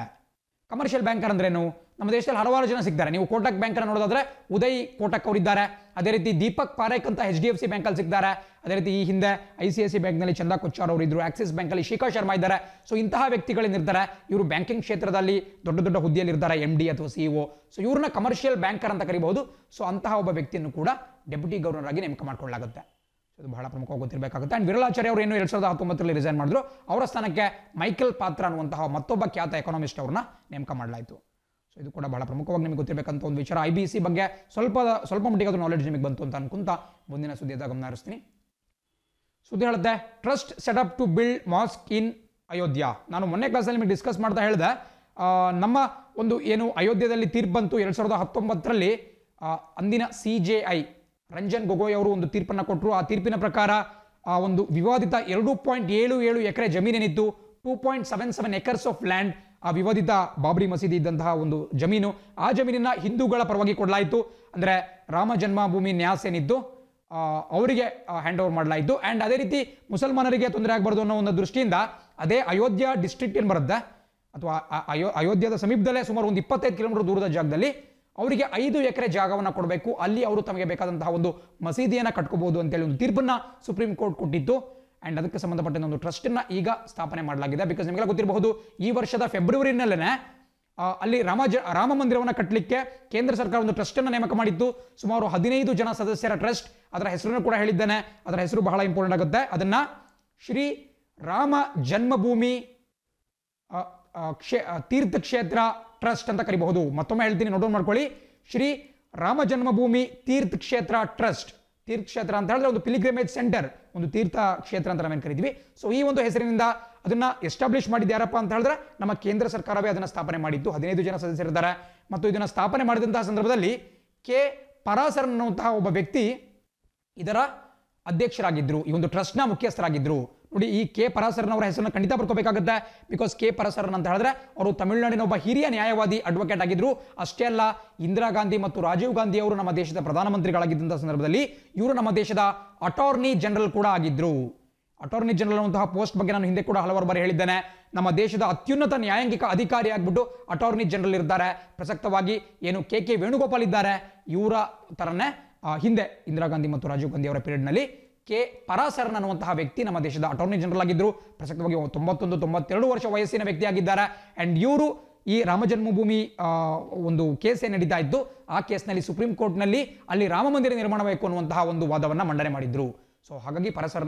ಕಮರ್ಷಿಯಲ್ ಬ್ಯಾಂಕರ್ ಅಂದ್ರೇನು? ನಮ್ಮ ದೇಶದಲ್ಲಿ ಹಲವಾರು ಜನ ಸಿಗ್ತಾರೆ. ನೀವು ಕೋಟಕ್ ಬ್ಯಾಂಕ್ ಅನ್ನು ನೋಡೋದಾದ್ರೆ ಉದಯ್ ಕೋಟಕ್ ಅವರಿದ್ದಾರೆ. ಅದೇ ರೀತಿ ದೀಪಕ್ ಪಾರೇಖ್ ಅಂತ HDFC ಬ್ಯಾಂಕ್ ಅಲ್ಲಿ ಸಿಗ್ತಾರೆ. ಅದೇ ರೀತಿ ಈ ಹಿಂದೆ ICICI ಬ್ಯಾಂಕ್ ನಲ್ಲಿ ಚಂದಾ ಕೊಚ್ಚಾರ್ ಅವರು ಇದ್ರು. ಆಕ್ಸಿಸ್ ಬ್ಯಾಂಕ್ ಅಲ್ಲಿ ಶಿಖಾ ಶರ್ಮಾ ಇದ್ದಾರೆ. ಸೊ ಇಂತಹ ವ್ಯಕ್ತಿಗಳೇನಿರ್ತಾರೆ ಇವರು ಬ್ಯಾಂಕಿಂಗ್ ಕ್ಷೇತ್ರದಲ್ಲಿ ದೊಡ್ಡ ದೊಡ್ಡ ಹುದ್ದೆಯಲ್ಲಿ ಇರ್ತಾರೆ, MD ಅಥವಾ CEO. ಸೊ ಇವ್ರನ್ನ ಕಮರ್ಷಿಯಲ್ ಬ್ಯಾಂಕರ್ ಅಂತ ಕರಿಬಹುದು. ಸೊ ಅಂತಹ ಒಬ್ಬ ವ್ಯಕ್ತಿಯನ್ನು ಕೂಡ ಡೆಪ್ಯೂಟಿ ಗವರ್ನರ್ ಆಗಿ ನೇಮಕ ಮಾಡ್ಕೊಳ್ಳಲಾಗುತ್ತೆ. ಇದು ಬಹಳ ಪ್ರಮುಖವಾಗಿ ಗೊತ್ತಿರಬೇಕಾಗುತ್ತೆ. ಅಂಡ್ ವಿರಲ್ ಆಚಾರ್ಯ ಅವರು ಏನು 2019ರಲ್ಲಿ ರಿಸೈನ್ ಮಾಡಿದ್ರು, ಅವರ ಸ್ಥಾನಕ್ಕೆ ಮೈಕೆಲ್ ಪಾತ್ರ ಅನ್ನುವಂತಹ ಮತ್ತೊಬ್ಬ ಖ್ಯಾತ ಎಕನಾಮಿಸ್ಟ್ ಅವ್ರನ್ನ ನೇಮಕ ಮಾಡಲಾಯಿತು. ಸೊ ಇದು ಕೂಡ ಬಹಳ ಪ್ರಮುಖವಾಗಿ ನಿಮಗೆ ಗೊತ್ತಿರಬೇಕಂತ ಒಂದು ವಿಚಾರ. IBC ಬಗ್ಗೆ ಸ್ವಲ್ಪ ಮಟ್ಟಿಗೆ ಅದು ನಾಲೆಡ್ಜ್ ನಿಮಗೆ ಬಂತು ಅಂತ ಅನ್ಕೊಂತ ಮುಂದಿನ ಸುದ್ದಿಯಾದ ಗಮನ ಹರಿಸ್ತೀನಿ. ಸುದ್ದಿ ಹೇಳುತ್ತೆ, trust set up to build mosque in Ayodhya. ನಾನು ಮೊನ್ನೆ ಕ್ಲಾಸಲ್ಲಿ ನಿಮಗೆ ಡಿಸ್ಕಸ್ ಮಾಡ್ತಾ ಹೇಳಿದೆ, ನಮ್ಮ ಒಂದು ಏನು ಅಯೋಧ್ಯದಲ್ಲಿ ತೀರ್ಪು ಬಂತು 2019ರಲ್ಲಿ. ಅಂದಿನ CJI ರಂಜನ್ ಗೊಗೊಯ್ ಅವರು ಒಂದು ತೀರ್ಪನ್ನು ಕೊಟ್ಟರು. ಆ ತೀರ್ಪಿನ ಪ್ರಕಾರ ಆ ಒಂದು ವಿವಾದಿತ 2.77 ಎಕರೆ ಜಮೀನೇನಿತ್ತು, 2.77 ಎಕರ್ಸ್ ಆಫ್ ಲ್ಯಾಂಡ್, ಆ ವಿವಾದಿತ ಬಾಬ್ರಿ ಮಸೀದಿ ಇದ್ದಂತಹ ಒಂದು ಜಮೀನು, ಆ ಜಮೀನಿನ ಹಿಂದೂಗಳ ಪರವಾಗಿ ಕೊಡಲಾಯಿತು. ಅಂದರೆ ರಾಮ ಜನ್ಮಭೂಮಿ ನ್ಯಾಸ್ ಏನಿದ್ದು ಅವರಿಗೆ ಹ್ಯಾಂಡ್ ಓವರ್ ಮಾಡಲಾಯಿತು. ಅಂಡ್ ಅದೇ ರೀತಿ ಮುಸಲ್ಮಾನರಿಗೆ ತೊಂದರೆ ಆಗಬಾರ್ದು ಅನ್ನೋ ಒಂದು ದೃಷ್ಟಿಯಿಂದ ಅದೇ ಅಯೋಧ್ಯ ಡಿಸ್ಟ್ರಿಕ್ಟ್ ಏನು ಬರುತ್ತೆ ಅಥವಾ ಅಯೋಧ್ಯದ ಸಮೀಪದಲ್ಲೇ ಸುಮಾರು ಒಂದು 25 ಕಿಲೋಮೀಟರ್ ದೂರದ ಜಾಗದಲ್ಲಿ ಅವರಿಗೆ 5 ಎಕರೆ ಜಾಗವನ್ನು ಕೊಡಬೇಕು, ಅಲ್ಲಿ ಅವರು ತಮಗೆ ಬೇಕಾದಂತಹ ಒಂದು ಮಸೀದಿಯನ್ನು ಕಟ್ಕೋಬಹುದು ಅಂತೇಳಿ ಒಂದು ತೀರ್ಪನ್ನು ಸುಪ್ರೀಂ ಕೋರ್ಟ್ ಕೊಟ್ಟಿತ್ತು. ಅಂಡ್ ಅದಕ್ಕೆ ಸಂಬಂಧಪಟ್ಟ ಒಂದು ಟ್ರಸ್ಟ್ ಅನ್ನ ಈಗ ಸ್ಥಾಪನೆ ಮಾಡಲಾಗಿದೆ. ಬಿಕಾಸ್ ನಿಮಗೆಲ್ಲ ಗೊತ್ತಿರಬಹುದು, ಈ ವರ್ಷದ ಫೆಬ್ರವರಿನಲ್ಲೇ ಅಲ್ಲಿ ರಾಮ ಮಂದಿರವನ್ನು ಕಟ್ಟಲಿಕ್ಕೆ ಕೇಂದ್ರ ಸರ್ಕಾರ ಒಂದು ಟ್ರಸ್ಟ್ ಅನ್ನು ನೇಮಕ ಮಾಡಿತ್ತು. ಸುಮಾರು 15 ಜನ ಸದಸ್ಯರ ಟ್ರಸ್ಟ್. ಅದರ ಹೆಸರನ್ನು ಕೂಡ ಹೇಳಿದ್ದೇನೆ, ಅದರ ಹೆಸರು ಬಹಳ ಇಂಪಾರ್ಟೆಂಟ್ ಆಗುತ್ತೆ. ಅದನ್ನ ಶ್ರೀ ರಾಮ ಜನ್ಮಭೂಮಿ ತೀರ್ಥಕ್ಷೇತ್ರ ಟ್ರಸ್ಟ್ ಅಂತ ಕರಿಬಹುದು. ಮತ್ತೊಮ್ಮೆ ಹೇಳ್ತೀನಿ, ನೋಟ್ ಡೌನ್ ಮಾಡ್ಕೊಳ್ಳಿ, ಶ್ರೀ ರಾಮ ಜನ್ಮಭೂಮಿ ತೀರ್ಥಕ್ಷೇತ್ರ ಟ್ರಸ್ಟ್. ತೀರ್ಥಕ್ಷೇತ್ರ ಅಂತ ಹೇಳಿದ್ರೆ ಒಂದು ಪಿಲಿಗ್ರಿಮೇಜ್ ಸೆಂಟರ್, ಒಂದು ತೀರ್ಥ ಕ್ಷೇತ್ರ ಅಂತ ನಾವೇನು ಕರಿತೀವಿ. ಸೊ ಈ ಒಂದು ಹೆಸರಿನಿಂದ ಅದನ್ನ ಎಸ್ಟಾಬ್ಲಿಷ್ ಮಾಡಿದ್ದು ಯಾರಪ್ಪ ಅಂತ ಹೇಳಿದ್ರೆ ನಮ್ಮ ಕೇಂದ್ರ ಸರ್ಕಾರವೇ ಅದನ್ನ ಸ್ಥಾಪನೆ ಮಾಡಿದ್ದು. 15 ಜನ ಸದಸ್ಯರಿದ್ದಾರೆ. ಮತ್ತು ಇದನ್ನ ಸ್ಥಾಪನೆ ಮಾಡಿದಂತಹ ಸಂದರ್ಭದಲ್ಲಿ ಕೆ ಪರಾಸರ್ ಅನ್ನುವಂತಹ ಒಬ್ಬ ವ್ಯಕ್ತಿ ಇದರ ಅಧ್ಯಕ್ಷರಾಗಿದ್ರು, ಈ ಒಂದು ಟ್ರಸ್ಟ್ನ ಮುಖ್ಯಸ್ಥರಾಗಿದ್ರು. ನೋಡಿ, ಈ ಕೆ ಪರಾಸರ್ನವರ ಹೆಸರನ್ನು ಖಂಡಿತ ಬರ್ಕೋಬೇಕಾಗುತ್ತೆ. ಬಿಕಾಸ್ ಕೆ ಪರಾಸರನ್ ಅಂತ ಹೇಳಿದ್ರೆ ಅವರು ತಮಿಳುನಾಡಿನ ಒಬ್ಬ ಹಿರಿಯ ನ್ಯಾಯವಾದಿ, ಅಡ್ವೊಕೇಟ್ ಆಗಿದ್ರು. ಅಷ್ಟೇ ಅಲ್ಲ, ಇಂದಿರಾ ಗಾಂಧಿ ಮತ್ತು ರಾಜೀವ್ ಗಾಂಧಿ ಅವರು ನಮ್ಮ ದೇಶದ ಪ್ರಧಾನಮಂತ್ರಿಗಳಾಗಿದ್ದಂತಹ ಸಂದರ್ಭದಲ್ಲಿ ಇವರು ನಮ್ಮ ದೇಶದ ಅಟಾರ್ನಿ ಜನರಲ್ ಕೂಡ ಆಗಿದ್ರು. ಅಟಾರ್ನಿ ಜನರಲ್ ಅನ್ನುವಂತಹ ಪೋಸ್ಟ್ ಬಗ್ಗೆ ನಾನು ಹಿಂದೆ ಕೂಡ ಹಲವಾರು ಬಾರಿ ಹೇಳಿದ್ದೇನೆ. ನಮ್ಮ ದೇಶದ ಅತ್ಯುನ್ನತ ನ್ಯಾಯಾಂಗಿಕ ಅಧಿಕಾರಿ ಆಗ್ಬಿಟ್ಟು ಅಟಾರ್ನಿ ಜನರಲ್ ಇರ್ತಾರೆ. ಪ್ರಸಕ್ತವಾಗಿ ಏನು ಕೆ ವೇಣುಗೋಪಾಲ್ ಇದ್ದಾರೆ, ಇವರ ತರನೇ ಹಿಂದೆ ಇಂದಿರಾ ಗಾಂಧಿ ಮತ್ತು ರಾಜೀವ್ ಗಾಂಧಿ ಅವರ ಪೀರಿಯಡ್ನಲ್ಲಿ ಕೆ ಪರಾಸರನ್ ಅನ್ನುವಂತಹ ವ್ಯಕ್ತಿ ನಮ್ಮ ದೇಶದ ಅಟಾರ್ನಿ ಜನರಲ್ ಆಗಿದ್ರು. ಪ್ರಸಕ್ತವಾಗಿ 91-92 ವರ್ಷ ವಯಸ್ಸಿನ ವ್ಯಕ್ತಿಯಾಗಿದ್ದಾರೆ. ಅಂಡ್ ಇವರು ಈ ರಾಮ ಜನ್ಮಭೂಮಿ ಒಂದು ಕೇಸ್ ಏನು ನಡೀತಾ ಇತ್ತು, ಆ ಕೇಸ್ನಲ್ಲಿ ಸುಪ್ರೀಂ ಕೋರ್ಟ್ನಲ್ಲಿ ಅಲ್ಲಿ ರಾಮ ಮಂದಿರ ನಿರ್ಮಾಣಬೇಕು ಅನ್ನುವಂತಹ ಒಂದು ವಾದವನ್ನು ಮಂಡನೆ ಮಾಡಿದ್ರು. ಸೊ ಹಾಗಾಗಿ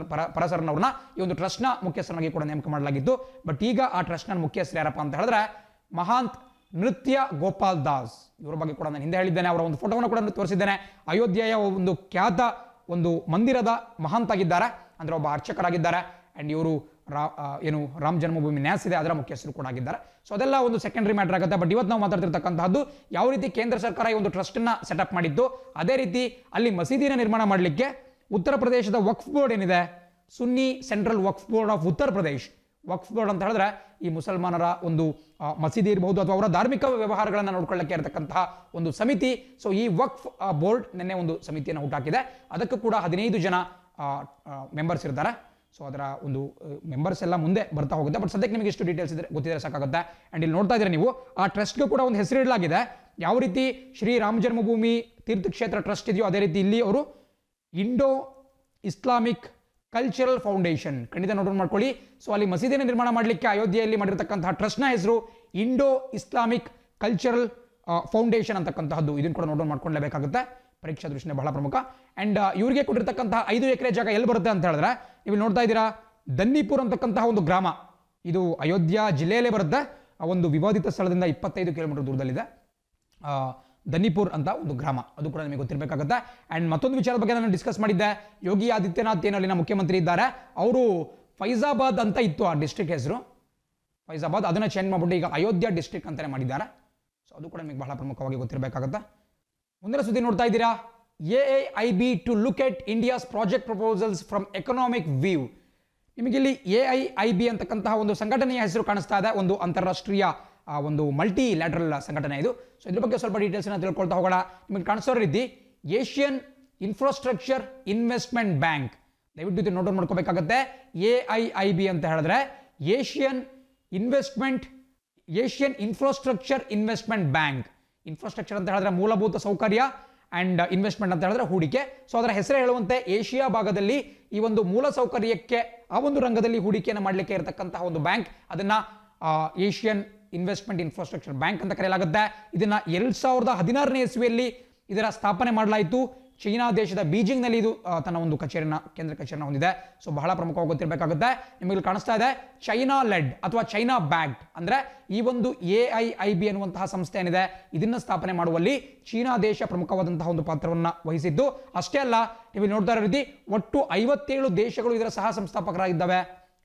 ಪರಾಸರನ್ ಅವ್ರನ್ನ ಈ ಒಂದು ಟ್ರಸ್ಟ್ನ ಮುಖ್ಯಸ್ಥನಾಗಿ ಕೂಡ ನೇಮಕ ಮಾಡಲಾಗಿತ್ತು. ಬಟ್ ಈಗ ಆ ಟ್ರಸ್ಟ್ನ ಮುಖ್ಯಸ್ಥರು ಯಾರಪ್ಪ ಅಂತ ಹೇಳಿದ್ರೆ ಮಹಾಂತ್ ನೃತ್ಯ ಗೋಪಾಲ್ ದಾಸ್. ಇವರ ಬಗ್ಗೆ ಕೂಡ ನಾನು ಹಿಂದೆ ಹೇಳಿದ್ದೇನೆ. ಅವರ ಒಂದು ಫೋಟೋವನ್ನು ಕೂಡ ತೋರಿಸಿದ್ದೇನೆ. ಅಯೋಧ್ಯೆಯ ಒಂದು ಖ್ಯಾತ ಒಂದು ಮಂದಿರದ ಮಹಾಂತ್ ಆಗಿದ್ದಾರೆ, ಅಂದ್ರೆ ಒಬ್ಬ ಅರ್ಚಕರಾಗಿದ್ದಾರೆ. ಅಂಡ್ ಇವರು ಏನು ರಾಮ ಜನ್ಮಭೂಮಿ ನ್ಯಾಸ್ ಇದೆ ಅದರ ಮುಖ್ಯಸ್ಥರು ಕೂಡ ಆಗಿದ್ದಾರೆ. ಸೊ ಅದೆಲ್ಲ ಒಂದು ಸೆಕೆಂಡರಿ ಮ್ಯಾಟರ್ ಆಗುತ್ತೆ. ಬಟ್ ಇವತ್ತು ನಾವು ಮಾತಾಡ್ತಿರ್ತಕ್ಕಂತಹದ್ದು ಯಾವ ರೀತಿ ಕೇಂದ್ರ ಸರ್ಕಾರ ಈ ಒಂದು ಟ್ರಸ್ಟ್ ಅನ್ನ ಸೆಟಪ್ ಮಾಡಿದ್ದು, ಅದೇ ರೀತಿ ಅಲ್ಲಿ ಮಸೀದಿನ ನಿರ್ಮಾಣ ಮಾಡಲಿಕ್ಕೆ ಉತ್ತರ ಪ್ರದೇಶದ ವಕ್ಫ್ ಬೋರ್ಡ್ ಏನಿದೆ, ಸುನ್ನಿ central Waqf board of Uttar Pradesh. Waqf board ಅಂತ ಹೇಳಿದ್ರೆ ಈ ಮುಸಲ್ಮಾನರ ಒಂದು ಮಸೀದಿ ಇರಬಹುದು ಅಥವಾ ಅವರ ಧಾರ್ಮಿಕ ವ್ಯವಹಾರಗಳನ್ನು ನೋಡ್ಕೊಳ್ಳಕ್ಕೆ ಇರತಕ್ಕಂತಹ ಒಂದು ಸಮಿತಿ. ಸೊ ಈ ವಕ್ಫ್ ಬೋರ್ಡ್ ನಿನ್ನೆ ಒಂದು ಸಮಿತಿಯನ್ನು ಹುಟ್ಟಾಕಿದೆ. ಅದಕ್ಕೂ ಕೂಡ 15 ಜನ ಮೆಂಬರ್ಸ್ ಇರ್ತಾರೆ. ಸೊ ಅದರ ಒಂದು ಮೆಂಬರ್ಸ್ ಎಲ್ಲ ಮುಂದೆ ಬರ್ತಾ ಹೋಗುತ್ತೆ. ಬಟ್ ಸದ್ಯಕ್ಕೆ ನಿಮಗೆ ಎಷ್ಟು ಡೀಟೇಲ್ಸ್ ಇದ್ರೆ ಗೊತ್ತಿದ್ರೆ ಸಾಕಾಗುತ್ತೆ. ಅಂಡ್ ಇಲ್ಲಿ ನೋಡ್ತಾ ಇದ್ರೆ ನೀವು ಆ ಟ್ರಸ್ಟ್ಗೂ ಕೂಡ ಒಂದು ಹೆಸರು ಇಡಲಾಗಿದೆ. ಯಾವ ರೀತಿ ಶ್ರೀ ರಾಮ ಜನ್ಮಭೂಮಿ ತೀರ್ಥಕ್ಷೇತ್ರ ಟ್ರಸ್ಟ್ ಇದೆಯೋ ಅದೇ ರೀತಿ ಇಲ್ಲಿ ಅವರು ಇಂಡೋ ಇಸ್ಲಾಮಿಕ್ ಕಲ್ಚರಲ್ ಫೌಂಡೇಶನ್ ಖಂಡಿತ ನೋಟ್ ಮಾಡ್ಕೊಳ್ಳಿ. ಸೊ ಅಲ್ಲಿ ಮಸೀದಿನ ನಿರ್ಮಾಣ ಮಾಡಲಿಕ್ಕೆ ಅಯೋಧ್ಯೆಯಲ್ಲಿ ಮಾಡಿರ್ತಕ್ಕಂತಹ ಟ್ರಸ್ಟ್ನ ಹೆಸರು ಇಂಡೋ ಇಸ್ಲಾಮಿಕ್ ಕಲ್ಚರಲ್ ಫೌಂಡೇಶನ್ ಅಂತಕ್ಕಂತಹದ್ದು. ಇದನ್ನು ಕೂಡ ನೋಟ್ ಮಾಡ್ಕೊಳ್ಳೇಬೇಕಾಗುತ್ತೆ, ಪರೀಕ್ಷಾ ದೃಷ್ಟಿಯಿಂದ ಬಹಳ ಪ್ರಮುಖ. ಅಂಡ್ ಇವರಿಗೆ ಕೊಟ್ಟಿರ್ತಕ್ಕಂತಹ 5 ಎಕರೆ ಜಾಗ ಎಲ್ಲಿ ಬರುತ್ತೆ ಅಂತ ಹೇಳಿದ್ರೆ ನೀವು ನೋಡ್ತಾ ಇದ್ದೀರಾ, ದನ್ನಿಪುರ್ ಅಂತಕ್ಕಂತಹ ಒಂದು ಗ್ರಾಮ, ಇದು ಅಯೋಧ್ಯ ಜಿಲ್ಲೆಯಲ್ಲೇ ಬರುತ್ತೆ. ಒಂದು ವಿವಾದಿತ ಸ್ಥಳದಿಂದ 25 ಕಿಲೋಮೀಟರ್ ದೂರದಲ್ಲಿದೆ ದನ್ನಿಪುರ್ ಅಂತ ಒಂದು ಗ್ರಾಮ, ಅದು ಕೂಡ ನಿಮಗೆ ಗೊತ್ತಿರಬೇಕಾಗುತ್ತೆ. ಅಂಡ್ ಮತ್ತೊಂದು ವಿಚಾರದ ಬಗ್ಗೆ ನಾನು ಡಿಸ್ಕಸ್ ಮಾಡಿದ್ದೆ. ಯೋಗಿ ಆದಿತ್ಯನಾಥ್ ಏನು ಅಲ್ಲಿನ ಮುಖ್ಯಮಂತ್ರಿ ಇದ್ದಾರೆ, ಅವರು ಫೈಜಾಬಾದ್ ಅಂತ ಇತ್ತು ಆ ಡಿಸ್ಟ್ರಿಕ್ಟ್ ಹೆಸರು, ಫೈಜಾಬಾದ್, ಅದನ್ನ ಚೇಂಜ್ ಮಾಡ್ಬಿಟ್ಟು ಈಗ ಅಯೋಧ್ಯ ಡಿಸ್ಟ್ರಿಕ್ಟ್ ಅಂತಾನೆ ಮಾಡಿದ್ದಾರೆ. ಸೊ ಅದು ಕೂಡ ನಿಮಗೆ ಬಹಳ ಪ್ರಮುಖವಾಗಿ ಗೊತ್ತಿರಬೇಕಾಗುತ್ತೆ. ಮುಂದಿನ ಸುದ್ದಿ ನೋಡ್ತಾ ಇದ್ದೀರಾ, AIIB to look at India's project proposals from economic view. ನಿಮಗೆ ಇಲ್ಲಿ AIIB ಅಂತಕ್ಕಂತಹ ಒಂದು ಸಂಘಟನೆಯ ಹೆಸರು ಕಾಣಿಸ್ತಾ ಇದೆ. ಒಂದು ಅಂತಾರಾಷ್ಟ್ರೀಯ ಒಂದು ಮಲ್ಟಿ ಲ್ಯಾಟ್ರಲ್ ಸಂಘಟನೆ ಇದು. ಸೊ ಇದ್ರ ಬಗ್ಗೆ ಸ್ವಲ್ಪ ಡೀಟೇಲ್ಸ್ ತಿಳ್ಕೊಳ್ತಾ ಹೋಗೋಣ. ನಿಮಗೆ ಕಾಣಿಸೋ ರೀತಿ ಏಷ್ಯನ್ ಇನ್ಫ್ರಾಸ್ಟ್ರಕ್ಚರ್ ಇನ್ವೆಸ್ಟ್ಮೆಂಟ್ ಬ್ಯಾಂಕ್, ದಯವಿಟ್ಟು ಇದು ನೋಟ್ ಮಾಡ್ಕೋಬೇಕಾಗುತ್ತೆ. AIIB ಅಂತ ಹೇಳಿದ್ರೆ Asian infrastructure investment bank. Infrastructure ಅಂತ ಹೇಳಿದ್ರೆ ಮೂಲಭೂತ ಸೌಕರ್ಯ ಅಂಡ್ ಇನ್ವೆಸ್ಟ್ಮೆಂಟ್ ಅಂತ ಹೇಳಿದ್ರೆ ಹೂಡಿಕೆ. ಸೊ ಅದರ ಹೆಸರು ಹೇಳುವಂತೆ ಏಷ್ಯಾ ಭಾಗದಲ್ಲಿ ಈ ಒಂದು ಮೂಲ ಸೌಕರ್ಯಕ್ಕೆ ಆ ಒಂದು ರಂಗದಲ್ಲಿ ಹೂಡಿಕೆಯನ್ನು ಮಾಡಲಿಕ್ಕೆ ಇರತಕ್ಕಂತಹ ಒಂದು ಬ್ಯಾಂಕ್, ಅದನ್ನ ಏಷ್ಯನ್ ಇನ್ವೆಸ್ಟ್ಮೆಂಟ್ ಇನ್ಫ್ರಾಸ್ಟ್ರಕ್ಚರ್ ಬ್ಯಾಂಕ್ ಅಂತ ಕರೆಯಲಾಗುತ್ತೆ. ಇದನ್ನ 2016ನೇ ಇಸ್ವಿಯಲ್ಲಿ ಇದರ ಸ್ಥಾಪನೆ ಮಾಡಲಾಯಿತು. ಚೈನಾ ದೇಶದ ಬೀಜಿಂಗ್ನಲ್ಲಿ ಇದು ತನ್ನ ಒಂದು ಕೇಂದ್ರ ಕಚೇರಿನ ಹೊಂದಿದೆ. ಸೊ ಬಹಳ ಪ್ರಮುಖವಾಗಿ ಗೊತ್ತಿರಬೇಕಾಗುತ್ತೆ. ನಿಮಗೆ ಕಾಣಿಸ್ತಾ ಇದೆ ಚೈನಾ ಲೆಡ್ ಅಥವಾ ಚೈನಾ ಬ್ಯಾಕ್ಡ್, ಅಂದ್ರೆ ಈ ಒಂದು AIIB ಅನ್ನುವಂತಹ ಸಂಸ್ಥೆ ಏನಿದೆ ಇದನ್ನ ಸ್ಥಾಪನೆ ಮಾಡುವಲ್ಲಿ ಚೀನಾ ದೇಶ ಪ್ರಮುಖವಾದಂತಹ ಒಂದು ಪಾತ್ರವನ್ನು ವಹಿಸಿದ್ದು. ಅಷ್ಟೇ ಅಲ್ಲ, ನೀವು ನೋಡ್ತಾ ಇರೋ ರೀತಿ ಒಟ್ಟು 57 ದೇಶಗಳು ಇದರ ಸಹ ಸಂಸ್ಥಾಪಕರಾಗಿದ್ದಾವೆ.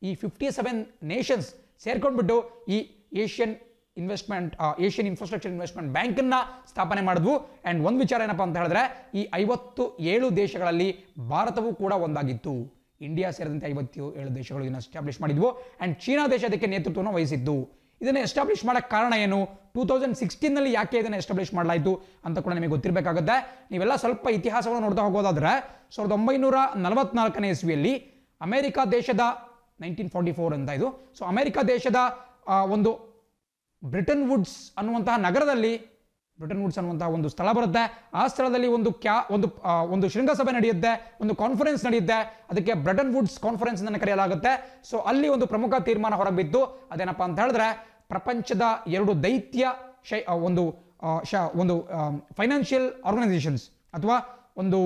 ಈ 57 ನೇಷನ್ಸ್ ಸೇರ್ಕೊಂಡ್ಬಿಟ್ಟು ಈ ಏಷ್ಯನ್ ಇನ್ಫ್ರಾಸ್ಟ್ರಕ್ಚರ್ ಇನ್ವೆಸ್ಟ್ಮೆಂಟ್ ಬ್ಯಾಂಕ್ ಅನ್ನ ಸ್ಥಾಪನೆ ಮಾಡಿದ್ವು. ಅಂಡ್ ಒಂದು ವಿಚಾರ ಏನಪ್ಪಾ ಅಂತ ಹೇಳಿದ್ರೆ, ಈ 57 ದೇಶಗಳಲ್ಲಿ ಭಾರತವೂ ಕೂಡ ಒಂದಾಗಿತ್ತು. ಇಂಡಿಯಾ ಸೇರಿದಂತೆ 57 ದೇಶಗಳು ಇದನ್ನು ಎಸ್ಟಾಬ್ಲಿಷ್ ಮಾಡಿದ್ವು. ಅಂಡ್ ಚೀನಾ ದೇಶ ಅದಕ್ಕೆ ನೇತೃತ್ವವನ್ನು ವಹಿಸಿದ್ದು. ಇದನ್ನು ಎಸ್ಟಾಬ್ಲಿಷ್ ಮಾಡಕ್ಕೆ ಕಾರಣ ಏನು, 2016ನಲ್ಲಿ ಯಾಕೆ ಇದನ್ನು ಎಸ್ಟಾಬ್ಲಿಷ್ ಮಾಡಲಾಯಿತು ಅಂತ ಕೂಡ ನಿಮಗೆ ಗೊತ್ತಿರಬೇಕಾಗುತ್ತೆ. ನೀವೆಲ್ಲ ಸ್ವಲ್ಪ ಇತಿಹಾಸವನ್ನು ನೋಡ್ತಾ ಹೋಗೋದಾದ್ರೆ 1944ನೇ ಇಸ್ವಿಯಲ್ಲಿ ಅಮೆರಿಕ ದೇಶದ 1944 ಅಂತ ಇದು. ಸೊ ಅಮೆರಿಕ ದೇಶದ ಒಂದು ಬ್ರಿಟನ್ ವುಡ್ಸ್ ಅನ್ನುವಂತಹ ನಗರದಲ್ಲಿ, ಬ್ರಿಟನ್ ವುಡ್ಸ್ ಅನ್ನುವಂತಹ ಒಂದು ಸ್ಥಳ ಬರುತ್ತೆ. ಆ ಸ್ಥಳದಲ್ಲಿ ಒಂದು ಶೃಂಗಸಭೆ ನಡೆಯುತ್ತೆ, ಒಂದು ಕಾನ್ಫರೆನ್ಸ್ ನಡೆಯುತ್ತೆ. ಅದಕ್ಕೆ ಬ್ರಿಟನ್ ವುಡ್ಸ್ ಕಾನ್ಫರೆನ್ಸ್ ಅನ್ನು ಕರೆಯಲಾಗುತ್ತೆ. ಸೊ ಅಲ್ಲಿ ಒಂದು ಪ್ರಮುಖ ತೀರ್ಮಾನ ಹೊರಬಿತ್ತು. ಅದೇನಪ್ಪಾ ಅಂತ ಹೇಳಿದ್ರೆ, ಪ್ರಪಂಚದ 2 ದೈತ್ಯ ಒಂದು ಫೈನಾನ್ಷಿಯಲ್ ಆರ್ಗನೈಸೇಷನ್ಸ್ ಅಥವಾ ಒಂದು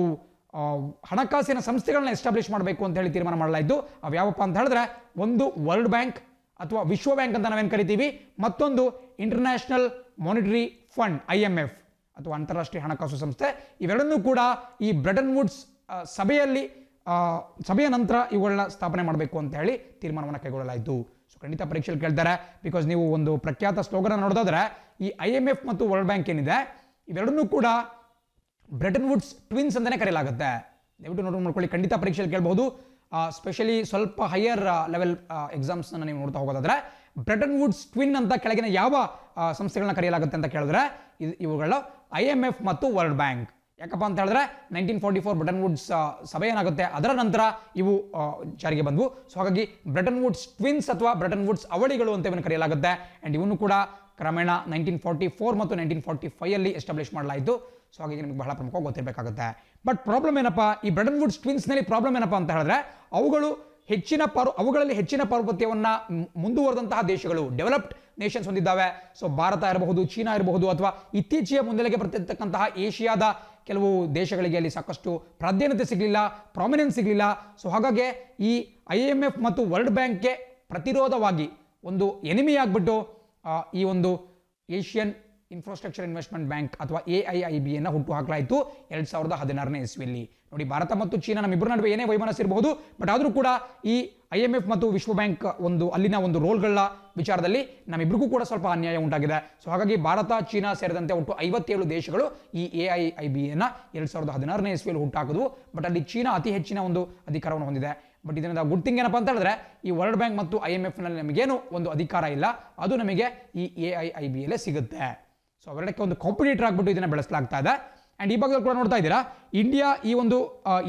ಹಣಕಾಸಿನ ಸಂಸ್ಥೆಗಳನ್ನ ಎಸ್ಟಾಬ್ಲಿಷ್ ಮಾಡಬೇಕು ಅಂತ ಹೇಳಿ ತೀರ್ಮಾನ ಮಾಡಲಾಯಿತು. ಅವು ಯಾವಪ್ಪ ಅಂತ ಹೇಳಿದ್ರೆ, ಒಂದು ವರ್ಲ್ಡ್ ಬ್ಯಾಂಕ್ ಅಥವಾ ವಿಶ್ವ ಬ್ಯಾಂಕ್ ಅಂತ ನಾವೇನು ಕರಿತೀವಿ, ಮತ್ತೊಂದು ಇಂಟರ್ನ್ಯಾಷನಲ್ ಮಾನಿಟರಿ ಫಂಡ್ IMF ಅಥವಾ ಅಂತಾರಾಷ್ಟ್ರೀಯ ಹಣಕಾಸು ಸಂಸ್ಥೆ. ಇವೆರಡನ್ನೂ ಕೂಡ ಈ ಬ್ರಿಟನ್ ವುಡ್ಸ್ ಸಭೆಯಲ್ಲಿ ಸಭೆಯ ನಂತರ ಇವುಗಳನ್ನ ಸ್ಥಾಪನೆ ಮಾಡಬೇಕು ಅಂತ ಹೇಳಿ ತೀರ್ಮಾನವನ್ನು ಕೈಗೊಳ್ಳಲಾಯಿತು. ಸೊ ಖಂಡಿತ ಪರೀಕ್ಷೆಯಲ್ಲಿ ಕೇಳ್ತಾರೆ. ಬಿಕಾಸ್ ನೀವು ಒಂದು ಪ್ರಖ್ಯಾತ ಸ್ಲೋಗನ್ ನೋಡೋದಾದ್ರೆ ಈ IMF ಮತ್ತು ವರ್ಲ್ಡ್ ಬ್ಯಾಂಕ್ ಏನಿದೆ ಇವೆರಡನ್ನೂ ಕೂಡ ಬ್ರೆಟನ್ ವುಡ್ಸ್ ಟ್ವಿನ್ಸ್ ಅಂತಲೇ ಕರೆಯಲಾಗುತ್ತೆ. ದಯವಿಟ್ಟು ನೋಡ್ಕೊಳ್ಳಿ, ಖಂಡಿತ ಪರೀಕ್ಷೆಯಲ್ಲಿ ಕೇಳಬಹುದು. ಸ್ಪೆಷಲಿ ಸ್ವಲ್ಪ ಹೈಯರ್ ಲೆವೆಲ್ ಎಕ್ಸಾಮ್ಸ್ನ ನೀವು ನೋಡ್ತಾ ಹೋಗೋದಾದ್ರೆ ಬ್ರೆಟನ್ ವುಡ್ಸ್ ಟ್ವಿನ್ ಅಂತ ಕೆಳಗಿನ ಯಾವ ಸಂಸ್ಥೆಗಳನ್ನ ಕರೆಯಲಾಗುತ್ತೆ ಅಂತ ಕೇಳಿದ್ರೆ ಇವುಗಳು IMF ಮತ್ತು ವರ್ಲ್ಡ್ ಬ್ಯಾಂಕ್. ಯಾಕಪ್ಪ ಅಂತ ಹೇಳಿದ್ರೆ 1944 ಬ್ರೆಟನ್ ವುಡ್ಸ್ ಸಭೆ ಏನಾಗುತ್ತೆ ಅದರ ನಂತರ ಇವು ಜಾರಿಗೆ ಬಂದವು. ಸೊ ಹಾಗಾಗಿ ಬ್ರೆಟನ್ ವುಡ್ಸ್ ಟ್ವಿನ್ಸ್ ಅಥವಾ ಬ್ರೆಟನ್ ವುಡ್ಸ್ ಅವಳಿಗಳು ಅಂತ ಇವನ್ನು ಕರೆಯಲಾಗುತ್ತೆ. ಆ್ಯಂಡ್ ಇವನ್ನು ಕೂಡ ಕ್ರಮೇಣ 1944 ಮತ್ತು 1945 ಎಸ್ಟಾಬ್ಲಿಷ್ ಮಾಡಲಾಯಿತು. ಸೊ ಹಾಗಾಗಿ ನಿಮಗೆ ಬಹಳ ಪ್ರಮುಖವಾಗಿ ಗೊತ್ತಿರಬೇಕಾಗುತ್ತೆ. ಬಟ್ ಪ್ರಾಬ್ಲಮ್ ಏನಪ್ಪ, ಈ ಬ್ರೆಟನ್ ವುಡ್ಸ್ ಟ್ವಿನ್ಸ್ನಲ್ಲಿ ಪ್ರಾಬ್ಲಮ್ ಏನಪ್ಪ ಅಂತ ಹೇಳಿದ್ರೆ ಅವುಗಳಲ್ಲಿ ಹೆಚ್ಚಿನ ಪಾರುಪತ್ಯವನ್ನು ಮುಂದುವರೆದಂತಹ ದೇಶಗಳು, ಡೆವಲಪ್ಡ್ ನೇಷನ್ಸ್ ಹೊಂದಿದ್ದಾವೆ. ಸೊ ಭಾರತ ಇರಬಹುದು, ಚೀನಾ ಇರಬಹುದು, ಅಥವಾ ಇತ್ತೀಚೆಗೆ ಮುನ್ನೆಲೆಗೆ ಬರ್ತಿರ್ತಕ್ಕಂತಹ ಏಷ್ಯಾದ ಕೆಲವು ದೇಶಗಳಿಗೆ ಅಲ್ಲಿ ಸಾಕಷ್ಟು ಪ್ರಾಧಾನ್ಯತೆ ಸಿಗಲಿಲ್ಲ, ಪ್ರಾಮಿನೆನ್ಸ್ ಸಿಗಲಿಲ್ಲ. ಸೊ ಹಾಗಾಗಿ ಈ IMF ಮತ್ತು ವರ್ಲ್ಡ್ ಬ್ಯಾಂಕ್ಗೆ ಪ್ರತಿರೋಧವಾಗಿ ಒಂದು ಎನಿಮಿ ಆಗಿಬಿಟ್ಟು ಈ ಒಂದು ಏಷ್ಯನ್ ಇನ್ಫ್ರಾಸ್ಟ್ರಕ್ಚರ್ ಇನ್ವೆಸ್ಟ್ಮೆಂಟ್ ಬ್ಯಾಂಕ್ ಅಥವಾ AIIBಯನ್ನು ಹುಟ್ಟು ಹಾಕಲಾಯಿತು 2016ನೇ ಇಸ್ವಿಯಲ್ಲಿ. ನೋಡಿ, ಭಾರತ ಮತ್ತು ಚೀನಾ ನಮ್ಮಿಬ್ಬರ ನಡುವೆ ಏನೇ ವೈಮನಸ್ಸು ಇರಬಹುದು, ಬಟ್ ಆದರೂ ಕೂಡ ಈ IMF ಮತ್ತು ವಿಶ್ವ ಬ್ಯಾಂಕ್ ಅಲ್ಲಿನ ಒಂದು ರೋಲ್ಗಳ ವಿಚಾರದಲ್ಲಿ ನಮ್ಮಿಬ್ಬರಿಗೂ ಕೂಡ ಸ್ವಲ್ಪ ಅನ್ಯಾಯ ಉಂಟಾಗಿದೆ. ಸೊ ಹಾಗಾಗಿ ಭಾರತ, ಚೀನಾ ಸೇರಿದಂತೆ ಒಟ್ಟು 57 ದೇಶಗಳು ಈ AIIBಯನ್ನು 2016ನೇ ಇಸ್ವಿಯಲ್ಲಿ ಹುಟ್ಟಾಕಿದ್ವು. ಬಟ್ ಅಲ್ಲಿ ಚೀನಾ ಅತಿ ಹೆಚ್ಚಿನ ಒಂದು ಅಧಿಕಾರವನ್ನು ಹೊಂದಿದೆ. ಬಟ್ ಇದರಿಂದ ಗುಡ್ ಥಿಂಗ್ ಏನಪ್ಪ ಅಂತ ಹೇಳಿದ್ರೆ ಈ ವರ್ಲ್ಡ್ ಬ್ಯಾಂಕ್ ಮತ್ತು IMFನಲ್ಲಿ ನಮಗೇನು ಒಂದು ಅಧಿಕಾರ ಇಲ್ಲ, ಅದು ನಮಗೆ ಈ AIIBಯಲ್ಲೇ ಸಿಗುತ್ತೆ. ಸೊ ಅವೆರಡಕ್ಕೆ ಒಂದು ಕಾಂಪಿಟೇಟರ್ ಆಗಿಬಿಟ್ಟು ಇದನ್ನು ಬೆಳೆಸಲಾಗ್ತಾ ಇದೆ. ಆ್ಯಂಡ್ ಈ ಭಾಗದಲ್ಲಿ ಕೂಡ ನೋಡ್ತಾ ಇದ್ದೀರಾ, ಇಂಡಿಯಾ ಈ ಒಂದು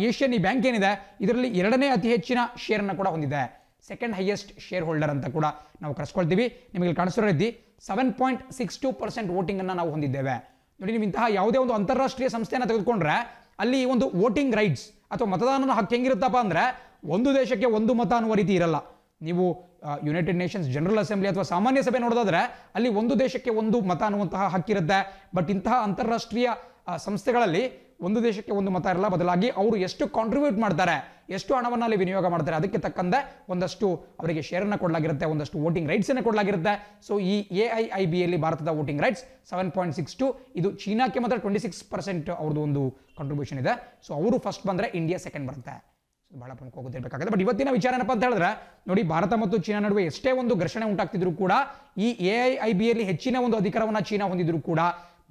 ಏಷ್ಯನ್ ಈ ಬ್ಯಾಂಕ್ ಏನಿದೆ ಇದರಲ್ಲಿ 2ನೇ ಅತಿ ಹೆಚ್ಚಿನ ಶೇರನ್ನು ಕೂಡ ಹೊಂದಿದೆ. ಸೆಕೆಂಡ್ ಹೈಯೆಸ್ಟ್ ಶೇರ್ ಹೋಲ್ಡರ್ ಅಂತ ಕೂಡ ನಾವು ಕರೆಸ್ಕೊಳ್ತೀವಿ. ನಿಮಗೆ ಕಾಣಿಸ್ತಿರೋ ರೀತಿ 7.62% ವೋಟಿಂಗನ್ನು ನಾವು ಹೊಂದಿದ್ದೇವೆ. ನೋಡಿ, ನೀವು ಇಂತಹ ಯಾವುದೇ ಒಂದು ಅಂತಾರಾಷ್ಟ್ರೀಯ ಸಂಸ್ಥೆಯನ್ನು ತೆಗೆದುಕೊಂಡ್ರೆ ಅಲ್ಲಿ ಒಂದು ವೋಟಿಂಗ್ ರೈಟ್ಸ್ ಅಥವಾ ಮತದಾನದ ಹಕ್ಕು ಹೆಂಗಿರುತ್ತಪ್ಪ ಅಂದರೆ ಒಂದು ದೇಶಕ್ಕೆ ಒಂದು ಮತ ಅನ್ನುವ ರೀತಿ ಇರಲ್ಲ. ನೀವು ಯುನೈಟೆಡ್ ನೇಷನ್ಸ್ ಜನರಲ್ ಅಸೆಂಬ್ಲಿ ಅಥವಾ ಸಾಮಾನ್ಯ ಸಭೆ ನೋಡೋದಾದ್ರೆ ಅಲ್ಲಿ ಒಂದು ದೇಶಕ್ಕೆ ಒಂದು ಮತ ಅನ್ನುವಂತಹ ಹಕ್ಕಿರುತ್ತೆ. ಬಟ್ ಇಂತಹ ಅಂತಾರಾಷ್ಟ್ರೀಯ ಸಂಸ್ಥೆಗಳಲ್ಲಿ ಒಂದು ದೇಶಕ್ಕೆ ಒಂದು ಮತ ಇರಲ್ಲ. ಬದಲಾಗಿ ಅವರು ಎಷ್ಟು ಕಾಂಟ್ರಿಬ್ಯೂಟ್ ಮಾಡ್ತಾರೆ, ಎಷ್ಟು ಹಣವನ್ನು ಅಲ್ಲಿ ವಿನಿಯೋಗ ಮಾಡ್ತಾರೆ, ಅದಕ್ಕೆ ತಕ್ಕಂತೆ ಒಂದಷ್ಟು ಅವರಿಗೆ ಶೇರನ್ನು ಕೊಡಲಾಗಿರುತ್ತೆ, ಒಂದಷ್ಟು ವೋಟಿಂಗ್ ರೈಟ್ಸನ್ನು ಕೊಡಲಾಗಿರುತ್ತೆ. ಸೊ ಈ AIIBಯಲ್ಲಿ ಭಾರತದ ವೋಟಿಂಗ್ ರೈಟ್ಸ್ 7.62, ಇದು ಚೀನಾಕ್ಕೆ ಮಾತ್ರ 26% ಅವ್ರದ್ದು ಒಂದು ಕಾಂಟ್ರಿಬ್ಯೂಷನ್ ಇದೆ. ಸೊ ಅವರು ಫಸ್ಟ್ ಬಂದರೆ ಇಂಡಿಯಾ ಸೆಕೆಂಡ್ ಬರುತ್ತೆ. ಬಹಳ ಪ್ರಮುಖ ಗೊತ್ತಿರಬೇಕಾಗುತ್ತೆ. ಬಟ್ ಇವತ್ತಿನ ವಿಚಾರ ಏನಪ್ಪ ಅಂತ ಹೇಳಿದ್ರೆ ನೋಡಿ, ಭಾರತ ಮತ್ತು ಚೀನಾ ನಡುವೆ ಎಷ್ಟೇ ಒಂದು ಘರ್ಷಣೆ ಉಂಟಾಗ್ತಿದ್ರು ಕೂಡ ಈ AIIBಯಲ್ಲಿ ಹೆಚ್ಚಿನ ಒಂದು ಅಧಿಕಾರವನ್ನು ಚೀನಾ ಹೊಂದಿದ್ರು ಕೂಡ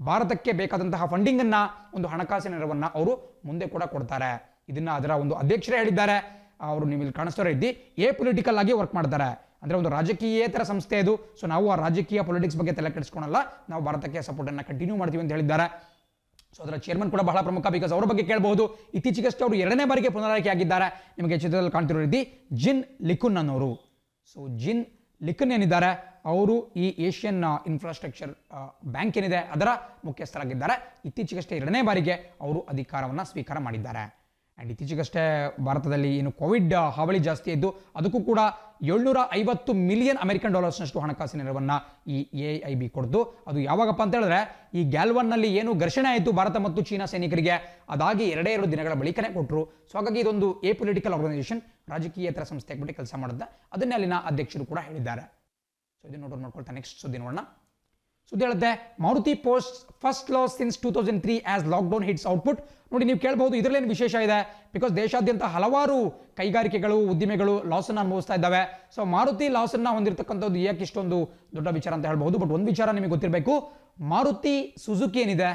ಭಾರತಕ್ಕೆ ಬೇಕಾದಂತಹ ಫಂಡಿಂಗ್ ಅನ್ನ, ಒಂದು ಹಣಕಾಸಿನ ನೆರವನ್ನ ಅವರು ಮುಂದೆ ಕೂಡ ಕೊಡ್ತಾರೆ. ಇದನ್ನ ಅದರ ಒಂದು ಅಧ್ಯಕ್ಷರೇ ಹೇಳಿದ್ದಾರೆ. ಅವರು ನೀವು ಇಲ್ಲಿ ಕಾಣಿಸ್ತಾ ಇದ್ದಿ ಪೊಲಿಟಿಕಲ್ ಆಗಿ ವರ್ಕ್ ಮಾಡ್ತಾರೆ. ಅಂದ್ರೆ ಒಂದು ರಾಜಕೀಯೇತರ ಸಂಸ್ಥೆ ಇದು. ಸೊ ನಾವು ಆ ರಾಜಕೀಯ ಪೊಲಿಟಿಕ್ಸ್ ಬಗ್ಗೆ ತಲೆ ಕೆಡಿಸ್ಕೊಳಲ್ಲ, ನಾವು ಭಾರತಕ್ಕೆ ಸಪೋರ್ಟ್ ಅನ್ನ ಕಂಟಿನ್ಯೂ ಮಾಡ್ತೀವಿ ಅಂತ ಹೇಳಿದ್ದಾರೆ. ಸೊ ಅದರ ಚೇರ್ಮನ್ ಕೂಡ ಬಹಳ ಪ್ರಮುಖ, ಬಿಕಾಸ್ ಅವರ ಬಗ್ಗೆ ಕೇಳಬಹುದು. ಇತ್ತೀಚೆಗಷ್ಟೇ ಅವರು 2ನೇ ಬಾರಿಗೆ ಪುನರಾಯ್ಕೆ ಆಗಿದ್ದಾರೆ. ನಿಮಗೆ ಚಿತ್ರದಲ್ಲಿ ಕಾಣ್ತಿರೋ ರೀತಿ ಜಿನ್ ಲಿಕುನ್ ಅನ್ನೋರು. ಸೊ ಜಿನ್ ಲಿಕನ್ ಏನಿದ್ದಾರೆ ಅವರು ಈ ಏಷ್ಯನ್ ಇನ್ಫ್ರಾಸ್ಟ್ರಕ್ಚರ್ ಬ್ಯಾಂಕ್ ಏನಿದೆ ಅದರ ಮುಖ್ಯಸ್ಥರಾಗಿದ್ದಾರೆ. ಇತ್ತೀಚೆಗಷ್ಟೇ 2ನೇ ಬಾರಿಗೆ ಅವರು ಅಧಿಕಾರವನ್ನು ಸ್ವೀಕಾರ ಮಾಡಿದ್ದಾರೆ. ಆ್ಯಂಡ್ ಇತ್ತೀಚೆಗಷ್ಟೇ ಭಾರತದಲ್ಲಿ ಏನು ಕೋವಿಡ್ ಹಾವಳಿ ಜಾಸ್ತಿ ಇದ್ದು ಅದಕ್ಕೂ ಕೂಡ $750 ಮಿಲಿಯನ್ ಅಮೆರಿಕನ್ ಡಾಲರ್ಸ್ನಷ್ಟು ಹಣಕಾಸಿನ ನೆರವನ್ನು ಈ AIIB ಕೊಡ್ತು. ಅದು ಯಾವಾಗಪ್ಪ ಅಂತ ಹೇಳಿದ್ರೆ ಈ ಗ್ಯಾಲ್ವನ್ನಲ್ಲಿ ಏನು ಘರ್ಷಣೆ ಆಯಿತು ಭಾರತ ಮತ್ತು ಚೀನಾ ಸೈನಿಕರಿಗೆ, ಅದಾಗಿ 2 ದಿನಗಳ ಬಳಿಕನೇ ಕೊಟ್ಟರು. ಸೊ ಹಾಗಾಗಿ ಇದೊಂದು ಪೊಲಿಟಿಕಲ್ ಆರ್ಗನೈಸೇಷನ್, ರಾಜಕೀಯೇತರ ಸಂಸ್ಥೆ ಆಗ್ಬಿಟ್ಟು ಕೆಲಸ ಮಾಡುತ್ತೆ. ಅದನ್ನೇ ಅಲ್ಲಿನ ಅಧ್ಯಕ್ಷರು ಕೂಡ ಹೇಳಿದ್ದಾರೆ. ಸೊ ಇದನ್ನು ನೋಡ್ಕೊಳ್ತಾ ನೆಕ್ಸ್ಟ್ ಸುದ್ದಿ ನೋಡೋಣ. ಸುದ್ದಿ ಹೇಳುತ್ತೆ, Maruti post first loss since 2003 as lockdown hits output. ನೋಡಿ, ನೀವು ಕೇಳಬಹುದು ಇದರಲ್ಲೇನು ವಿಶೇಷ ಇದೆ, ಬಿಕಾಸ್ ದೇಶಾದ್ಯಂತ ಹಲವಾರು ಕೈಗಾರಿಕೆಗಳು, ಉದ್ದಿಮೆಗಳು ಲಾಸನ್ನು ಅನುಭವಿಸ್ತಾ ಇದ್ದಾವೆ. ಸೊ ಮಾರುತಿ ಲಾಸನ್ನು ಹೊಂದಿರತಕ್ಕಂಥದ್ದು ಯಾಕೆ ಇಷ್ಟೊಂದು ದೊಡ್ಡ ವಿಚಾರ ಅಂತ ಹೇಳ್ಬಹುದು. ಬಟ್ ಒಂದು ವಿಚಾರ ನಿಮಗೆ ಗೊತ್ತಿರಬೇಕು, ಮಾರುತಿ ಸುಜುಕಿ ಏನಿದೆ,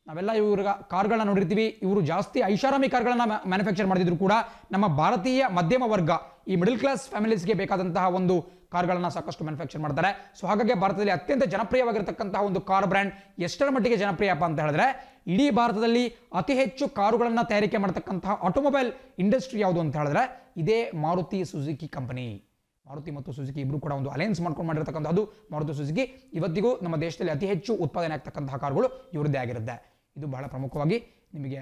ನಾವೆಲ್ಲ ಇವ್ರ ಕಾರ್ಗಳನ್ನ ನೋಡಿರ್ತೀವಿ. ಇವರು ಜಾಸ್ತಿ ಐಷಾರಾಮಿ ಕಾರ್ಗಳನ್ನ ಮ್ಯಾನುಫ್ಯಾಕ್ಚರ್ ಮಾಡಿದ್ರು ಕೂಡ ನಮ್ಮ ಭಾರತೀಯ ಮಧ್ಯಮ ವರ್ಗ, ಈ ಮಿಡಲ್ ಕ್ಲಾಸ್ ಫ್ಯಾಮಿಲೀಸ್ಗೆ ಬೇಕಾದಂತಹ ಒಂದು ಕಾರ್ಗಳನ್ನ ಸಾಕಷ್ಟು ಮ್ಯಾನುಫ್ಯಾಕ್ಚರ್ ಮಾಡ್ತಾರೆ. ಸೊ ಹಾಗಾಗಿ ಭಾರತದಲ್ಲಿ ಅತ್ಯಂತ ಜನಪ್ರಿಯವಾಗಿರತಕ್ಕಂತಹ ಒಂದು ಕಾರ್ ಬ್ರ್ಯಾಂಡ್ ಎಷ್ಟರ ಮಟ್ಟಿಗೆ ಜನಪ್ರಿಯಪ್ಪ ಅಂತ ಹೇಳಿದ್ರೆ, ಇಡೀ ಭಾರತದಲ್ಲಿ ಅತಿ ಹೆಚ್ಚು ಕಾರುಗಳನ್ನು ತಯಾರಿಕೆ ಮಾಡತಕ್ಕಂತಹ ಆಟೋಮೊಬೈಲ್ ಇಂಡಸ್ಟ್ರಿ ಯಾವುದು ಅಂತ ಹೇಳಿದ್ರೆ ಇದೇ ಮಾರುತಿ ಸುಜುಕಿ ಕಂಪನಿ. ಮಾರುತಿ ಮತ್ತು ಸುಜುಕಿ ಇಬ್ಬರು ಕೂಡ ಒಂದು ಅಲಯನ್ಸ್ ಮಾಡ್ಕೊಂಡು ಮಾಡಿರ್ತಕ್ಕಂಥದ್ದು ಮಾರುತಿ ಸುಜುಕಿ. ಇವತ್ತಿಗೂ ನಮ್ಮ ದೇಶದಲ್ಲಿ ಅತಿ ಹೆಚ್ಚು ಉತ್ಪಾದನೆ ಆಗ್ತಕ್ಕಂತಹ ಕಾರುಗಳು ಇವರದ್ದೇ ಆಗಿರುತ್ತೆ. ಇದು ಬಹಳ ಪ್ರಮುಖವಾಗಿ ನಿಮಗೆ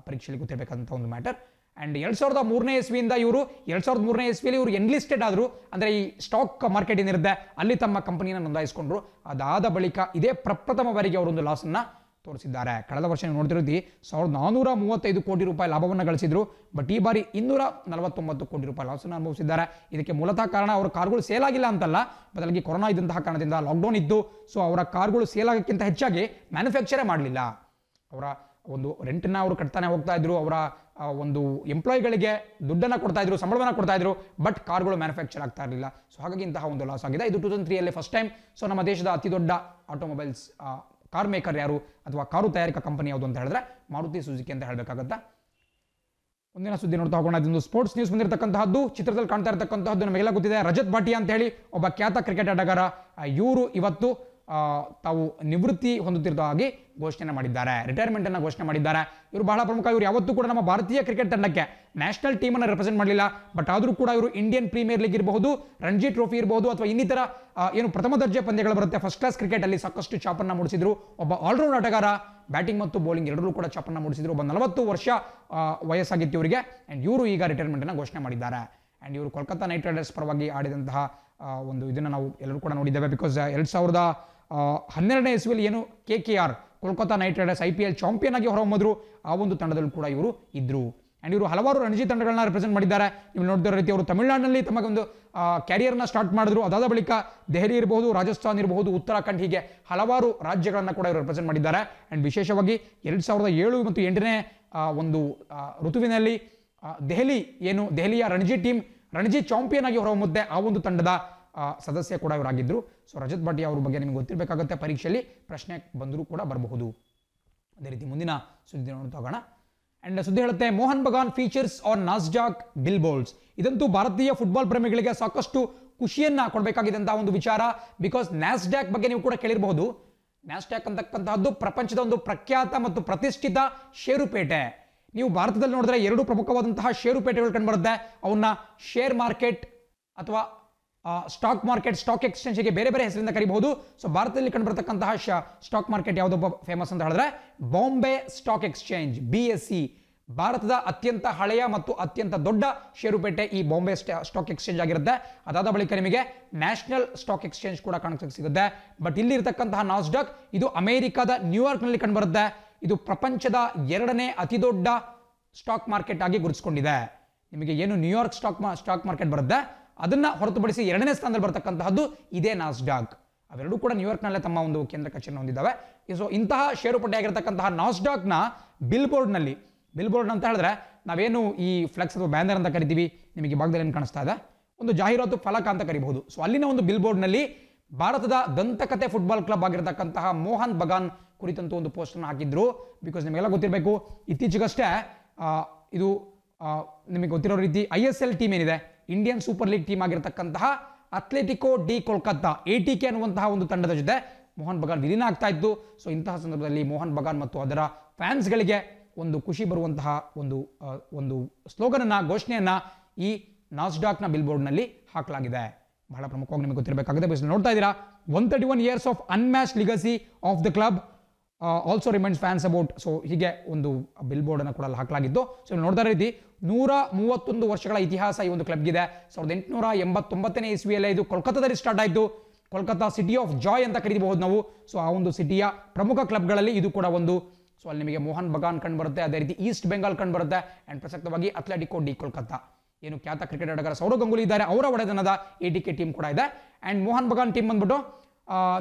ಪರೀಕ್ಷೆಯಲ್ಲಿ ಗೊತ್ತಿರಬೇಕಾದಂಥ ಒಂದು ಮ್ಯಾಟರ್. ಆ್ಯಂಡ್ 2003ನೇ ಇಸ್ವಿಯಿಂದ ಇವರು 2003ನೇ ಇಸ್ವಿಯಲ್ಲಿ ಇವರು ಎನ್ಲಿಸ್ಟೆಡ್ ಆದರು, ಅಂದರೆ ಈ ಸ್ಟಾಕ್ ಮಾರ್ಕೆಟ್ ಏನಿರುತ್ತೆ ಅಲ್ಲಿ ತಮ್ಮ ಕಂಪನಿಯನ್ನು ನೋಂದಾಯಿಸಿಕೊಂಡ್ರು. ಅದಾದ ಬಳಿಕ ಇದೇ ಪ್ರಪ್ರಥಮ ಬಾರಿಗೆ ಅವರೊಂದು ಲಾಸನ್ನು ತೋರಿಸಿದ್ದಾರೆ. ಕಳೆದ ವರ್ಷ ನೀವು ನೋಡ್ತಿರೋದು 1435 ಕೋಟಿ ರೂಪಾಯಿ ಲಾಭವನ್ನು ಗಳಿಸಿದ್ರು. ಬಟ್ ಈ ಬಾರಿ 249 ಕೋಟಿ ರೂಪಾಯಿ ಲಾಸನ್ನು ಅನುಭವಿಸಿದ್ದಾರೆ. ಇದಕ್ಕೆ ಮೂಲತಃ ಕಾರಣ ಅವರ ಕಾರ್ಗಳು ಸೇಲ್ ಆಗಿಲ್ಲ ಅಂತಲ್ಲ, ಬದಲಾಗಿ ಕೊರೋನಾ ಇದ್ದಂತಹ ಕಾರಣದಿಂದ ಲಾಕ್ಡೌನ್ ಇದ್ದು. ಸೊ ಅವರ ಕಾರ್ಗಳು ಸೇಲ್ ಆಗೋಕ್ಕಿಂತ ಹೆಚ್ಚಾಗಿ ಮ್ಯಾನುಫ್ಯಾಕ್ಚರೇ ಮಾಡಲಿಲ್ಲ. ಅವರ ಒಂದು ರೆಂಟನ್ನ ಅವರು ಕಟ್ತಾನೆ ಹೋಗ್ತಾ ಇದ್ರು, ಅವರ ಒಂದು ಎಂಪ್ಲಾಯಿಗಳಿಗೆ ದುಡ್ಡನ್ನು ಕೊಡ್ತಾ ಇದ್ರು, ಸಂಬಳವನ್ನು ಕೊಡ್ತಾ ಇದ್ರು, ಬಟ್ ಕಾರ್ಗಳು ಮ್ಯಾನುಫ್ಯಾಕ್ಚರ್ ಆಗ್ತಾ ಇರಲಿಲ್ಲ. ಸೊ ಹಾಗಾಗಿ ಇಂತಹ ಒಂದು ಲಾಸ್ ಆಗಿದೆ. ಇದು 2003 ಫಸ್ಟ್ ಟೈಮ್. ಸೊ ನಮ್ಮ ದೇಶದ ಅತಿ ದೊಡ್ಡ ಆಟೋಮೊಬೈಲ್ಸ್ ಕಾರ್ ಮೇಕರ್ ಯಾರು ಅಥವಾ ಕಾರು ತಯಾರಿಕಾ ಕಂಪನಿ ಯಾವುದು ಅಂತ ಹೇಳಿದ್ರೆ ಮಾರುತಿ ಸುಜುಕಿ ಅಂತ ಹೇಳಬೇಕಾಗತ್ತಾ. ಮುಂದಿನ ಸುದ್ದಿ ನೋಡ್ತಾ ಹೋಗೋಣ. ಇದೊಂದು ಸ್ಪೋರ್ಟ್ಸ್ ನ್ಯೂಸ್ ಬಂದಿರತಕ್ಕಂತಹದ್ದು. ಚಿತ್ರದಲ್ಲಿ ಕಾಣ್ತಾ ಇರತಕ್ಕಂತಹದ್ದು ನಮಗೆಲ್ಲ ಗೊತ್ತಿದೆ. ರಜತ್ ಭಾಟಿಯಾ ಅಂತ ಹೇಳಿ ಒಬ್ಬ ಖ್ಯಾತ ಕ್ರಿಕೆಟ್ ಆಟಗಾರ. ಇವರು ಇವತ್ತು ತಾವು ನಿವೃತ್ತಿ ಹೊಂದುತ್ತಿರುವ ಹಾಗೆ ಘೋಷಣೆ ಮಾಡಿದ್ದಾರೆ, ರಿಟೈರ್ಮೆಂಟ್ ಅನ್ನು ಘೋಷಣೆ ಮಾಡಿದ್ದಾರೆ. ಇವರು ಬಹಳ ಪ್ರಮುಖ. ಇವರು ಯಾವತ್ತೂ ಕೂಡ ನಮ್ಮ ಭಾರತೀಯ ಕ್ರಿಕೆಟ್ ತಂಡಕ್ಕೆ ನ್ಯಾಷನಲ್ ಟೀಮ್ ಅನ್ನು ರೆಪ್ರೆಸೆಂಟ್ ಮಾಡಲಿಲ್ಲ, ಬಟ್ ಆದರೂ ಕೂಡ ಇವರು ಇಂಡಿಯನ್ ಪ್ರೀಮಿಯರ್ ಲೀಗ್ ಇರಬಹುದು, ರಣಜಿ ಟ್ರೋಫಿ ಇರಬಹುದು, ಅಥವಾ ಇನ್ನಿತರ ಏನು ಪ್ರಥಮ ದರ್ಜೆ ಪಂದ್ಯಗಳು ಬರುತ್ತೆ ಫಸ್ಟ್ ಕ್ಲಾಸ್ ಕ್ರಿಕೆಟ್ ಅಲ್ಲಿ ಸಾಕಷ್ಟು ಚಾಪನ್ನ ಮೂಡಿಸಿದ್ರು. ಒಬ್ಬ ಆಲ್ರೌಂಡ್ ಆಟಗಾರ, ಬ್ಯಾಟಿಂಗ್ ಮತ್ತು ಬೌಲಿಂಗ್ ಎರಡರೂ ಕೂಡ ಚಾಪನ್ನ ಮೂಡಿಸಿದ್ರು. ಒಬ್ಬ 40 ವರ್ಷ ವಯಸ್ಸಾಗಿತ್ತು ಇವರಿಗೆ. ಅಂಡ್ ಇವರು ಈಗ ರಿಟೈರ್ಮೆಂಟ್ ಅನ್ನು ಘೋಷಣೆ ಮಾಡಿದ್ದಾರೆ. ಅಂಡ್ ಇವರು ಕೋಲ್ಕತ್ತಾ ನೈಟ್ ರೈಡರ್ಸ್ ಪರವಾಗಿ ಆಡಿದಂತಹ ಒಂದು ಇದನ್ನು ನಾವು ಎಲ್ಲರೂ ಕೂಡ ನೋಡಿದ್ದೇವೆ. ಬಿಕಾಸ್ 2012ನೇ ಇಸ್ವಿಯಲ್ಲಿ ಏನು KKR Kolkata night Riders IPL champion ಆಗಿ ಹೊರಹೊಮ್ಮಿದ್ರು, ಆ ಒಂದು ತಂಡದಲ್ಲೂ ಕೂಡ ಇವರು ಇದ್ರು. ಅಂಡ್ ಇವರು ಹಲವಾರು ರಣಜಿ ತಂಡಗಳನ್ನ ರೆಪ್ರೆಸೆಂಟ್ ಮಾಡಿದ್ದಾರೆ. ನೀವು ನೋಡ್ತಿರೋ ರೀತಿ ಅವರು ತಮಿಳುನಾಡಿನಲ್ಲಿ ತಮಗೊಂದು ಕ್ಯಾರಿಯರ್ನ ಸ್ಟಾರ್ಟ್ ಮಾಡಿದ್ರು. ಅದಾದ ಬಳಿಕ ದೆಹಲಿ ಇರಬಹುದು, ರಾಜಸ್ಥಾನ್ ಇರಬಹುದು, ಉತ್ತರಾಖಂಡ್, ಹೀಗೆ ಹಲವಾರು ರಾಜ್ಯಗಳನ್ನು ಕೂಡ ಇವರು ರೆಪ್ರೆಸೆಂಟ್ ಮಾಡಿದ್ದಾರೆ. ಅಂಡ್ ವಿಶೇಷವಾಗಿ 2007 ಮತ್ತು 8ನೇ ಒಂದು ಋತುವಿನಲ್ಲಿ ದೆಹಲಿಯ ರಣಜಿ ಚಾಂಪಿಯನ್ ಆಗಿ ಹೊರಹೊಮ್ಮುತ್ತೆ, ಆ ಒಂದು ತಂಡದ ಸದಸ್ಯ ಕೂಡ ಇವರಾಗಿದ್ದರು. ಸೊ ರಜತ್ ಭಾಟಿಯಾ ಅವ್ರ ಬಗ್ಗೆ ನಿಮಗೆ ಗೊತ್ತಿರಬೇಕಾಗುತ್ತೆ, ಪರೀಕ್ಷೆಯಲ್ಲಿ ಪ್ರಶ್ನೆ ಬಂದರೂ ಕೂಡ ಬರಬಹುದು. ಅದೇ ರೀತಿ ಮುಂದಿನ ಸುದ್ದಿ ನೋಡ್ತಾ ಹೋಗೋಣ. ಅಂಡ್ ಸುದ್ದಿ ಹೇಳುತ್ತೆ, Mohun Bagan features on Nasdaq billboards. ಇದಂತೂ ಭಾರತೀಯ ಫುಟ್ಬಾಲ್ ಪ್ರೇಮಿಗಳಿಗೆ ಸಾಕಷ್ಟು ಖುಷಿಯನ್ನ ಕೊಡಬೇಕಾಗಿದ್ದಂತಹ ಒಂದು ವಿಚಾರ. ಬಿಕಾಸ್ ನ್ಯಾಸ್ಡ್ಯಾಕ್ ಬಗ್ಗೆ ನೀವು ಕೂಡ ಕೇಳಿರಬಹುದು. ನ್ಯಾಸ್ಡ್ಯಾಕ್ ಅಂತಕ್ಕಂತಹದ್ದು ಪ್ರಪಂಚದ ಒಂದು ಪ್ರಖ್ಯಾತ ಮತ್ತು ಪ್ರತಿಷ್ಠಿತ ಷೇರುಪೇಟೆ. ನೀವು ಭಾರತದಲ್ಲಿ ನೋಡಿದ್ರೆ 2 ಪ್ರಮುಖವಾದಂತಹ ಷೇರುಪೇಟೆಗಳು ಕಂಡುಬರುತ್ತೆ. ಅವನ್ನ ಶೇರ್ ಮಾರ್ಕೆಟ್ ಅಥವಾ ಸ್ಟಾಕ್ ಮಾರ್ಕೆಟ್, ಸ್ಟಾಕ್ ಎಕ್ಸ್ಚೇಂಜ್ಗೆ ಬೇರೆ ಬೇರೆ ಹೆಸರಿಂದ ಕರೀಬಹುದು. ಸೊ ಭಾರತದಲ್ಲಿ ಕಂಡುಬರತಕ್ಕಂತಹ ಸ್ಟಾಕ್ ಮಾರ್ಕೆಟ್ ಯಾವುದೊಬ್ಬ ಫೇಮಸ್ ಅಂತ ಹೇಳಿದ್ರೆ ಬಾಂಬೆ ಸ್ಟಾಕ್ ಎಕ್ಸ್ಚೇಂಜ್, BSE. ಭಾರತದ ಅತ್ಯಂತ ಹಳೆಯ ಮತ್ತು ಅತ್ಯಂತ ದೊಡ್ಡ ಷೇರುಪೇಟೆ ಈ ಬಾಂಬೆ ಸ್ಟಾಕ್ ಎಕ್ಸ್ಚೇಂಜ್ ಆಗಿರುತ್ತೆ. ಅದಾದ ಬಳಿಕ ನಿಮಗೆ ನ್ಯಾಷನಲ್ ಸ್ಟಾಕ್ ಎಕ್ಸ್ಚೇಂಜ್ ಕೂಡ ಕಾಣಿಸಕ್ಕೆ ಸಿಗುತ್ತೆ. ಬಟ್ ಇಲ್ಲಿ ಇರತಕ್ಕಂತಹ ನಾಸ್ಡಾಕ್ ಇದು ಅಮೆರಿಕದ ನ್ಯೂಯಾರ್ಕ್ನಲ್ಲಿ ಕಂಡುಬರುತ್ತೆ. ಇದು ಪ್ರಪಂಚದ 2ನೇ ಅತಿ ದೊಡ್ಡ ಸ್ಟಾಕ್ ಮಾರ್ಕೆಟ್ ಆಗಿ ಗುರುತಿಸಿಕೊಂಡಿದೆ. ನಿಮಗೆ ಏನು ನ್ಯೂಯಾರ್ಕ್ ಸ್ಟಾಕ್ ಮಾರ್ಕೆಟ್ ಬರುತ್ತೆ, ಅದನ್ನ ಹೊರತುಪಡಿಸಿ 2ನೇ ಸ್ಥಾನದಲ್ಲಿ ಬರತಕ್ಕಂತಹದ್ದು ಇದೇ ನಾಸ್ಡಾಕ್. ಅವೆರಡೂ ಕೂಡ ನ್ಯೂಯಾರ್ಕ್ನಲ್ಲೇ ತಮ್ಮ ಒಂದು ಕೇಂದ್ರ ಕಚೇರಿಯನ್ನು ಹೊಂದಿದ್ದಾವೆ. ಸೊ ಇಂತಹ ಷೇರುಪೇಟೆ ಆಗಿರತಕ್ಕಂತಹ ನಾಸ್ಡಾಕ್ನ ಬಿಲ್ ಬೋರ್ಡ್ ಅಂತ ಹೇಳಿದ್ರೆ ನಾವೇನು ಈ ಫ್ಲೆಕ್ಸ್ ಅಥವಾ ಬ್ಯಾನರ್ ಅಂತ ಕರಿತೀವಿ, ನಿಮಗೆ ಭಾಗದಲ್ಲಿ ಏನು ಕಾಣಿಸ್ತಾ ಇದೆ, ಒಂದು ಜಾಹೀರಾತು ಫಲಕ ಅಂತ ಕರಿಬಹುದು. ಸೊ ಅಲ್ಲಿನ ಒಂದು ಬಿಲ್ ಬೋರ್ಡ್ನಲ್ಲಿ ಭಾರತದ ದಂತಕತೆ ಫುಟ್ಬಾಲ್ ಕ್ಲಬ್ ಆಗಿರತಕ್ಕಂತಹ ಮೋಹನ್ ಬಗಾನ್ ಕುರಿತಂತ ಒಂದು ಪೋಸ್ಟ್ ಅನ್ನು ಹಾಕಿದ್ರು. ಬಿಕಾಸ್ ನಿಮಗೆಲ್ಲ ಗೊತ್ತಿರಬೇಕು, ಇತ್ತೀಚೆಗಷ್ಟೇ ಇದು ನಿಮಗೆ ಗೊತ್ತಿರೋ ರೀತಿ ISL ಟೀಮ್ ಏನಿದೆ, ಇಂಡಿಯನ್ ಸೂಪರ್ ಲೀಗ್ ಟೀಮ್ ಆಗಿರತಕ್ಕಂತಹ ಅಥ್ಲೆಟಿಕೋ ಡಿ ಕೋಲ್ಕತ್ತಾ ATK ಅನ್ನುವಂತಹ ಒಂದು ತಂಡದ ಜೊತೆ ಮೋಹನ್ ಬಗಾನ್ ವಿಲೀನ ಆಗ್ತಾ ಇತ್ತು. ಸೊ ಇಂತಹ ಸಂದರ್ಭದಲ್ಲಿ ಮೋಹನ್ ಬಗಾನ್ ಮತ್ತು ಅದರ ಫ್ಯಾನ್ಸ್ಗಳಿಗೆ ಒಂದು ಖುಷಿ ಬರುವಂತಹ ಒಂದು ಸ್ಲೋಗನ್ ಅನ್ನ, ಘೋಷಣೆಯನ್ನ ಈ ನಾಸ್ಡಾಕ್ನ ಬಿಲ್ ಬೋರ್ಡ್ನಲ್ಲಿ ಹಾಕಲಾಗಿದೆ. ಬಹಳ ಪ್ರಮುಖವಾಗಿ ನಿಮಗೆ ಗೊತ್ತಿರಬೇಕಾಗಿದೆ. ನೋಡ್ತಾ ಇದ್ದೀರಾ, 131 years of unmatched legacy of the club also remains fans about. So ಹೀಗೆ ಒಂದು ಬಿಲ್ ಬೋರ್ಡ್ ಅನ್ನು ಕೂಡ ಹಾಕಲಾಗಿದ್ದು. ಸೊ ನೋಡ್ತಾ ರೀತಿ 131 ವರ್ಷಗಳ ಇತಿಹಾಸ ಈ ಒಂದು ಕ್ಲಬ್ಗಿದೆ. 1889ನೇ ಇಸ್ವಿಯಲ್ಲೇ ಇದು ಕೋಲ್ಕತ್ತಾದಲ್ಲಿ ಸ್ಟಾರ್ಟ್ ಆಯಿತು. ಕೋಲ್ಕತ್ತಾ ಸಿಟಿ ಆಫ್ ಜಾಯ್ ಅಂತ ಕರೀಬಹುದು ನಾವು. ಸೊ ಆ ಒಂದು ಸಿಟಿಯ ಪ್ರಮುಖ ಕ್ಲಬ್ಗಳಲ್ಲಿ ಇದು ಕೂಡ ಒಂದು. ಸೊ ಅಲ್ಲಿ ನಿಮಗೆ ಮೋಹನ್ ಬಗಾನ್ ಕಂಡು ಬರುತ್ತೆ, ಅದೇ ರೀತಿ ಈಸ್ಟ್ ಬೆಂಗಾಲ್ ಕಂಡು ಬರುತ್ತೆ. ಅಂಡ್ ಪ್ರಸಕ್ತವಾಗಿ ಅಥ್ಲೆಟಿಕೋ ಡಿ ಕೋಲ್ಕತ್ತಾ ಏನು ಖ್ಯಾತ ಕ್ರಿಕೆಟ್ ಆಟಗಾರ ಸೌರವ್ ಗಂಗೂಲಿ ಇದ್ದಾರೆ, ಅವರ ಒಡೆತನದ ATK ಟೀಮ್ ಕೂಡ ಇದೆ. ಅಂಡ್ ಮೋಹನ್ ಬಗಾನ್ ಟೀಮ್ ಬಂದ್ಬಿಟ್ಟು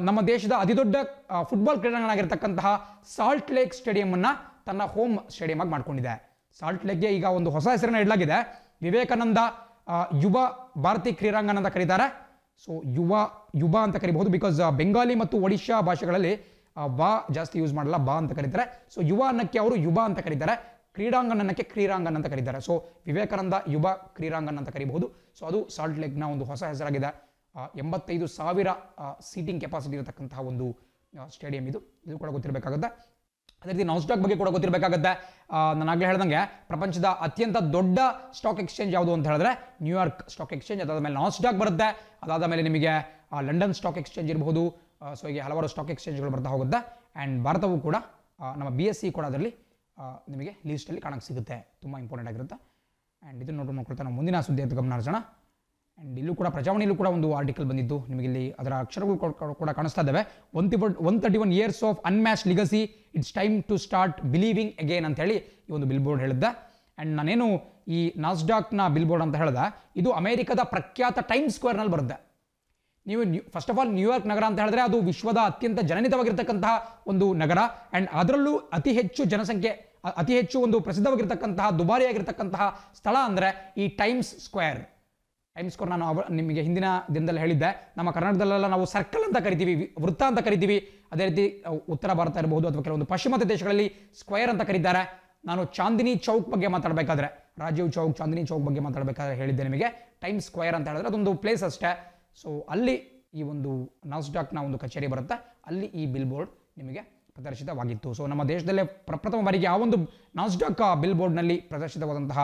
ನಮ್ಮ ದೇಶದ ಅತಿದೊಡ್ಡ ಫುಟ್ಬಾಲ್ ಕ್ರೀಡಾಂಗಣ ಆಗಿರತಕ್ಕಂತಹ ಸಾಲ್ಟ್ ಲೇಕ್ ಸ್ಟೇಡಿಯಂ ಅನ್ನ ತನ್ನ ಹೋಮ್ ಸ್ಟೇಡಿಯಂ ಆಗಿ ಮಾಡ್ಕೊಂಡಿದೆ. ಸಾಲ್ಟ್ ಲೇಕ್ಗೆ ಈಗ ಒಂದು ಹೊಸ ಹೆಸರನ್ನ ಇಡಲಾಗಿದೆ, ವಿವೇಕಾನಂದ ಯುವ ಭಾರತಿ ಕ್ರೀಡಾಂಗಣ ಅಂತ ಕರೀತಾರೆ. ಸೊ ಯುವ ಅಂತ ಕರಿಬಹುದು. ಬಿಕಾಸ್ ಬೆಂಗಾಲಿ ಮತ್ತು ಒಡಿಶಾ ಭಾಷೆಗಳಲ್ಲಿ ಬಾ ಜಾಸ್ತಿ ಯೂಸ್ ಮಾಡಲ್ಲ, ಬಾ ಅಂತ ಕರೀತಾರೆ. ಸೊ ಯುವ ಅನ್ನಕ್ಕೆ ಅವರು ಯುವ ಅಂತ ಕರೀತಾರೆ, ಕ್ರೀಡಾಂಗಣಕ್ಕೆ ಕ್ರೀಡಾಂಗಣ ಅಂತ ಕರೀತಾರೆ. ಸೊ ವಿವೇಕಾನಂದ ಯುವ ಕ್ರೀಡಾಂಗಣ ಅಂತ ಕರೀಬಹುದು. ಸೊ ಅದು ಸಾಲ್ಟ್ ಲೇಕ್ನ ಒಂದು ಹೊಸ ಹೆಸರಾಗಿದೆ. 85,000 ಸೀಟಿಂಗ್ ಕೆಪಾಸಿಟಿ ಇರತಕ್ಕಂತಹ ಒಂದು ಸ್ಟೇಡಿಯಂ ಇದು ಕೂಡ ಗೊತ್ತಿರಬೇಕಾಗುತ್ತೆ. ಅದೇ ರೀತಿ ನಾಸ್ಡಾಕ್ ಬಗ್ಗೆ ಕೂಡ ಗೊತ್ತಿರಬೇಕಾಗುತ್ತೆ. ನಾನು ಆಗಲೇ ಹೇಳ್ದಂಗೆ ಪ್ರಪಂಚದ ಅತ್ಯಂತ ದೊಡ್ಡ ಸ್ಟಾಕ್ ಎಕ್ಸ್ಚೇಂಜ್ ಯಾವುದು ಅಂತ ಹೇಳಿದ್ರೆ ನ್ಯೂಯಾರ್ಕ್ ಸ್ಟಾಕ್ ಎಕ್ಸ್ಚೇಂಜ್. ಅದಾದ ಮೇಲೆ ನಾಸ್ಡಾಕ್ ಬರುತ್ತೆ. ಅದಾದ ಮೇಲೆ ನಿಮಗೆ ಲಂಡನ್ ಸ್ಟಾಕ್ ಎಕ್ಸ್ಚೇಂಜ್ ಇರಬಹುದು. ಸೊ ಹೀಗೆ ಹಲವಾರು ಸ್ಟಾಕ್ ಎಕ್ಸ್ಚೇಂಜ್ಗಳು ಬರ್ತಾ ಹೋಗುತ್ತೆ. ಆ್ಯಂಡ್ ಭಾರತವು ಕೂಡ ನಮ್ಮ BSE ಕೂಡ ಅದರಲ್ಲಿ ನಿಮಗೆ ಲೀಸ್ಟಲ್ಲಿ ಕಾಣಕ್ಕೆ ಸಿಗುತ್ತೆ. ತುಂಬ ಇಂಪಾರ್ಟೆಂಟ್ ಆಗಿರುತ್ತೆ. ಆ್ಯಂಡ್ ಇದನ್ನು ನೋಡ್ಕೊಳ್ತಾ ನಾವು ಮುಂದಿನ ಸುದ್ದಿ ಅಂತ ಗಮನ ಹರಿಸೋಣ. ಆ್ಯಂಡ್ ಇಲ್ಲೂ ಕೂಡ ಪ್ರಜಾವಾಣಿಯಲ್ಲೂ ಕೂಡ ಒಂದು ಆರ್ಟಿಕಲ್ ಬಂದಿದ್ದು, ನಿಮಗೆ ಇಲ್ಲಿ ಅದರ ಅಕ್ಷರಗಳು ಕೂಡ ಕಾಣಿಸ್ತಾ ಇದ್ದಾವೆ. 131 years of unmatched legacy, it's time to start believing again ಅಂತ ಹೇಳಿ ಈ ಒಂದು ಬಿಲ್ ಬೋರ್ಡ್ ಹೇಳಿದ್ದೆ. ಆ್ಯಂಡ್ ನಾನೇನು ಈ ನಾಸ್ಡಾಕ್ನ ಬಿಲ್ ಬೋರ್ಡ್ ಅಂತ ಹೇಳಿದೆ, ಇದು ಅಮೆರಿಕದ ಪ್ರಖ್ಯಾತ ಟೈಮ್ ಸ್ಕ್ವೇರ್ನಲ್ಲಿ ಬರುತ್ತೆ. ನೀವು ಫಸ್ಟ್ ಆಫ್ ಆಲ್ ನ್ಯೂಯಾರ್ಕ್ ನಗರ ಅಂತ ಹೇಳಿದ್ರೆ ಅದು ವಿಶ್ವದ ಅತ್ಯಂತ ಜನನಿತವಾಗಿರ್ತಕ್ಕಂತಹ ಒಂದು ನಗರ. ಆ್ಯಂಡ್ ಅದರಲ್ಲೂ ಅತಿ ಹೆಚ್ಚು ಜನಸಂಖ್ಯೆ ಅತಿ ಹೆಚ್ಚು ಒಂದು ಪ್ರಸಿದ್ಧವಾಗಿರ್ತಕ್ಕಂತಹ ದುಬಾರಿಯಾಗಿರ್ತಕ್ಕಂತಹ ಸ್ಥಳ ಅಂದರೆ ಈ ಟೈಮ್ಸ್ ಸ್ಕ್ವೇರ್. ನಾನು ನಿಮಗೆ ಹಿಂದಿನ ದಿನದಲ್ಲಿ ಹೇಳಿದ್ದೆ, ನಮ್ಮ ಕರ್ನಾಟಕದಲ್ಲೆಲ್ಲ ನಾವು ಸರ್ಕಲ್ ಅಂತ ಕರಿತೀವಿ, ವೃತ್ತ ಅಂತ ಕರಿತೀವಿ. ಅದೇ ರೀತಿ ಉತ್ತರ ಭಾರತ ಇರಬಹುದು ಅಥವಾ ಕೆಲವೊಂದು ಪಾಶ್ಚಿಮಾತ್ಯ ದೇಶಗಳಲ್ಲಿ ಸ್ಕ್ವೇರ್ ಅಂತ ಕರೀತಾರೆ. ನಾನು ಚಾಂದಿನಿ ಚೌಕ್ ಬಗ್ಗೆ ಮಾತಾಡಬೇಕಾದ್ರೆ, ರಾಜೀವ್ ಚೌಕ್, ಚಾಂದಿನಿ ಚೌಕ್ ಬಗ್ಗೆ ಮಾತಾಡಬೇಕಾದ್ರೆ ಹೇಳಿದ್ದೆ ನಿಮಗೆ. ಟೈಮ್ಸ್ ಸ್ಕ್ವೇರ್ ಅಂತ ಹೇಳಿದ್ರೆ ಅದೊಂದು ಪ್ಲೇಸ್ ಅಷ್ಟೇ. ಸೊ ಅಲ್ಲಿ ಈ ಒಂದು ನಾಸ್ಡಾಕ್ನ ಒಂದು ಕಚೇರಿ ಬರುತ್ತೆ, ಅಲ್ಲಿ ಈ ಬಿಲ್ ಬೋರ್ಡ್ ನಿಮಗೆ ಪ್ರದರ್ಶಿತವಾಗಿತ್ತು. ಸೊ ನಮ್ಮ ದೇಶದಲ್ಲೇ ಪ್ರಪ್ರಥಮ ಬಾರಿಗೆ ಆ ಒಂದು ನಾಸ್ಡಾಕ್ ಬಿಲ್ ಬೋರ್ಡ್ನಲ್ಲಿ ಪ್ರದರ್ಶಿತವಾದಂತಹ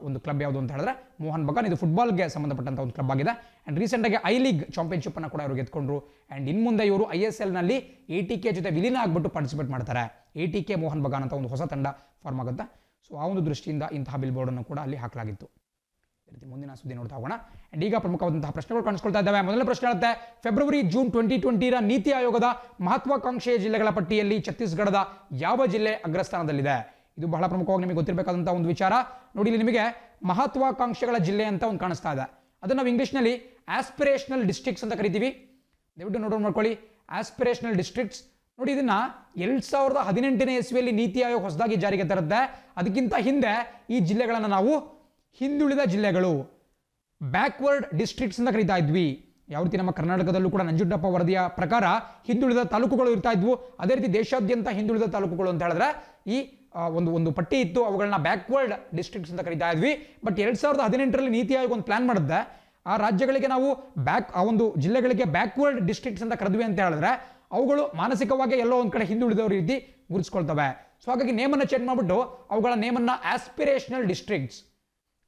ಒಂದು ಕ್ಲಬ್ ಯಾವುದು ಅಂತ ಹೇಳಿದ್ರೆ ಮೋಹನ್ ಬಗಾನ್. ಇದು ಫುಟ್ಬಾಲ್ಗೆ ಸಂಬಂಧಪಟ್ಟಂಥ ಒಂದು ಕ್ಲಬ್ ಆಗಿದೆ. ಆ್ಯಂಡ್ ರೀಸೆಂಟಾಗಿ ಐ ಲೀಗ್ ಚಾಂಪಿಯನ್ಶಿಪ್ ಅನ್ನು ಕೂಡ ಇವರು ಗೆದ್ಕೊಂಡ್ರು. ಆ್ಯಂಡ್ ಇನ್ನು ಮುಂದೆ ಇವರು ISLನಲ್ಲಿ ATK ಜೊತೆ ವಿಲೀನ ಆಗಿಬಿಟ್ಟು ಪಾರ್ಟಿಸಿಪೇಟ್ ಮಾಡ್ತಾರೆ. ATK ಮೋಹನ್ ಬಗಾನ್ ಅಂತ ಒಂದು ಹೊಸ ತಂಡ ಫಾರ್ಮ್ ಆಗುತ್ತೆ. ಸೊ ಆ ಒಂದು ದೃಷ್ಟಿಯಿಂದ ಇಂತಹ ಬಿಲ್ ಬೋರ್ಡನ್ನು ಕೂಡ ಅಲ್ಲಿ ಹಾಕಲಾಗಿತ್ತು. ಮುಂದಿನ ಸುದ್ದಿ ನೋಡ್ತಾ ಹೋಗೋಣ. ಆ್ಯಂಡ್ ಈಗ ಪ್ರಮುಖವಾದಂತಹ ಪ್ರಶ್ನೆಗಳು ಕಾಣಿಸ್ಕೊಳ್ತಾ ಇದ್ದಾವೆ. ಮೊದಲ ಪ್ರಶ್ನೆ ಹೇಳುತ್ತೆ, ಫೆಬ್ರವರಿ ಜೂನ್ 2020 ನೀತಿ ಆಯೋಗದ ಮಹತ್ವಾಕಾಂಕ್ಷೆಯ ಜಿಲ್ಲೆಗಳ ಪಟ್ಟಿಯಲ್ಲಿ ಛತ್ತೀಸ್ಗಢದ ಯಾವ ಜಿಲ್ಲೆ ಅಗ್ರಸ್ಥಾನದಲ್ಲಿದೆ? ಇದು ಬಹಳ ಪ್ರಮುಖವಾಗಿ ನಿಮಗೆ ಗೊತ್ತಿರಬೇಕಾದಂತಹ ಒಂದು ವಿಚಾರ. ನೋಡಿ, ಇಲ್ಲಿ ನಿಮಗೆ ಮಹತ್ವಾಕಾಂಕ್ಷೆಗಳ ಜಿಲ್ಲೆ ಅಂತ ಒಂದು ಕಾಣಿಸ್ತಾ ಇದೆ. ಅದನ್ನು ನಾವು ಇಂಗ್ಲಿಷ್ನಲ್ಲಿ ಆಸ್ಪಿರೇಷನಲ್ ಡಿಸ್ಟ್ರಿಕ್ಟ್ಸ್ ಅಂತ ಕರಿತೀವಿ. ದಯವಿಟ್ಟು ನೋಟ್ ಮಾಡ್ಕೊಳ್ಳಿ, ಆಸ್ಪಿರೇಷನಲ್ ಡಿಸ್ಟ್ರಿಕ್ಟ್ಸ್. ನೋಡಿ, ಇದನ್ನ 2018ನೇ ಇಸ್ವಿಯಲ್ಲಿ ನೀತಿ ಆಯೋಗ ಹೊಸದಾಗಿ ಜಾರಿಗೆ ತರುತ್ತೆ. ಅದಕ್ಕಿಂತ ಹಿಂದೆ ಈ ಜಿಲ್ಲೆಗಳನ್ನು ನಾವು ಹಿಂದುಳಿದ ಜಿಲ್ಲೆಗಳು, ಬ್ಯಾಕ್ವರ್ಡ್ ಡಿಸ್ಟ್ರಿಕ್ಟ್ಸ್ ಅಂತ ಕರೀತಾ ಇದ್ವಿ. ಯಾವ ರೀತಿ ನಮ್ಮ ಕರ್ನಾಟಕದಲ್ಲೂ ಕೂಡ ನಂಜುಂಡಪ್ಪ ವರದಿಯ ಪ್ರಕಾರ ಹಿಂದುಳಿದ ತಾಲೂಕುಗಳು ಇರ್ತಾ ಇದ್ವು, ಅದೇ ರೀತಿ ದೇಶಾದ್ಯಂತ ಹಿಂದುಳಿದ ತಾಲೂಕುಗಳು ಅಂತ ಹೇಳಿದ್ರೆ ಈ ಒಂದು ಪಟ್ಟಿ ಇತ್ತು. ಅವುಗಳನ್ನ ಬ್ಯಾಕ್ವರ್ಡ್ ಡಿಸ್ಟ್ರಿಕ್ಟ್ಸ್ ಅಂತ ಕರೀತಾ ಇದ್ವಿ. ಬಟ್ 2018ರಲ್ಲಿ ನೀತಿ ಆಯೋಗ ಒಂದು ಪ್ಲಾನ್ ಮಾಡಿದ್ದೆ, ಆ ರಾಜ್ಯಗಳಿಗೆ ನಾವು ಆ ಒಂದು ಜಿಲ್ಲೆಗಳಿಗೆ ಬ್ಯಾಕ್ವರ್ಡ್ ಡಿಸ್ಟ್ರಿಕ್ಟ್ಸ್ ಅಂತ ಕರೆದ್ವಿ ಅಂತ ಹೇಳಿದ್ರೆ ಅವುಗಳು ಮಾನಸಿಕವಾಗಿ ಎಲ್ಲೋ ಒಂದು ಕಡೆ ಹಿಂದುಳಿದವ್ರ ರೀತಿ ಗುರುತಿಸ್ಕೊಳ್ತವೆ. ಸೊ ಹಾಗಾಗಿ ನೇಮನ್ನು ಚೇಂಜ್ ಮಾಡಿಬಿಟ್ಟು ಅವುಗಳ ನೇಮನ್ನು ಆಸ್ಪಿರೇಷನಲ್ ಡಿಸ್ಟ್ರಿಕ್ಟ್ಸ್,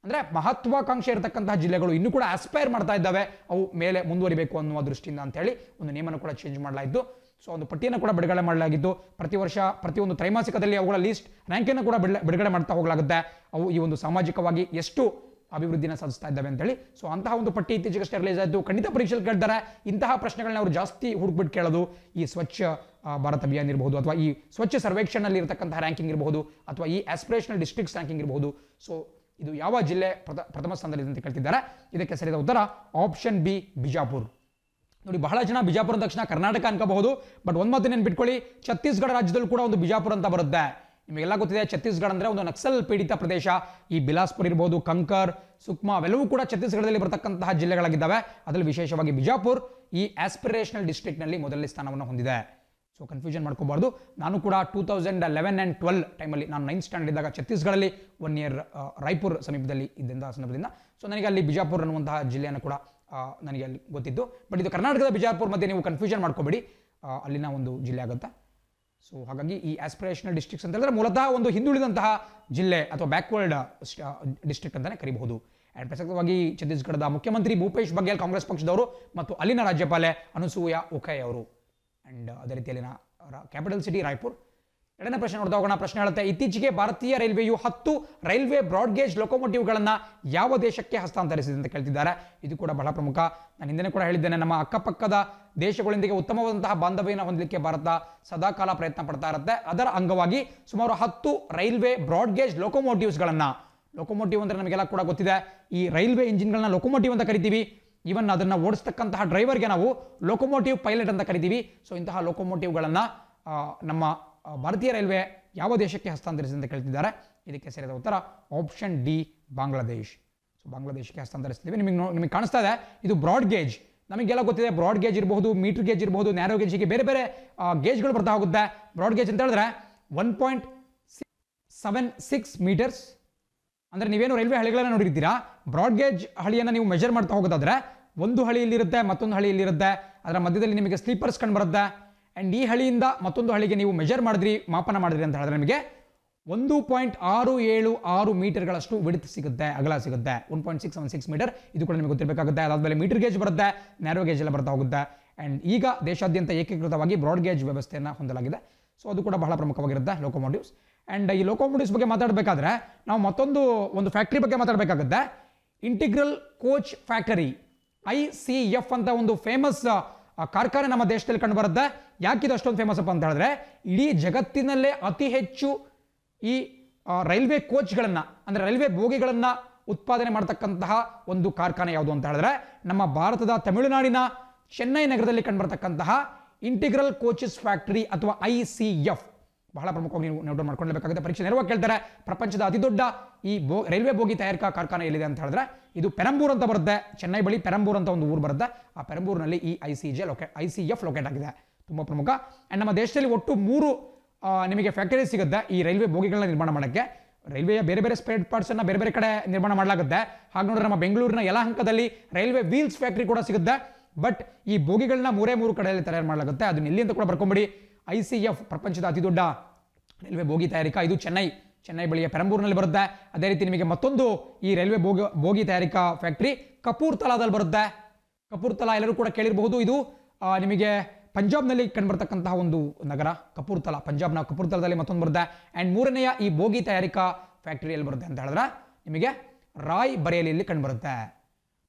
ಅಂದರೆ ಮಹತ್ವಾಕಾಂಕ್ಷೆ ಇರತಕ್ಕಂತಹ ಜಿಲ್ಲೆಗಳು ಇನ್ನೂ ಕೂಡ ಆಸ್ಪೈರ್ ಮಾಡ್ತಾ ಇದ್ದಾವೆ, ಅವು ಮೇಲೆ ಮುಂದುವರಿಬೇಕು ಅನ್ನುವ ದೃಷ್ಟಿಯಿಂದ ಅಂತ ಹೇಳಿ ಒಂದು ನೇಮನ್ನು ಕೂಡ ಚೇಂಜ್ ಮಾಡಲಾಯಿತು. ಸೊ ಒಂದು ಪಟ್ಟಿಯನ್ನು ಕೂಡ ಬಿಡುಗಡೆ ಮಾಡಲಾಗಿದ್ದು, ಪ್ರತಿ ವರ್ಷ ಪ್ರತಿಯೊಂದು ತ್ರೈಮಾಸಿಕದಲ್ಲಿ ಅವುಗಳ ಲಿಸ್ಟ್ ರ್ಯಾಂಕನ್ನು ಕೂಡ ಬಿಡುಗಡೆ ಮಾಡ್ತಾ ಹೋಗಲಾಗುತ್ತೆ. ಅವು ಈ ಒಂದು ಸಾಮಾಜಿಕವಾಗಿ ಎಷ್ಟು ಅಭಿವೃದ್ಧಿನ ಸಾಧಿಸ್ತಾ ಇದ್ದಾವೆ ಅಂತೇಳಿ. ಸೊ ಅಂತಹ ಒಂದು ಪಟ್ಟಿ ಇತ್ತೀಚೆಗಷ್ಟೇ ರಿಲೀಸ್ ಆಯಿತು. ಖಂಡಿತ ಪರೀಕ್ಷೆಯಲ್ಲಿ ಕೇಳ್ತಾರೆ. ಇಂತಹ ಪ್ರಶ್ನೆಗಳನ್ನ ಅವರು ಜಾಸ್ತಿ ಹುಡುಕ್ಬಿಟ್ಟು ಕೇಳೋದು ಈ ಸ್ವಚ್ಛ ಭಾರತ್ ಅಭಿಯಾನ್ ಇರಬಹುದು, ಅಥವಾ ಈ ಸ್ವಚ್ಛ ಸರ್ವೇಕ್ಷಣಲ್ಲಿ ಇರತಕ್ಕಂತಹ ರ್ಯಾಂಕಿಂಗ್ ಇರಬಹುದು, ಅಥವಾ ಈ ಆಸ್ಪಿರೇಷನಲ್ ಡಿಸ್ಟ್ರಿಕ್ಟ್ಸ್ ರ್ಯಾಂಕಿಂಗ್ ಇರಬಹುದು. ಸೊ ಇದು ಯಾವ ಜಿಲ್ಲೆ ಪ್ರಥಮ ಸ್ಥಾನದಲ್ಲಿ ಅಂತ ಕೇಳ್ತಿದ್ದಾರೆ. ಇದಕ್ಕೆ ಸರಿಯಾದ ಉತ್ತರ ಆಪ್ಷನ್ ಬಿ, ಬಿಜಾಪುರ್. ನೋಡಿ, ಬಹಳ ಜನ ಬಿಜಾಪುರ ಅಂದ ತಕ್ಷಣ ಕರ್ನಾಟಕ ಅನ್ಕೋಬಹುದು, ಬಟ್ ಒಂದು ಮಾತು ನೆನ್ಪಿಟ್ಕೊಳ್ಳಿ, ಛತ್ತೀಸ್ಗಢ ರಾಜ್ಯದಲ್ಲೂ ಕೂಡ ಒಂದು ಬಿಜಾಪುರ ಅಂತ ಬರುತ್ತೆ. ನಿಮಗೆಲ್ಲ ಗೊತ್ತಿದೆ, ಛತ್ತೀಸ್ಗಢ ಅಂದ್ರೆ ಒಂದು ನಕ್ಸಲ್ ಪೀಡಿತ ಪ್ರದೇಶ. ಈ ಬಿಲಾಸ್ಪುರ್ ಇರಬಹುದು, ಕಂಕರ್, ಸುಕ್ಮಾ ಅವೆಲ್ಲವೂ ಕೂಡ ಛತ್ತೀಸ್ಗಢದಲ್ಲಿ ಬರತಕ್ಕಂತಹ ಜಿಲ್ಲೆಗಳಾಗಿದ್ದಾವೆ. ಅದರಲ್ಲಿ ವಿಶೇಷವಾಗಿ ಬಿಜಾಪುರ್ ಈ ಆಸ್ಪಿರೇಷನಲ್ ಡಿಸ್ಟ್ರಿಕ್ಟ್ನಲ್ಲಿ ಮೊದಲನೇ ಸ್ಥಾನವನ್ನು ಹೊಂದಿದೆ. ಸೊ ಕನ್ಫ್ಯೂಷನ್ ಮಾಡ್ಕೋಬಾರ್ದು. ನಾನು ಕೂಡ 2011 and 12 ಟೈಮಲ್ಲಿ ನಾನು 9th ಸ್ಟ್ಯಾಂಡರ್ಡ್ ಇದ್ದಾಗ ಛತ್ತೀಸ್ಗಢಲ್ಲಿ 1 year ರಾಯ್ಪುರ್ ಸಮೀಪದಲ್ಲಿ ಇದ್ದಂಥ ಸಂದರ್ಭದಿಂದ ಸೊ ನನಗೆ ಅಲ್ಲಿ ಬಿಜಾಪುರ್ ಅನ್ನುವಂತಹ ಜಿಲ್ಲೆಯನ್ನು ಕೂಡ ನನಗೆ ಅಲ್ಲಿ ಗೊತ್ತಿತ್ತು. ಬಟ್ ಇದು ಕರ್ನಾಟಕದ ಬಿಜಾಪುರ್ ಮಧ್ಯೆ ನೀವು ಕನ್ಫ್ಯೂಷನ್ ಮಾಡ್ಕೋಬೇಡಿ, ಅಲ್ಲಿನ ಒಂದು ಜಿಲ್ಲೆ ಆಗುತ್ತೆ. ಸೊ ಹಾಗಾಗಿ ಈ ಆಸ್ಪಿರೇಷನಲ್ ಡಿಸ್ಟ್ರಿಕ್ಟ್ಸ್ ಅಂತ ಹೇಳಿದ್ರೆ ಮೂಲತಃ ಒಂದು ಹಿಂದುಳಿದಂತಹ ಜಿಲ್ಲೆ ಅಥವಾ ಬ್ಯಾಕ್ವರ್ಡ್ ಡಿಸ್ಟ್ರಿಕ್ಟ್ ಅಂತಲೇ ಕರಿಬಹುದು. ಆ್ಯಂಡ್ ಪ್ರಸಕ್ತವಾಗಿ ಛತ್ತೀಸ್ಗಢದ ಮುಖ್ಯಮಂತ್ರಿ ಭೂಪೇಶ್ ಬಘೇಲ್ ಕಾಂಗ್ರೆಸ್ ಪಕ್ಷದವರು ಮತ್ತು ಅಲ್ಲಿನ ರಾಜ್ಯಪಾಲೆ ಅನುಸೂಯ ಉಖೈ ಅವರು. ಆ್ಯಂಡ್ ಅದೇ ರೀತಿಯಲ್ಲಿನ ಕ್ಯಾಪಿಟಲ್ ಸಿಟಿ ರಾಯ್ಪುರ್. ಎರಡನೇ ಪ್ರಶ್ನೆ ನೋಡ್ತಾ ಹೋಗೋಣ. ಪ್ರಶ್ನೆ ಹೇಳುತ್ತೆ, ಇತ್ತೀಚೆಗೆ ಭಾರತೀಯ ರೈಲ್ವೆಯು 10 ರೈಲ್ವೆ ಬ್ರಾಡ್ಗೇಜ್ ಲೊಕೊಮೋಟಿವ್ಗಳನ್ನು ಯಾವ ದೇಶಕ್ಕೆ ಹಸ್ತಾಂತರಿಸಿದೆ ಅಂತ ಕೇಳ್ತಿದ್ದಾರೆ. ಇದು ಕೂಡ ಬಹಳ ಪ್ರಮುಖ. ನಾನು ಹಿಂದೆ ಕೂಡ ಹೇಳಿದ್ದೇನೆ, ನಮ್ಮ ಅಕ್ಕಪಕ್ಕದ ದೇಶಗಳೊಂದಿಗೆ ಉತ್ತಮವಾದಂತಹ ಬಾಂಧವ್ಯನ ಹೊಂದಲಿಕ್ಕೆ ಭಾರತ ಸದಾಕಾಲ ಪ್ರಯತ್ನ ಪಡ್ತಾ ಇರುತ್ತೆ. ಅದರ ಅಂಗವಾಗಿ ಸುಮಾರು 10 ರೈಲ್ವೆ ಬ್ರಾಡ್ಗೇಜ್ ಲೊಕೊಮೋಟಿವ್ಸ್ಗಳನ್ನು, ಲೊಕೊಮೋಟಿವ್ ಅಂದರೆ ನಮಗೆಲ್ಲ ಕೂಡ ಗೊತ್ತಿದೆ, ಈ ರೈಲ್ವೆ ಇಂಜಿನ್ಗಳನ್ನ ಲೊಕೊಮೋಟಿವ್ ಅಂತ ಕರಿತೀವಿ. ಈವನ್ ಅದನ್ನು ಓಡಿಸ್ತಕ್ಕಂತಹ ಡ್ರೈವರ್ಗೆ ನಾವು ಲೊಕೊಮೋಟಿವ್ ಪೈಲಟ್ ಅಂತ ಕರಿತೀವಿ. ಸೊ ಇಂತಹ ಲೊಕೊಮೋಟಿವ್ಗಳನ್ನು ನಮ್ಮ ಭಾರತೀಯ ರೈಲ್ವೆ ಯಾವ ದೇಶಕ್ಕೆ ಹಸ್ತಾಂತರಿಸಿದೆ ಅಂತ ಕೇಳ್ತಿದ್ದಾರೆ. ಇದಕ್ಕೆ ಸರಿಯಾದ ಉತ್ತರ ಆಪ್ಷನ್ ಡಿ, ಬಾಂಗ್ಲಾದೇಶ್. ಸೊ ಬಾಂಗ್ಲಾದೇಶಕ್ಕೆ ಹಸ್ತಾಂತರಿಸ್ತೀವಿ. ನಿಮಗೆ ಕಾಣಿಸ್ತಾ ಇದೆ, ಇದು ಬ್ರಾಡ್ ಗೇಜ್. ನಮಗೆಲ್ಲ ಗೊತ್ತಿದೆ, ಬ್ರಾಡ್ ಗೇಜ್ ಇರಬಹುದು, ಮೀಟರ್ ಗೇಜ್ ಇರಬಹುದು, ನ್ಯಾರೋ ಗೇಜ್, ಹೀಗೆ ಬೇರೆ ಬೇರೆ ಗೇಜ್ಗಳು ಬರ್ತಾ ಹೋಗುತ್ತೆ. ಬ್ರಾಡ್ ಗೇಜ್ ಅಂತ ಹೇಳಿದ್ರೆ 1.76 ಮೀಟರ್ಸ್. ಅಂದರೆ ನೀವೇನು ರೈಲ್ವೆ ಹಳಿಗಳನ್ನು ನೋಡಿರ್ತೀರಾ, ಬ್ರಾಡ್ ಗೇಜ್ ಹಳಿಯನ್ನು ನೀವು ಮೆಜರ್ ಮಾಡ್ತಾ ಹೋಗೋದಾದ್ರೆ ಒಂದು ಹಳಿ ಇಲ್ಲಿರುತ್ತೆ, ಮತ್ತೊಂದು ಹಳಿ ಇಲ್ಲಿರುತ್ತೆ, ಅದರ ಮಧ್ಯದಲ್ಲಿ ನಿಮಗೆ ಸ್ಲೀಪರ್ಸ್ ಕಂಡು ಬರುತ್ತೆ. ಆ್ಯಂಡ್ ಈ ಹಳಿಯಿಂದ ಮತ್ತೊಂದು ಹಳಿಗೆ ನೀವು ಮೆಜರ್ ಮಾಡಿದ್ರಿ, ಮಾಪನ ಮಾಡಿದ್ರಿ ಅಂತ ಹೇಳಿದ್ರೆ ನಿಮಗೆ 1.676 ಮೀಟರ್ಗಳಷ್ಟು ವಿಡ್ತ್ ಸಿಗುತ್ತೆ, ಅಗಲ ಸಿಗುತ್ತೆ. 1.676 ಮೀಟರ್. ಇದು ಕೂಡ ನಿಮಗೆ ಗೊತ್ತಿರಬೇಕಾಗುತ್ತೆ. ಅದಾದಮೇಲೆ ಮೀಟರ್ ಗೇಜ್ ಬರುತ್ತೆ, ನ್ಯಾರೋ ಗೇಜ್ ಎಲ್ಲ ಬರ್ತಾ ಹೋಗುತ್ತೆ. ಆ್ಯಂಡ್ ಈಗ ದೇಶಾದ್ಯಂತ ಏಕೀಕೃತವಾಗಿ ಬ್ರಾಡ್ ಗೇಜ್ ವ್ಯವಸ್ಥೆಯನ್ನು ಹೊಂದಲಾಗಿದೆ. ಸೊ ಅದು ಕೂಡ ಬಹಳ ಪ್ರಮುಖವಾಗಿರುತ್ತೆ, ಲೋಕೋಮೋಟಿವ್ಸ್. ಆ್ಯಂಡ್ ಈ ಲೋಕೋಮೋಟಿವ್ಸ್ ಬಗ್ಗೆ ಮಾತಾಡಬೇಕಾದ್ರೆ ನಾವು ಒಂದು ಫ್ಯಾಕ್ಟ್ರಿ ಬಗ್ಗೆ ಮಾತಾಡಬೇಕಾಗುತ್ತೆ. ಇಂಟಿಗ್ರಲ್ ಕೋಚ್ ಫ್ಯಾಕ್ಟರಿ, ICF ಅಂತ ಒಂದು ಫೇಮಸ್ ಕಾರ್ಖಾನೆ ನಮ್ಮ ದೇಶದಲ್ಲಿ ಕಂಡು ಬರುತ್ತೆ. ಯಾಕಿದು ಅಷ್ಟೊಂದು ಫೇಮಸ್ ಅಪ್ಪ ಅಂತ ಹೇಳಿದ್ರೆ, ಇಡೀ ಜಗತ್ತಿನಲ್ಲೇ ಅತಿ ಹೆಚ್ಚು ಈ ರೈಲ್ವೆ ಕೋಚ್ಗಳನ್ನು, ಅಂದರೆ ರೈಲ್ವೆ ಬೋಗಿಗಳನ್ನು ಉತ್ಪಾದನೆ ಮಾಡತಕ್ಕಂತಹ ಒಂದು ಕಾರ್ಖಾನೆ ಯಾವುದು ಅಂತ ಹೇಳಿದ್ರೆ ನಮ್ಮ ಭಾರತದ ತಮಿಳುನಾಡಿನ ಚೆನ್ನೈ ನಗರದಲ್ಲಿ ಕಂಡುಬರತಕ್ಕಂತಹ ಇಂಟಿಗ್ರಲ್ ಕೋಚಸ್ ಫ್ಯಾಕ್ಟರಿ ಅಥವಾ ICF. ಬಹಳ ಪ್ರಮುಖವಾಗಿ ನೀವು ನೋಟ್ ಮಾಡ್ಕೊಳ್ಳಬೇಕಾಗುತ್ತೆ. ಪರೀಕ್ಷೆ ನೇರವಾಗಿ ಕೇಳ್ತಾರೆ, ಪ್ರಪಂಚದ ಅತಿ ದೊಡ್ಡ ಈ ರೈಲ್ವೆ ಬೋಗಿ ತಯಾರಿಕಾ ಕಾರ್ಖಾನೆ ಎಲ್ಲಿದೆ ಅಂತ ಹೇಳಿದ್ರೆ ಇದು ಪೆರಂಬೂರ್ ಅಂತ ಬರುತ್ತೆ. ಚೆನ್ನೈ ಬಳಿ ಪೆರಂಬೂರ್ ಅಂತ ಒಂದು ಊರು ಬರುತ್ತೆ. ಆ ಪೆರಂಬೂರಿನಲ್ಲಿ ಈ ICF ಲೊಕೇಟ್ ಆಗಿದೆ. ತುಂಬ ಪ್ರಮುಖ. ಆ್ಯಂಡ್ ನಮ್ಮ ದೇಶದಲ್ಲಿ ಒಟ್ಟು 3 ನಿಮಗೆ ಫ್ಯಾಕ್ಟರಿ ಸಿಗುತ್ತೆ ಈ ರೈಲ್ವೆ ಬೋಗಿಗಳನ್ನ ನಿರ್ಮಾಣ ಮಾಡೋಕ್ಕೆ. ರೈಲ್ವೆಯ ಬೇರೆ ಬೇರೆ ಸ್ಪೇರ್ ಪಾರ್ಟ್ಸನ್ನು ಬೇರೆ ಬೇರೆ ಕಡೆ ನಿರ್ಮಾಣ ಮಾಡಲಾಗುತ್ತೆ. ಹಾಗೆ ನೋಡಿದ್ರೆ ನಮ್ಮ ಬೆಂಗಳೂರಿನ ಯಲಹಂಕದಲ್ಲಿ ರೈಲ್ವೆ ವೀಲ್ಸ್ ಫ್ಯಾಕ್ಟರಿ ಕೂಡ ಸಿಗುತ್ತೆ. ಬಟ್ ಈ ಬೋಗಿಗಳನ್ನ 3 ಕಡೆಯಲ್ಲಿ ತಯಾರು ಮಾಡಲಾಗುತ್ತೆ. ಅದನ್ನ ಎಲ್ಲಿ ಅಂತ ಕೂಡ ಬರ್ಕೊಂಬಿಡಿ. ICF ಪ್ರಪಂಚದ ಅತಿ ದೊಡ್ಡ ರೈಲ್ವೆ ಬೋಗಿ ತಯಾರಿಕಾ, ಇದು ಚೆನ್ನೈ ಬಳಿಯ ಪೆರಂಬೂರಿನಲ್ಲಿ ಬರುತ್ತೆ. ಅದೇ ರೀತಿ ನಿಮಗೆ ಮತ್ತೊಂದು ಈ ರೈಲ್ವೆ ಬೋಗಿ ತಯಾರಿಕಾ ಫ್ಯಾಕ್ಟರಿ ಕಪೂರ್ತಲಾದಲ್ಲಿ ಬರುತ್ತೆ. ಕಪೂರ್ತಲಾ ಎಲ್ಲರೂ ಕೂಡ ಕೇಳಿರಬಹುದು. ಇದು ನಿಮಗೆ ಪಂಜಾಬ್ನಲ್ಲಿ ಕಂಡುಬರ್ತಕ್ಕಂತಹ ಒಂದು ನಗರ ಕಪೂರ್ತಲಾ. ಪಂಜಾಬ್ನ ಕಪೂರ್ತಲಾದಲ್ಲಿ ಮತ್ತೊಂದು ಬರುತ್ತೆ. ಆ್ಯಂಡ್ 3ನೇಯ ಈ ಬೋಗಿ ತಯಾರಿಕಾ ಫ್ಯಾಕ್ಟರಿ ಎಲ್ಲಿ ಬರುತ್ತೆ ಅಂತ ಹೇಳಿದ್ರೆ ನಿಮಗೆ ರಾಯ್ ಬರೇಲಿಯಲ್ಲಿ ಕಂಡುಬರುತ್ತೆ.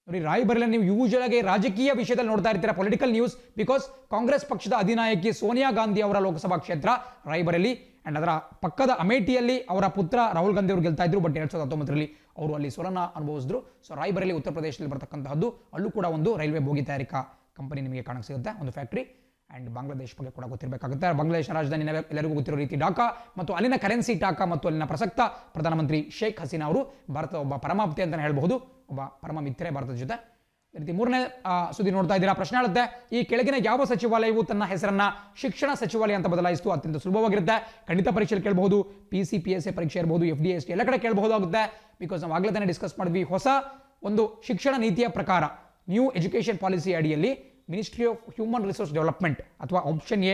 ನೋಡಿ, ರಾಯ್ ಬರೇಲಿ ನೀವು ಯೂಶುವಲ್ ಆಗಿ ರಾಜಕೀಯ ವಿಷಯದಲ್ಲಿ ನೋಡ್ತಾ ಇರ್ತೀರಾ, ಪೊಲಿಟಿಕಲ್ ನ್ಯೂಸ್. ಬಿಕಾಸ್ ಕಾಂಗ್ರೆಸ್ ಪಕ್ಷದ ಅಧಿನಾಯಕಿ ಸೋನಿಯಾ ಗಾಂಧಿ ಅವರ ಲೋಕಸಭಾ ಕ್ಷೇತ್ರ ರಾಯ್ ಬರೇಲಿ. ಆ್ಯಂಡ್ ಅದರ ಪಕ್ಕದ ಅಮೇಠಿಯಲ್ಲಿ ಅವರ ಪುತ್ರ ರಾಹುಲ್ ಗಾಂಧಿ ಅವರು ಗೆಲ್ತಾ ಇದ್ರು. ಬಟ್ 2019ರಲ್ಲಿ ಅವರು ಅಲ್ಲಿ ಸೋಲನ್ನ ಅನುಭವಿಸಿದ್ರು. ಸೊ ರಾಯ್ ಬರೇಲಿ ಉತ್ತರ ಪ್ರದೇಶದಲ್ಲಿ ಬರ್ತಕ್ಕಂತಹದ್ದು. ಅಲ್ಲೂ ಕೂಡ ಒಂದು ರೈಲ್ವೆ ಬೋಗಿ ತಯಾರಿಕಾ ಕಂಪನಿ ನಿಮಗೆ ಕಾಣಕ್ಕೆ ಸಿಗುತ್ತೆ, ಒಂದು ಫ್ಯಾಕ್ಟರಿ. ಆ್ಯಂಡ್ ಬಾಂಗ್ಲಾದೇಶ ಬಗ್ಗೆ ಕೂಡ ಗೊತ್ತಿರಬೇಕಾಗುತ್ತೆ. ಬಾಂಗ್ಲಾದೇಶ ರಾಜಧಾನಿ ಎಲ್ಲರಿಗೂ ಗೊತ್ತಿರೋ ರೀತಿ ಢಾಕಾ, ಮತ್ತು ಅಲ್ಲಿನ ಕರೆನ್ಸಿ ಟಾಕಾ, ಮತ್ತು ಅಲ್ಲಿನ ಪ್ರಸಕ್ತ ಪ್ರಧಾನಮಂತ್ರಿ ಶೇಖ್ ಹಸೀನಾ ಅವರು ಭಾರತದ ಒಬ್ಬ ಪರಮಾಪ್ತೆ ಅಂತಲೇ ಹೇಳಬಹುದು, ಒಬ್ಬ ಪರಮ ಮಿತ್ರೇ ಭಾರತದ ಜೊತೆ. ಅದೇ ರೀತಿ 3ನೇ ಸುದ್ದಿ ನೋಡ್ತಾ ಇದ್ದೀರಾ. ಪ್ರಶ್ನೆ ಹೇಳುತ್ತೆ, ಈ ಕೆಳಗಿನ ಯಾವ ಸಚಿವಾಲಯವು ತನ್ನ ಹೆಸರನ್ನ ಶಿಕ್ಷಣ ಸಚಿವಾಲಯ ಅಂತ ಬದಲಾಯಿಸಿತು? ಅತ್ಯಂತ ಸುಲಭವಾಗಿರುತ್ತೆ. ಖಂಡಿತ ಪರೀಕ್ಷೆಯಲ್ಲಿ ಕೇಳಬಹುದು. PC PSA ಪರೀಕ್ಷೆ ಇರಬಹುದು, FDA ST ಎಲ್ಲ ಕಡೆ ಕೇಳಬಹುದಾಗುತ್ತೆ. ಬಿಕಾಸ್ ನಾವು ಆಗಲೇ ತಾನೇ ಡಿಸ್ಕಸ್ ಮಾಡಿದ್ವಿ. ಹೊಸ ಒಂದು ಶಿಕ್ಷಣ ನೀತಿಯ ಪ್ರಕಾರ ನ್ಯೂ ಎಜುಕೇಷನ್ ಪಾಲಿಸಿ ಅಡಿಯಲ್ಲಿ ministry of human resource development ಅಥವಾ ಆಪ್ಷನ್ ಎ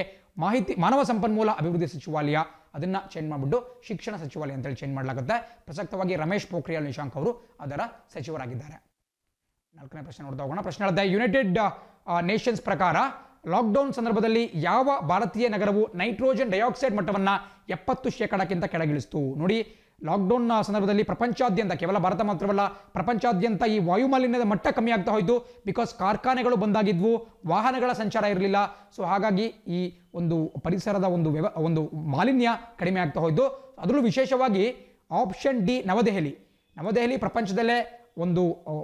ಮಾನವ ಸಂಪನ್ಮೂಲ ಅಭಿವೃದ್ಧಿ ಸಚಿವಾಲಯ, ಅದನ್ನ ಚೇಂಜ್ ಮಾಡಿಬಿಟ್ಟು ಶಿಕ್ಷಣ ಸಚಿವಾಲಯ ಅಂತೇಳಿ ಚೇಂಜ್ ಮಾಡಲಾಗುತ್ತೆ. ಪ್ರಸಕ್ತವಾಗಿ ರಮೇಶ್ ಪೋಖ್ರಿಯಾಲ್ ನಿಶಾಂಕ್ ಅವರು ಅದರ ಸಚಿವರಾಗಿದ್ದಾರೆ. 4ನೇ ಪ್ರಶ್ನೆ ನೋಡ್ತಾ ಹೋಗೋಣ. ಪ್ರಶ್ನೆ ಹೇಳಿದೆ, ಯುನೈಟೆಡ್ ನೇಷನ್ಸ್ ಪ್ರಕಾರ ಲಾಕ್ಡೌನ್ ಸಂದರ್ಭದಲ್ಲಿ ಯಾವ ಭಾರತೀಯ ನಗರವು ನೈಟ್ರೋಜನ್ ಡೈಆಕ್ಸೈಡ್ ಮಟ್ಟವನ್ನು 70% ಕೆಳಗಿಳಿಸಿತು? ನೋಡಿ, ಲಾಕ್ಡೌನ್ ಸಂದರ್ಭದಲ್ಲಿ ಪ್ರಪಂಚಾದ್ಯಂತ, ಕೇವಲ ಭಾರತ ಮಾತ್ರವಲ್ಲ, ಪ್ರಪಂಚಾದ್ಯಂತ ಈ ವಾಯುಮಾಲಿನ್ಯದ ಮಟ್ಟ ಕಮ್ಮಿ ಆಗ್ತಾ ಹೋಯಿತು. ಬಿಕಾಸ್ ಕಾರ್ಖಾನೆಗಳು ಬಂದಾಗಿದ್ವು, ವಾಹನಗಳ ಸಂಚಾರ ಇರಲಿಲ್ಲ. ಸೊ ಹಾಗಾಗಿ ಈ ಒಂದು ಪರಿಸರದ ಒಂದು ಮಾಲಿನ್ಯ ಕಡಿಮೆ ಆಗ್ತಾ ಹೋಯಿತು. ಅದರಲ್ಲೂ ವಿಶೇಷವಾಗಿ ಆಪ್ಷನ್ ಡಿ ನವದೆಹಲಿ ಪ್ರಪಂಚದಲ್ಲೇ ಒಂದು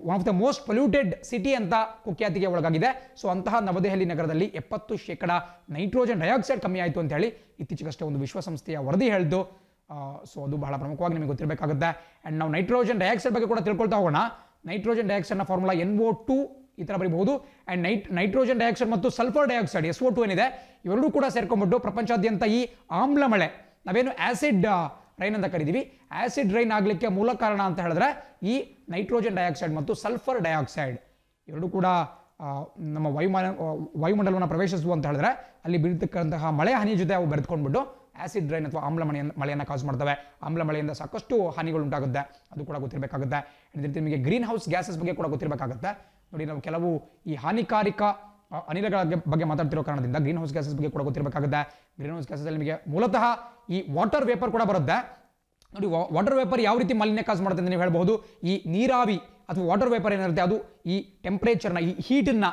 one of the most polluted city ಅಂತ ಕುಖ್ಯಾತಿಗೆ ಒಳಗಾಗಿದೆ. ಸೊ ಅಂತಹ ನವದೆಹಲಿ ನಗರದಲ್ಲಿ 70% ನೈಟ್ರೋಜನ್ ಡೈಆಕ್ಸೈಡ್ ಕಮ್ಮಿ ಆಯಿತು ಅಂತ ಹೇಳಿ ಇತ್ತೀಚೆಗಷ್ಟೇ ಒಂದು ವಿಶ್ವಸಂಸ್ಥೆಯ ವರದಿ ಹೇಳಿದ್ದು. ಸೊ ಅದು ಬಹಳ ಪ್ರಮುಖವಾಗಿ ನಿಮಗೆ ಗೊತ್ತಿರಬೇಕಾಗುತ್ತೆ. ಆ್ಯಂಡ್ ನಾವು ನೈಟ್ರೋಜನ್ ಡೈಆಕ್ಸೈಡ್ ಬಗ್ಗೆ ಕೂಡ ತಿಳ್ಕೊಳ್ತಾ ಹೋಗೋಣ. ನೈಟ್ರೋಜನ್ ಡೈಆಕ್ಸೈಡ್ನ ಫಾರ್ಮುಲಾ NO2 ಈ ಥರ ಬರೀಬಹುದು. ಆ್ಯಂಡ್ ನೈಟ್ರೋಜನ್ ಡೈಆಕ್ಸೈಡ್ ಮತ್ತು ಸಲ್ಫರ್ ಡೈಆಕ್ಸೈಡ್ SO2 ಏನಿದೆ, ಇವೆರಡೂ ಕೂಡ ಸೇರ್ಕೊಂಡ್ಬಿಟ್ಟು ಪ್ರಪಂಚಾದ್ಯಂತ ಈ ಆಮ್ಲ ಮಳೆ, ನಾವೇನು ಆಸಿಡ್ ರೈನ್ ಅಂತ ಕರಿತೀವಿ, ಆಸಿಡ್ ರೈನ್ ಆಗಲಿಕ್ಕೆ ಮೂಲ ಕಾರಣ ಅಂತ ಹೇಳಿದ್ರೆ ಈ ನೈಟ್ರೋಜನ್ ಡೈಆಕ್ಸೈಡ್ ಮತ್ತು ಸಲ್ಫರ್ ಡೈಆಕ್ಸೈಡ್ ಇವೆರಡೂ ಕೂಡ ನಮ್ಮ ವಾಯುಮಂಡಲವನ್ನು ಪ್ರವೇಶಿಸುವ ಅಂತ ಹೇಳಿದ್ರೆ ಅಲ್ಲಿ ಬೀಳ್ತಕ್ಕಂತಹ ಮಳೆ ಹನಿ ಜೊತೆ ಅವು ಬೆರೆತ್ಕೊಂಡ್ಬಿಟ್ಟು ಆಸಿಡ್ ರೈನ್ ಅಥವಾ ಆಮ್ಲ ಮಳೆಯನ್ನು ಕಾಸ್ ಮಾಡ್ತವೆ. ಆಮ್ಲ ಮಳೆಯಿಂದ ಸಾಕಷ್ಟು ಹಾನಿಗಳು ಉಂಟಾಗುತ್ತೆ, ಅದು ಕೂಡ ಗೊತ್ತಿರಬೇಕಾಗುತ್ತೆ. ಅದೇ ರೀತಿ ನಿಮಗೆ ಗ್ರೀನ್ ಹೌಸ್ ಗ್ಯಾಸಸ್ ಬಗ್ಗೆ ಕೂಡ ಗೊತ್ತಿರಬೇಕಾಗುತ್ತೆ. ನೋಡಿ, ನಾವು ಕೆಲವು ಈ ಹಾನಿಕಾರಕ ಅನಿಲಗಳ ಬಗ್ಗೆ ಮಾತಾಡ್ತಿರೋ ಕಾರಣದಿಂದ ಗ್ರೀನ್ ಹೌಸ್ ಗ್ಯಾಸಸ್ ಬಗ್ಗೆ ಕೂಡ ಗೊತ್ತಿರಬೇಕಾಗುತ್ತೆ. ಗ್ರೀನ್ ಹೌಸ್ ಗ್ಯಾಸಸ್ ಅಲ್ಲಿ ನಿಮಗೆ ಮೂಲತಃ ಈ ವಾಟರ್ ವೇಪರ್ ಕೂಡ ಬರುತ್ತೆ. ನೋಡಿ, ವಾಟರ್ ವೇಪರ್ ಯಾವ ರೀತಿ ಮಾಲಿನ್ಯ ಕಾಸ್ ಮಾಡುತ್ತೆ ಅಂತ ನೀವು ಹೇಳ್ಬಹುದು. ಈ ನೀರಾವಿ ಅಥವಾ ವಾಟರ್ ವೇಪರ್ ಏನಿರುತ್ತೆ ಅದು ಈ ಟೆಂಪರೇಚರ್ನ, ಈ ಹೀಟನ್ನ,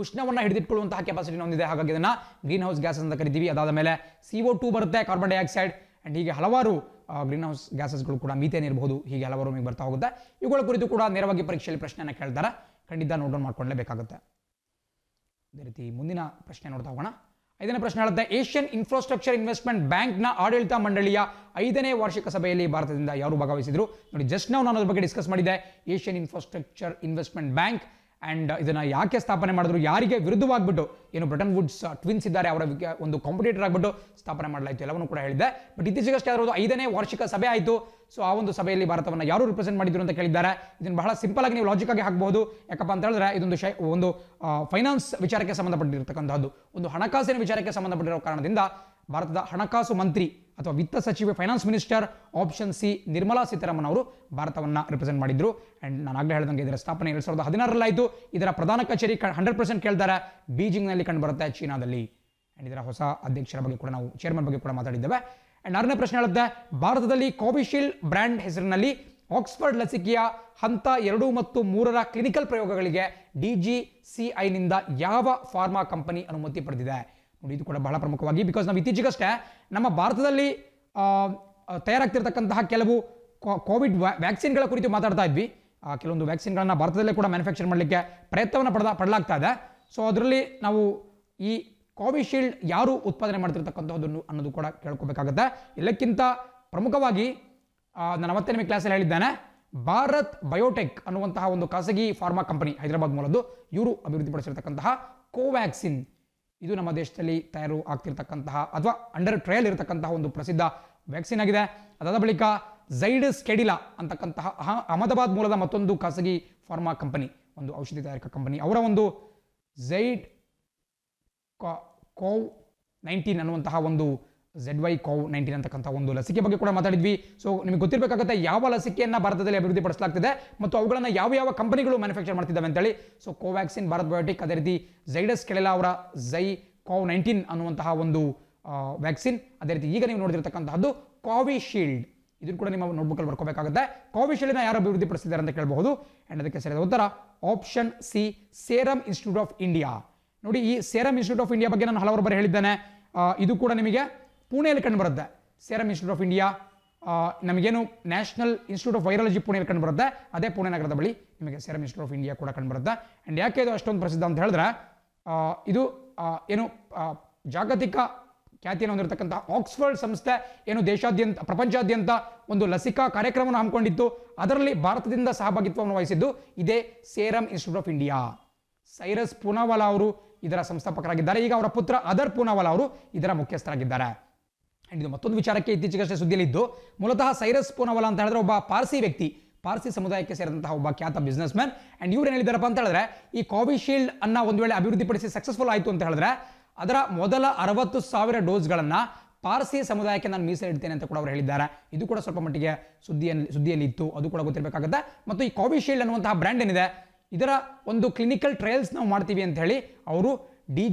ಉಷ್ಣವನ್ನು ಹಿಡಿದಿಟ್ಕೊಳ್ಳುವಂತಹ ಕೆಪಾಸಿಟಿನ ಹೊಂದಿದೆ. ಹಾಗಾಗಿ ಇದನ್ನ ಗ್ರೀನ್ ಹೌಸ್ ಗ್ಯಾಸಸ್ ಅಂತ ಕರಿತೀವಿ. ಅದಾದ ಮೇಲೆ CO2 ಬರುತ್ತೆ, ಕಾರ್ಬನ್ ಡೈಆಕ್ಸೈಡ್, ಅಂಡ್ ಹೀಗೆ ಹಲವಾರು ಗ್ರೀನ್ ಹೌಸ್ ಗ್ಯಾಸಸ್ಗಳು ಕೂಡ ಮೀಥೇನ್ ಇರಬಹುದು. ಹೀಗೆ ಹಲವಾರು ನಿಮಗೆ ಬರ್ತಾ ಹೋಗುತ್ತೆ. ಇವುಗಳ ಕುರಿತು ಕೂಡ ನೇರವಾಗಿ ಪರೀಕ್ಷೆಯಲ್ಲಿ ಪ್ರಶ್ನೆಯನ್ನು ಕೇಳ್ತಾರೆ, ಖಂಡಿತ ನೋಟ್ ಡೌನ್ ಮಾಡ್ಕೊಳ್ಳೇಬೇಕಾಗುತ್ತೆ. ಅದೇ ರೀತಿ ಮುಂದಿನ ಪ್ರಶ್ನೆ ನೋಡ್ತಾ ಹೋಗೋಣ. 5ನೇ ಪ್ರಶ್ನೆ ಹೇಳುತ್ತೆ, ಏಷ್ಯನ್ ಇನ್ಫ್ರಾಸ್ಟ್ರಕ್ಚರ್ ಇನ್ವೆಸ್ಟ್ಮೆಂಟ್ ಬ್ಯಾಂಕ್ನ ಆಡಳಿತ ಮಂಡಳಿಯ 5ನೇ ವಾರ್ಷಿಕ ಸಭೆಯಲ್ಲಿ ಭಾರತದಿಂದ ಯಾರು ಭಾಗವಹಿಸಿದ್ರು? ನೋಡಿ, ಜಸ್ಟ್ ನಾವು ನಾನು ಅದ್ರ ಬಗ್ಗೆ ಡಿಸ್ಕಸ್ ಮಾಡಿದ್ದೆ. Asian infrastructure investment bank. And ಇದನ್ನು ಯಾಕೆ ಸ್ಥಾಪನೆ ಮಾಡಿದ್ರು, ಯಾರಿಗೆ ವಿರುದ್ಧವಾಗಿಬಿಟ್ಟು, ಏನು ಬ್ರಿಟನ್ ವುಡ್ಸ್ ಟ್ವಿನ್ಸ್ ಇದ್ದಾರೆ ಅವರ ಒಂದು ಕಾಂಪಿಟೇಟರ್ ಆಗಿಬಿಟ್ಟು ಸ್ಥಾಪನೆ ಮಾಡಲಾಯಿತು, ಎಲ್ಲವನ್ನೂ ಕೂಡ ಹೇಳಿದ್ದೆ. ಬಟ್ ಇತ್ತೀಚೆಗಷ್ಟೇ ಅದರದ್ದು 5ನೇ ವಾರ್ಷಿಕ ಸಭೆ ಆಯಿತು. ಸೊ ಆ ಒಂದು ಸಭೆಯಲ್ಲಿ ಭಾರತವನ್ನು ಯಾರು ರಿಪ್ರೆಸೆಂಟ್ ಮಾಡಿದ್ರು ಅಂತ ಕೇಳಿದ್ದಾರೆ. ಇದನ್ನು ಬಹಳ ಸಿಂಪಲ್ ಆಗಿ ನೀವು ಲಾಜಿಕ್ ಆಗಿ ಹಾಕಬಹುದು. ಯಾಕಪ್ಪ ಅಂತ ಹೇಳಿದ್ರೆ ಇದೊಂದು ಫೈನಾನ್ಸ್ ವಿಚಾರಕ್ಕೆ ಸಂಬಂಧಪಟ್ಟಿರ್ತಕ್ಕಂಥದ್ದು, ಒಂದು ಹಣಕಾಸಿನ ವಿಚಾರಕ್ಕೆ ಸಂಬಂಧಪಟ್ಟಿರೋ ಕಾರಣದಿಂದ ಭಾರತದ ಹಣಕಾಸು ಮಂತ್ರಿ ಅಥವಾ ವಿತ್ತ ಸಚಿವೆ, finance minister option C Nirmala Sitharaman ಅವರು ಭಾರತವನ್ನು ರಿಪ್ರೆಸೆಂಟ್ ಮಾಡಿದ್ರು. ಆ್ಯಂಡ್ ನಾನು ಆಗಲೇ ಹೇಳಿದಂಗೆ ಇದರ ಸ್ಥಾಪನೆ 2016ರಲ್ಲಿ ಆಯಿತು. ಇದರ ಪ್ರಧಾನ ಕಚೇರಿ 100% ಕೇಳ್ತಾರೆ ಬೀಜಿಂಗ್ನಲ್ಲಿ ಕಂಡು ಬರುತ್ತೆ, ಚೀನಾದಲ್ಲಿ. ಆ್ಯಂಡ್ ಇದರ ಹೊಸ ಅಧ್ಯಕ್ಷರ ಬಗ್ಗೆ ಕೂಡ ನಾವು, ಚೇರ್ಮನ್ ಬಗ್ಗೆ ಕೂಡ ಮಾತಾಡಿದ್ದೇವೆ. ಆ್ಯಂಡ್ 6ನೇ ಪ್ರಶ್ನೆ ಹೇಳುತ್ತೆ, ಭಾರತದಲ್ಲಿ ಕೋವಿಶೀಲ್ಡ್ ಬ್ರ್ಯಾಂಡ್ ಹೆಸರಿನಲ್ಲಿ ಆಕ್ಸ್ಫರ್ಡ್ ಲಸಿಕೆಯ ಹಂತ 2 ಮತ್ತು 3ರ ಕ್ಲಿನಿಕಲ್ ಪ್ರಯೋಗಗಳಿಗೆ DGCIನಿಂದ ಯಾವ ಫಾರ್ಮಾ ಕಂಪನಿ ಅನುಮತಿ ಪಡೆದಿದೆ? ನೋಡಿ, ಇದು ಕೂಡ ಬಹಳ ಪ್ರಮುಖವಾಗಿ, ಬಿಕಾಸ್ ನಾವು ಇತ್ತೀಚೆಗಷ್ಟೇ ನಮ್ಮ ಭಾರತದಲ್ಲಿ ತಯಾರಾಗ್ತಿರ್ತಕ್ಕಂತಹ ಕೆಲವು ಕೋವಿಡ್ ವ್ಯಾಕ್ಸಿನ್ಗಳ ಕುರಿತು ಮಾತಾಡ್ತಾ ಇದ್ವಿ. ಕೆಲವೊಂದು ವ್ಯಾಕ್ಸಿನ್ಗಳನ್ನು ಭಾರತದಲ್ಲೇ ಕೂಡ ಮ್ಯಾನುಫ್ಯಾಕ್ಚರ್ ಮಾಡಲಿಕ್ಕೆ ಪ್ರಯತ್ನವನ್ನು ಪಡಲಾಗ್ತಾ ಇದೆ. ಸೊ ಅದರಲ್ಲಿ ನಾವು ಈ ಕೋವಿಶೀಲ್ಡ್ ಯಾರು ಉತ್ಪಾದನೆ ಮಾಡ್ತಿರ್ತಕ್ಕಂಥದ್ದು ಅನ್ನೋದು ಕೂಡ ಕೇಳ್ಕೋಬೇಕಾಗುತ್ತೆ. ಎಲ್ಲಕ್ಕಿಂತ ಪ್ರಮುಖವಾಗಿ ನಾನು ಅವತ್ತೇ ನಿಮಗೆ ಕ್ಲಾಸಲ್ಲಿ ಹೇಳಿದ್ದೇನೆ, ಭಾರತ್ ಬಯೋಟೆಕ್ ಅನ್ನುವಂತಹ ಒಂದು ಖಾಸಗಿ ಫಾರ್ಮಾ ಕಂಪನಿ ಹೈದರಾಬಾದ್ ಮೂಲದ್ದು, ಇವರು ಅಭಿವೃದ್ಧಿಪಡಿಸಿರ್ತಕ್ಕಂತಹ ಕೋವ್ಯಾಕ್ಸಿನ್, ಇದು ನಮ್ಮ ದೇಶದಲ್ಲಿ ತಯಾರು ಆಗ್ತಿರ್ತಕ್ಕಂತಹ ಅಥವಾ ಅಂಡರ್ ಟ್ರಯಲ್ ಇರತಕ್ಕಂತಹ ಒಂದು ಪ್ರಸಿದ್ಧ ವ್ಯಾಕ್ಸಿನ್ ಆಗಿದೆ. ಅದಾದ ಬಳಿಕ ಝೈಡಸ್ ಕೆಡಿಲಾ ಅಂತಕ್ಕಂತಹ ಅಹಮದಾಬಾದ್ ಮೂಲದ ಮತ್ತೊಂದು ಖಾಸಗಿ ಫಾರ್ಮಾ ಕಂಪನಿ, ಒಂದು ಔಷಧಿ ತಯಾರಿಕಾ ಕಂಪನಿ, ಅವರ ಒಂದು ಝೈಡ್ ಕೋವ್-19 ಅನ್ನುವಂತಹ ಒಂದು ZY-CoV-19 ಅಂತಕ್ಕಂಥ ಒಂದು ಲಸಿಕೆ ಬಗ್ಗೆ ಕೂಡ ಮಾತಾಡಿದ್ವಿ. ಸೊ ನಿಮಗೆ ಗೊತ್ತಿರಬೇಕಾಗುತ್ತೆ ಯಾವ ಲಸಿಕೆಯನ್ನು ಭಾರತದಲ್ಲಿ ಅಭಿವೃದ್ಧಿಪಡಿಸಲಾಗ್ತಿದೆ ಮತ್ತು ಅವುಗಳನ್ನು ಯಾವ ಕಂಪನಿಗಳು ಮ್ಯಾನುಫ್ಯಾಕ್ಚರ್ ಮಾಡ್ತಿದ್ದಾವೆ ಅಂತೇಳಿ. ಸೊ ಕೋವ್ಯಾಕ್ಸಿನ್ ಭಾರತ್ ಬಯೋಟೆಕ್, ಅದೇ ರೀತಿ ಝೈಡಸ್ ಕೆಡಿಲಾ ಅವರ ZY-CoV-19 ಅನ್ನುವಂತಹ ಒಂದು ವ್ಯಾಕ್ಸಿನ್, ಅದೇ ರೀತಿ ಈಗ ನೀವು ನೋಡಿದಿರ್ತಕ್ಕಂತಹದ್ದು ಕೋವಿಶೀಲ್ಡ್, ಇದನ್ನು ಕೂಡ ನಿಮ್ಮ ನೋಟ್ಬುಕ್ಕಲ್ಲಿ ಬರ್ಕೋಬೇಕಾಗುತ್ತೆ. ಕೋವಿಶೀಲ್ಡ್ನ ಯಾರು ಅಭಿವೃದ್ಧಿಪಡಿಸಿದ್ದಾರೆ ಅಂತ ಕೇಳಬಹುದು. ಆ್ಯಂಡ್ ಅದಕ್ಕೆ ಸರಿಯಾದ ಉತ್ತರ option C, serum institute of India. ನೋಡಿ, ಈ ಸೇರಮ್ ಇನ್ಸ್ಟಿಟ್ಯೂಟ್ ಆಫ್ ಇಂಡಿಯಾ ಬಗ್ಗೆ ನಾನು ಹಲವಾರು ಬಾರಿ ಹೇಳಿದ್ದೇನೆ. ಇದು ಕೂಡ ನಿಮಗೆ ಪುಣೆಯಲ್ಲಿ ಕಂಡು ಬರುತ್ತೆ. ಸೇರಮ್ ಇನ್ಸ್ಟಿಟ್ಯೂಟ್ ಆಫ್ ಇಂಡಿಯಾ ನಮಗೇನು ನ್ಯಾಷನಲ್ ಇನ್ಸ್ಟಿಟ್ಯೂಟ್ ಆಫ್ ವೈರಾಲಜಿ ಪುಣೆಯಲ್ಲಿ ಕಂಡು ಬರುತ್ತೆ, ಅದೇ ಪುಣೆ ನಗರದ ಬಳಿ ನಿಮಗೆ ಸೇರಮ್ ಇನ್ಸ್ಟಿಟ್ಯೂಟ್ ಆಫ್ ಇಂಡಿಯಾ ಕೂಡ ಕಂಡು ಬರುತ್ತೆ. ಆ್ಯಂಡ್ ಯಾಕೆ ಇದು ಅಷ್ಟೊಂದು ಪ್ರಸಿದ್ಧ ಅಂತ ಹೇಳಿದ್ರೆ, ಇದು ಏನು ಜಾಗತಿಕ ಖ್ಯಾತಿಯನ್ನು ಹೊಂದಿರತಕ್ಕಂಥ ಆಕ್ಸ್ಫರ್ಡ್ ಸಂಸ್ಥೆ ಏನು ದೇಶಾದ್ಯಂತ ಪ್ರಪಂಚಾದ್ಯಂತ ಒಂದು ಲಸಿಕಾ ಕಾರ್ಯಕ್ರಮವನ್ನು ಹಮ್ಮಿಕೊಂಡಿತ್ತು, ಅದರಲ್ಲಿ ಭಾರತದಿಂದ ಸಹಭಾಗಿತ್ವವನ್ನು ವಹಿಸಿದ್ದು ಇದೇ serum institute of India. Cyrus Poonawalla ಅವರು ಇದರ ಸಂಸ್ಥಾಪಕರಾಗಿದ್ದಾರೆ. ಈಗ ಅವರ ಪುತ್ರ ಅದರ್ ಪೂನಾವಾಲಾ ಅವರು ಇದರ ಮುಖ್ಯಸ್ಥರಾಗಿದ್ದಾರೆ. ಆ್ಯಂಡ್ ಇದು ಮತ್ತೊಂದು ವಿಚಾರಕ್ಕೆ ಇತ್ತೀಚೆಗಷ್ಟೇ ಸುದ್ದಿಯಲ್ಲಿದ್ದು, ಮೂಲತಃ ಸೈರಸ್ ಪೂನಾವಾಲಾ ಅಂತ ಹೇಳಿದ್ರೆ ಒಬ್ಬ ಪಾರ್ಸಿ ವ್ಯಕ್ತಿ, ಪಾರ್ಸಿ ಸಮುದಾಯಕ್ಕೆ ಸೇರಿದಂತಹ ಒಬ್ಬ ಖ್ಯಾತ ಬಿಸ್ನೆಸ್ ಮ್ಯಾನ್. ಆ್ಯಂಡ್ ಇವ್ರು ಏನು ಹೇಳಿದಾರಪ್ಪ ಅಂತ ಹೇಳಿದ್ರೆ, ಈ ಕೋವಿಶೀಲ್ಡ್ ಅನ್ನ ಒಂದು ವೇಳೆ ಅಭಿವೃದ್ಧಿಪಡಿಸಿ ಸಕ್ಸಸ್ಫುಲ್ ಆಯಿತು ಅಂತ ಹೇಳಿದ್ರೆ ಅದರ ಮೊದಲ 60,000 ಡೋಸ್ಗಳನ್ನು ಪಾರ್ಸಿ ಸಮುದಾಯಕ್ಕೆ ನಾನು ಮೀಸಲಿಡ್ತೇನೆ ಅಂತ ಕೂಡ ಅವರು ಹೇಳಿದ್ದಾರೆ. ಇದು ಕೂಡ ಸ್ವಲ್ಪ ಮಟ್ಟಿಗೆ ಸುದ್ದಿಯಲ್ಲಿ ಇತ್ತು, ಅದು ಕೂಡ ಗೊತ್ತಿರಬೇಕಾಗುತ್ತೆ. ಮತ್ತು ಈ ಕೋವಿಶೀಲ್ಡ್ ಅನ್ನುವಂತಹ ಬ್ರ್ಯಾಂಡ್ ಏನಿದೆ, ಇದರ ಒಂದು ಕ್ಲಿನಿಕಲ್ ಟ್ರಯಲ್ಸ್ ನಾವು ಮಾಡ್ತೀವಿ ಅಂತ ಹೇಳಿ ಅವರು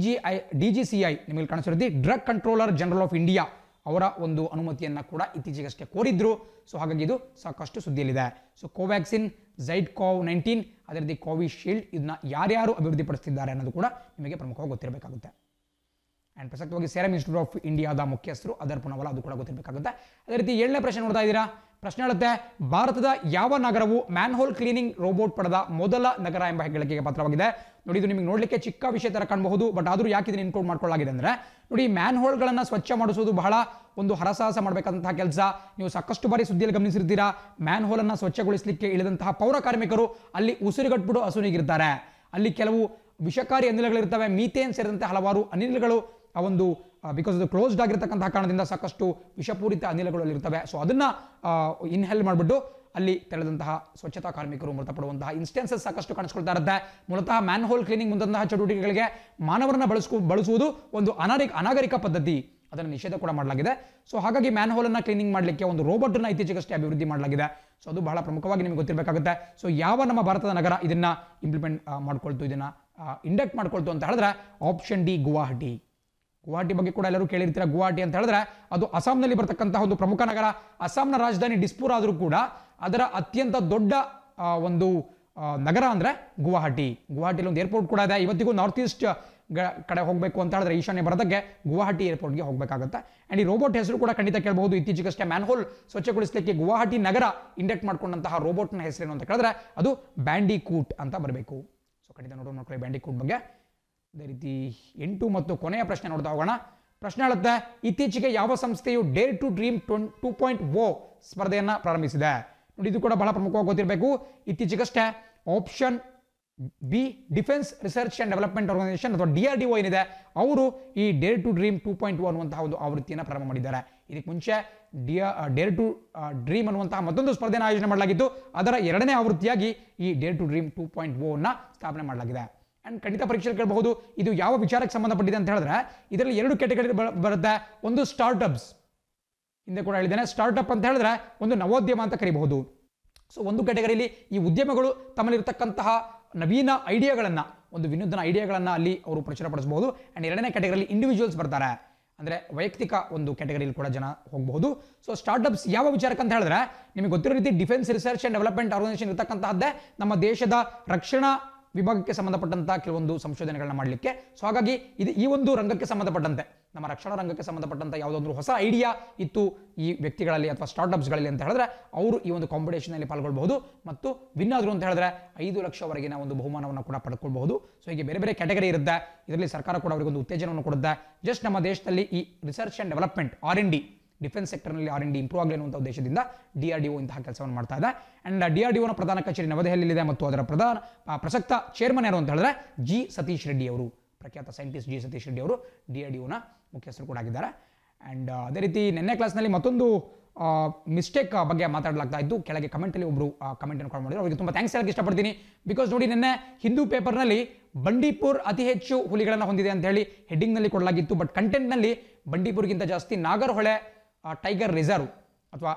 DGCI ನಿಮಗೆ ಕಾಣಿಸಿರುತ್ತೆ, drug controller general of India ಅವರ ಒಂದು ಅನುಮತಿಯನ್ನು ಕೂಡ ಇತ್ತೀಚೆಗಷ್ಟೇ ಕೋರಿದ್ರು. ಸೊ ಹಾಗಾಗಿ ಇದು ಸಾಕಷ್ಟು ಸುದ್ದಿಯಲ್ಲಿದೆ. ಸೊ ಕೋವ್ಯಾಕ್ಸಿನ್, ZY-CoV-19, ಅದೇ ರೀತಿ ಕೋವಿಶೀಲ್ಡ್, ಇದನ್ನ ಯಾರ್ಯಾರು ಅಭಿವೃದ್ಧಿಪಡಿಸ್ತಿದ್ದಾರೆ ಅನ್ನೋದು ಕೂಡ ನಿಮಗೆ ಪ್ರಮುಖವಾಗಿ ಗೊತ್ತಿರಬೇಕಾಗುತ್ತೆ. ಆ್ಯಂಡ್ ಪ್ರಸಕ್ತವಾಗಿ ಸೇರಮ್ ಇನ್ಸ್ಟಿಟ್ಯೂಟ್ ಆಫ್ ಇಂಡಿಯಾದ ಮುಖ್ಯಸ್ಥರು ಅದರ್ ಪೂನಾವಾಲಾ, ಅದು ಕೂಡ ಗೊತ್ತಿರಬೇಕಾಗುತ್ತೆ. ಅದೇ ರೀತಿ 7ನೇ ಪ್ರಶ್ನೆ ನೋಡ್ತಾ ಇದ್ದೀರಾ. ಪ್ರಶ್ನೆ ಹೇಳುತ್ತೆ, ಭಾರತದ ಯಾವ ನಗರವು ಮ್ಯಾನ್ಹೋಲ್ ಕ್ಲೀನಿಂಗ್ ರೋಬೋಟ್ ಪಡೆದ ಮೊದಲ ನಗರ ಎಂಬ ಹೇಳಿಕೆಗೆ ಪಾತ್ರವಾಗಿದೆ? ನೋಡಿ, ಇದು ನಿಮಗೆ ನೋಡಲಿಕ್ಕೆ ಚಿಕ್ಕ ವಿಷಯ ತರ ಕಾಣಬಹುದು, ಬಟ್ ಆದರೂ ಯಾಕೆ ಇದನ್ನು ಇನ್ಕ್ಲೂಡ್ ಮಾಡ್ಕೊಳ್ಳಲಾಗಿದೆ ಅಂದರೆ, ನೋಡಿ, ಮ್ಯಾನ್ಹೋಲ್ಗಳನ್ನು ಸ್ವಚ್ಛ ಮಾಡಿಸುವುದು ಬಹಳ ಒಂದು ಹರಸಾಹಸ ಮಾಡಬೇಕಂತಹ ಕೆಲಸ. ನೀವು ಸಾಕಷ್ಟು ಬಾರಿ ಸುದ್ದಿಯಲ್ಲಿ ಗಮನಿಸಿರ್ತೀರಾ, ಮ್ಯಾನ್ಹೋಲನ್ನು ಸ್ವಚ್ಛಗೊಳಿಸಲಿಕ್ಕೆ ಇಳಿದಂತಹ ಪೌರ ಕಾರ್ಮಿಕರು ಅಲ್ಲಿ ಉಸಿರುಗಟ್ಬಿಟ್ಟು ಹಸುನಿಗಿರ್ತಾರೆ. ಅಲ್ಲಿ ಕೆಲವು ವಿಷಕಾರಿ ಅನಿಲಗಳಿರ್ತವೆ, ಮೀಥೇನ್ ಸೇರಿದಂತೆ ಹಲವಾರು ಅನಿಲಗಳು ಆ ಒಂದು ಬಿಕಾಸ್ ಅದು ಕ್ಲೋಸ್ಡ್ ಆಗಿರ್ತಕ್ಕಂತಹ ಕಾರಣದಿಂದ ಸಾಕಷ್ಟು ವಿಷಪೂರಿತ ಅನಿಲಗಳು ಅಲ್ಲಿರ್ತವೆ. ಸೊ ಅದನ್ನು ಇನ್ಹೇಲ್ ಮಾಡಿಬಿಟ್ಟು ಅಲ್ಲಿ ತೆಳೆದಂತಹ ಸ್ವಚ್ಛತಾ ಕಾರ್ಮಿಕರು ಮೃತಪಡುವಂತಹ ಇನ್ಸ್ಟೆನ್ಸಸ್ ಸಾಕಷ್ಟು ಕಾಣಿಸ್ಕೊಳ್ತಾ ಇರುತ್ತೆ. ಮೂಲತಃ ಮ್ಯಾನ್ಹೋಲ್ ಕ್ಲೀನಿಂಗ್ ಮುಂದಂತಹ ಚಟುವಟಿಕೆಗಳಿಗೆ ಮಾನವರನ್ನ ಬಳಸುವುದು ಒಂದು ಅನಾಗರಿಕ ಪದ್ಧತಿ, ಅದನ್ನು ನಿಷೇಧ ಕೂಡ ಮಾಡಲಾಗಿದೆ. ಸೊ ಹಾಗಾಗಿ ಮ್ಯಾನ್ಹೋಲನ್ನು ಕ್ಲೀನಿಂಗ್ ಮಾಡಲಿಕ್ಕೆ ಒಂದು ರೋಬೋಟನ್ನು ಇತ್ತೀಚೆಗಷ್ಟೇ ಅಭಿವೃದ್ಧಿ ಮಾಡಲಾಗಿದೆ. ಸೊ ಅದು ಬಹಳ ಪ್ರಮುಖವಾಗಿ ನಿಮಗೆ ಗೊತ್ತಿರಬೇಕಾಗುತ್ತೆ. ಸೊ ಯಾವ ನಮ್ಮ ಭಾರತದ ನಗರ ಇದನ್ನ ಇಂಪ್ಲಿಮೆಂಟ್ ಮಾಡ್ಕೊಳ್ತು, ಇದನ್ನ ಇಂಡಕ್ಟ್ ಮಾಡ್ಕೊಳ್ತು ಅಂತ ಹೇಳಿದ್ರೆ ಆಪ್ಷನ್ ಡಿ, ಗುವಾಹಟಿ. ಗುವಾಹಟಿ ಬಗ್ಗೆ ಕೂಡ ಎಲ್ಲರೂ ಕೇಳಿರ್ತೀರ. ಗುವಾಹಟಿ ಅಂತ ಹೇಳಿದ್ರೆ ಅದು ಅಸ್ಸಾಂನಲ್ಲಿ ಬರ್ತಕ್ಕಂತಹ ಒಂದು ಪ್ರಮುಖ ನಗರ. ಅಸ್ಸಾಂನ ರಾಜಧಾನಿ ಡಿಸ್ಪುರ್ ಆದರೂ ಕೂಡ ಅದರ ಅತ್ಯಂತ ದೊಡ್ಡ ಒಂದು ನಗರ ಅಂದರೆ ಗುವಾಹಟಿ. ಗುವಾಹಟಿಲಿ ಒಂದು ಏರ್ಪೋರ್ಟ್ ಕೂಡ ಇದೆ. ಇವತ್ತಿಗೂ ನಾರ್ತ್ ಈಸ್ಟ್ ಕಡೆ ಹೋಗಬೇಕು ಅಂತ ಹೇಳಿದ್ರೆ ಈಶಾನ್ಯ ಭಾರತಕ್ಕೆ ಗುವಾಹಟಿ ಏರ್ಪೋರ್ಟ್ಗೆ ಹೋಗಬೇಕಾಗುತ್ತೆ. ಆ್ಯಂಡ್ ಈ ರೋಬೋಟ್ ಹೆಸರು ಕೂಡ ಖಂಡಿತ ಕೇಳಬಹುದು. ಇತ್ತೀಚೆಗಷ್ಟೇ ಮ್ಯಾನ್ಹೋಲ್ ಸ್ವಚ್ಛಗೊಳಿಸಲಿಕ್ಕೆ ಗುವಾಹಟಿ ನಗರ ಇಂಡಕ್ಟ್ ಮಾಡ್ಕೊಂಡಂತಹ ರೋಬೋಟ್ನ ಹೆಸರೇನು ಅಂತ ಕೇಳಿದ್ರೆ ಅದು ಬ್ಯಾಂಡಿಕೂಟ್ ಅಂತ ಬರಬೇಕು. ಸೊ ಖಂಡಿತ ನೋಡ್ಕೊಳ್ಳಿ ಬ್ಯಾಂಡಿಕೂಟ್ ಬಗ್ಗೆ. ಅದೇ ರೀತಿ 8 ಮತ್ತು ಕೊನೆಯ ಪ್ರಶ್ನೆ ನೋಡ್ತಾ ಹೋಗೋಣ. ಪ್ರಶ್ನೆ ಹೇಳುತ್ತೆ, ಇತ್ತೀಚೆಗೆ ಯಾವ ಸಂಸ್ಥೆಯು ಡೇರ್ ಟು ಡ್ರೀಮ್ 2.0 ಸ್ಪರ್ಧೆಯನ್ನು ಪ್ರಾರಂಭಿಸಿದೆ? ನೋಡಿ, ಇದು ಕೂಡ ಬಹಳ ಪ್ರಮುಖವಾಗಿ ಗೊತ್ತಿರಬೇಕು. ಇತ್ತೀಚೆಗಷ್ಟೇ option B, defence research and development organisation ಅಥವಾ DRDO ಏನಿದೆ, ಅವರು ಈ ಡೇರ್ ಟು ಡ್ರೀಮ್ 2.0 ಅನ್ನುವಂತಹ ಒಂದು ಆವೃತ್ತಿಯನ್ನು ಪ್ರಾರಂಭ ಮಾಡಿದ್ದಾರೆ. ಇದಕ್ಕೆ ಮುಂಚೆ ಡೇರ್ ಟು ಡ್ರೀಮ್ ಅನ್ನುವಂತಹ ಮತ್ತೊಂದು ಸ್ಪರ್ಧೆಯನ್ನು ಆಯೋಜನೆ ಮಾಡಲಾಗಿತ್ತು. ಅದರ 2ನೇ ಆವೃತ್ತಿಯಾಗಿ ಈ ಡೇರ್ ಟು ಡ್ರೀಮ್ 2.0 ಸ್ಥಾಪನೆ ಮಾಡಲಾಗಿದೆ. ಆ್ಯಂಡ್ ಖಂಡಿತ ಪರೀಕ್ಷೆಯಲ್ಲಿ ಕೇಳಬಹುದು, ಇದು ಯಾವ ವಿಚಾರಕ್ಕೆ ಸಂಬಂಧಪಟ್ಟಿದೆ ಅಂತ ಹೇಳಿದ್ರೆ ಇದರಲ್ಲಿ 2 ಕ್ಯಾಟಗರಿ ಬರುತ್ತೆ. ಒಂದು ಸ್ಟಾರ್ಟ್ಅಪ್ಸ್, ಹಿಂದೆ ಕೂಡ ಹೇಳಿದ್ದೇನೆ, ಸ್ಟಾರ್ಟ್ಅಪ್ ಅಂತ ಹೇಳಿದ್ರೆ ಒಂದು ನವೋದ್ಯಮ ಅಂತ ಕರೀಬಹುದು. ಸೊ ಒಂದು ಕ್ಯಾಟಗರಿಯಲ್ಲಿ ಈ ಉದ್ಯಮಗಳು ತಮ್ಮಲ್ಲಿರ್ತಕ್ಕಂತಹ ನವೀನ ಐಡಿಯಾಗಳನ್ನು, ಒಂದು ವಿನೂತನ ಐಡಿಯಾಗಳನ್ನು ಅಲ್ಲಿ ಅವರು ಪ್ರಚುರಪಡಿಸಬಹುದು. ಆ್ಯಂಡ್ 2ನೇ ಕ್ಯಾಟಗರಿಯಲ್ಲಿ ಇಂಡಿವಿಜುವಲ್ಸ್ ಬರ್ತಾರೆ, ಅಂದರೆ ವೈಯಕ್ತಿಕ ಒಂದು ಕ್ಯಾಟಗರಿಯಲ್ಲಿ ಕೂಡ ಜನ ಹೋಗಬಹುದು. ಸೊ ಸ್ಟಾರ್ಟ್ಅಪ್ಸ್ ಯಾವ ವಿಚಾರಕ್ಕೆ ಅಂತ ಹೇಳಿದ್ರೆ, ನಿಮಗೆ ಗೊತ್ತಿರೋ ರೀತಿ defence research and development organisation ಇರತಕ್ಕಂತಹದ್ದೇ ನಮ್ಮ ದೇಶದ ರಕ್ಷಣಾ ವಿಭಾಗಕ್ಕೆ ಸಂಬಂಧಪಟ್ಟಂತಹ ಕೆಲವೊಂದು ಸಂಶೋಧನೆಗಳನ್ನ ಮಾಡಲಿಕ್ಕೆ. ಸೊ ಹಾಗಾಗಿ ಇದು ಈ ಒಂದು ರಂಗಕ್ಕೆ ಸಂಬಂಧಪಟ್ಟಂತೆ ನಮ್ಮ ರಕ್ಷಣಾ ರಂಗಕ್ಕೆ ಸಂಬಂಧಪಟ್ಟಂಥ ಯಾವುದಾದ್ರೂ ಹೊಸ ಐಡಿಯಾ ಇತ್ತು ಈ ವ್ಯಕ್ತಿಗಳಲ್ಲಿ ಅಥವಾ ಸ್ಟಾರ್ಟ್ಅಪ್ಸ್ಗಳಲ್ಲಿ ಅಂತ ಹೇಳಿದ್ರೆ ಅವರು ಈ ಒಂದು ಕಾಂಪಿಟೇಷನಲ್ಲಿ ಪಾಲ್ಗೊಳ್ಬಹುದು ಮತ್ತು ವಿನ್ ಆದರು ಅಂತ ಹೇಳಿದ್ರೆ 5 ಲಕ್ಷವರೆಗಿನ ಒಂದು ಬಹುಮಾನವನ್ನು ಕೂಡ ಪಡ್ಕೊಳ್ಬಹುದು. ಸೊ ಹೀಗೆ ಬೇರೆ ಬೇರೆ ಕ್ಯಾಟಗರಿ ಇರುತ್ತೆ. ಇದರಲ್ಲಿ ಸರ್ಕಾರ ಕೂಡ ಅವರಿಗೊಂದು ಉತ್ತೇಜನವನ್ನು ಕೊಡುತ್ತೆ. ಜಸ್ಟ್ ನಮ್ಮ ದೇಶದಲ್ಲಿ ಈ research and development R&D defence ಸೆಕ್ಟರ್ನಲ್ಲಿ R&D ಇಂಪ್ರೂವ್ ಆಗಲಿ ಅನ್ನುವಂಥ ಉದ್ದೇಶದಿಂದ DRDO ಇಂತಹ ಕೆಲಸವನ್ನು ಮಾಡ್ತಾ ಇದೆ. ಆ್ಯಂಡ್ DRDOನ ಪ್ರಧಾನ ಕಚೇರಿ ನವದೆಹಲಿಯಲ್ಲಿದೆ ಮತ್ತು ಅದರ ಪ್ರಸಕ್ತ ಚೇರ್ಮನ್ ಯಾರು ಅಂತ ಹೇಳಿದ್ರೆ G. ಸತೀಶ್ ರೆಡ್ಡಿ ಅವರು, ಪ್ರಖ್ಯಾತ ಸೈಂಟಿಸ್ಟ್ G. ಸತೀಶ್ ರೆಡ್ಡಿ ಅವರು DRDOನ ಮುಖ್ಯಸ್ಥರು ಕೂಡ ಆಗಿದ್ದಾರೆ. ಆ್ಯಂಡ್ ಅದೇ ರೀತಿ ನಿನ್ನೆ ಕ್ಲಾಸ್ನಲ್ಲಿ ಮತ್ತೊಂದು ಮಿಸ್ಟೇಕ್ ಬಗ್ಗೆ ಮಾತಾಡಲಾಗ್ತಾ ಇದ್ದು, ಕೆಳಗೆ ಕಮೆಂಟಲ್ಲಿ ಒಬ್ಬರು ಕಮೆಂಟನ್ನು ಕಾಲ್ ಮಾಡಿದ್ರು, ಅವರಿಗೆ ತುಂಬ ಥ್ಯಾಂಕ್ಸ್ ಹೇಳಕ್ಕೆ ಇಷ್ಟಪಡ್ತೀನಿ. ಬಿಕಾಸ್ ನೋಡಿ, ನಿನ್ನೆ ಹಿಂದೂ ಪೇಪರ್ನಲ್ಲಿ ಬಂಡೀಪುರ್ ಅತಿ ಹೆಚ್ಚು ಹುಲಿಗಳನ್ನು ಹೊಂದಿದೆ ಅಂತ ಹೇಳಿ ಹೆಡ್ಡಿಂಗ್ನಲ್ಲಿ ಕೊಡಲಾಗಿತ್ತು. ಬಟ್ ಕಂಟೆಂಟ್ನಲ್ಲಿ ಬಂಡೀಪುರ್ಗಿಂತ ಜಾಸ್ತಿ ನಾಗರಹೊಳೆ ಟೈಗರ್ ರಿಸರ್ವ್ ಅಥವಾ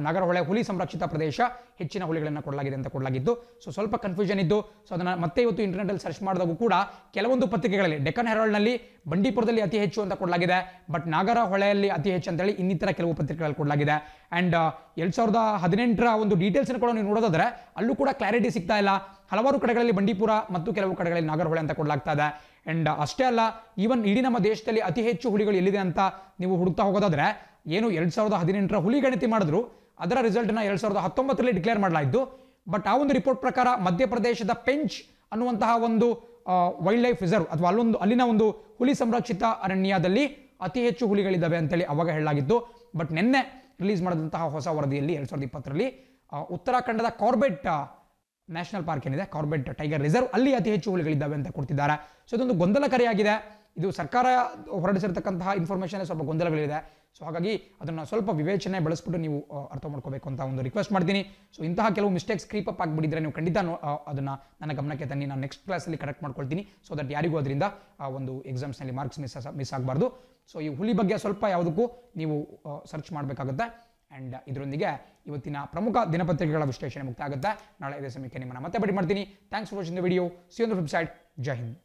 ನಾಗರಹೊಳೆ ಹುಲಿ ಸಂರಕ್ಷಿತ ಪ್ರದೇಶ ಹೆಚ್ಚಿನ ಹುಲಿಗಳನ್ನು ಕೊಡಲಾಗಿದೆ ಅಂತ ಕೊಡಲಾಗಿತ್ತು. ಸೊ ಸ್ವಲ್ಪ ಕನ್ಫ್ಯೂಷನ್ ಇದ್ದು, ಸೊ ಅದನ್ನು ಮತ್ತೆ ಇವತ್ತು ಇಂಟರ್ನೆಟಲ್ಲಿ ಸರ್ಚ್ ಮಾಡಿದಾಗೂ ಕೂಡ ಕೆಲವೊಂದು ಪತ್ರಿಕೆಗಳಲ್ಲಿ ಡೆಕ್ಕನ್ ಹೆರಾಲ್ಡ್ನಲ್ಲಿ ಬಂಡೀಪುರದಲ್ಲಿ ಅತಿ ಹೆಚ್ಚು ಅಂತ ಕೊಡಲಾಗಿದೆ, ಬಟ್ ನಾಗರಹೊಳೆಯಲ್ಲಿ ಅತಿ ಹೆಚ್ಚು ಅಂತೇಳಿ ಇನ್ನಿತರ ಕೆಲವು ಪತ್ರಿಕೆಗಳಲ್ಲಿ ಕೊಡಲಾಗಿದೆ. ಆ್ಯಂಡ್ 2018ರ ಒಂದು ಡೀಟೇಲ್ಸನ್ನು ಕೂಡ ನೀವು ನೋಡೋದಾದ್ರೆ ಅಲ್ಲೂ ಕೂಡ ಕ್ಲಾರಿಟಿ ಸಿಗ್ತಾ ಇಲ್ಲ. ಹಲವಾರು ಕಡೆಗಳಲ್ಲಿ ಬಂಡೀಪುರ ಮತ್ತು ಕೆಲವು ಕಡೆಗಳಲ್ಲಿ ನಾಗರಹೊಳೆ ಅಂತ ಕೊಡಲಾಗ್ತಾ ಇದೆ. ಆ್ಯಂಡ್ ಅಷ್ಟೇ ಅಲ್ಲ, ಈವನ್ ಇಡೀ ನಮ್ಮ ದೇಶದಲ್ಲಿ ಅತಿ ಹೆಚ್ಚು ಹುಲಿಗಳು ಎಲ್ಲಿದೆ ಅಂತ ನೀವು ಹುಡುಕ್ತಾ ಹೋಗೋದಾದ್ರೆ ಏನು 2018ರ ಹುಲಿ ಗಣತಿ ಮಾಡಿದ್ರು, ಅದರ ರಿಸಲ್ಟ್ನ 2019ರಲ್ಲಿ ಡಿಕ್ಲೇರ್ ಮಾಡಲಾಯಿತು. ಬಟ್ ಆ ಒಂದು ರಿಪೋರ್ಟ್ ಪ್ರಕಾರ ಮಧ್ಯಪ್ರದೇಶದ ಪೆಂಚ್ ಅನ್ನುವಂತಹ ಒಂದು ವೈಲ್ಡ್ ಲೈಫ್ ರಿಸರ್ವ್ ಅಥವಾ ಅಲ್ಲಿನ ಒಂದು ಹುಲಿ ಸಂರಕ್ಷಿತ ಅರಣ್ಯದಲ್ಲಿ ಅತಿ ಹೆಚ್ಚು ಹುಲಿಗಳಿದ್ದಾವೆ ಅಂತೇಳಿ ಅವಾಗ ಹೇಳಲಾಗಿತ್ತು. ಬಟ್ ನಿನ್ನೆ ರಿಲೀಸ್ ಮಾಡಿದಂತಹ ಹೊಸ ವರದಿಯಲ್ಲಿ 2020ರಲ್ಲಿ ಉತ್ತರಾಖಂಡದ ಕಾರ್ಬೆಟ್ ನ್ಯಾಷನಲ್ ಪಾರ್ಕ್ ಏನಿದೆ, ಕಾರ್ಬೆಟ್ ಟೈಗರ್ ರಿಸರ್ವ್, ಅಲ್ಲಿ ಅತಿ ಹೆಚ್ಚು ಹುಲಿಗಳಿದ್ದಾವೆ ಅಂತ ಕೊಡ್ತಿದ್ದಾರೆ. ಸೊ ಇದೊಂದು ಗೊಂದಲಕಾರಿಯಾಗಿದೆ. ಇದು ಸರ್ಕಾರ ಹೊರಡಿಸಿರ್ತಕ್ಕಂತಹ ಇನ್ಫಾರ್ಮೇಷನ್ ಸ್ವಲ್ಪ ಗೊಂದಲಗಳಿದೆ. ಸೊ ಹಾಗಾಗಿ ಅದನ್ನು ಸ್ವಲ್ಪ ವಿವೇಚನೆ ಬಳಸ್ಬಿಟ್ಟು ನೀವು ಅರ್ಥ ಮಾಡ್ಕೋಬೇಕು ಅಂತ ಒಂದು ರಿಕ್ವೆಸ್ಟ್ ಮಾಡ್ತೀನಿ. ಸೊ ಇಂತಹ ಕೆಲವು ಮಿಸ್ಟೇಕ್ಸ್ ಕ್ರೀಪ್ ಅಪ್ ಆಗಿಬಿಟ್ಟಿದ್ರೆ ನೀವು ಖಂಡಿತ ಅದನ್ನು ನನ್ನ ಗಮನಕ್ಕೆ ತನ್ನಿ. ನಾನು ನೆಕ್ಸ್ಟ್ ಕ್ಲಾಸಲ್ಲಿ ಕರೆಕ್ಟ್ ಮಾಡ್ಕೊಳ್ತೀನಿ. ಸೊ ದಟ್ ಯಾರಿಗೂ ಅದರಿಂದ ಒಂದು ಎಕ್ಸಾಮ್ಸ್ನಲ್ಲಿ ಮಾರ್ಕ್ಸ್ ಮಿಸ್ ಆಗಬಾರ್ದು. ಸೊ ಈ ಹುಲಿ ಬಗ್ಗೆ ಸ್ವಲ್ಪ ಯಾವುದಕ್ಕೂ ನೀವು ಸರ್ಚ್ ಮಾಡಬೇಕಾಗುತ್ತೆ. ಆ್ಯಂಡ್ ಇದರೊಂದಿಗೆ ಇವತ್ತಿನ ಪ್ರಮುಖ ದಿನಪತ್ರಿಕೆಗಳ ವಿಶ್ಲೇಷಣೆ ಮುಕ್ತ ಆಗುತ್ತೆ. ನಾಳೆ ಇದೇ ಸಮಯಕ್ಕೆ ನಿಮ್ಮನ್ನು ಮತ್ತೆ ಭೇಟಿ ಮಾಡ್ತೀನಿ. Thanks for watching the video. C on the flip side. Jai Hind.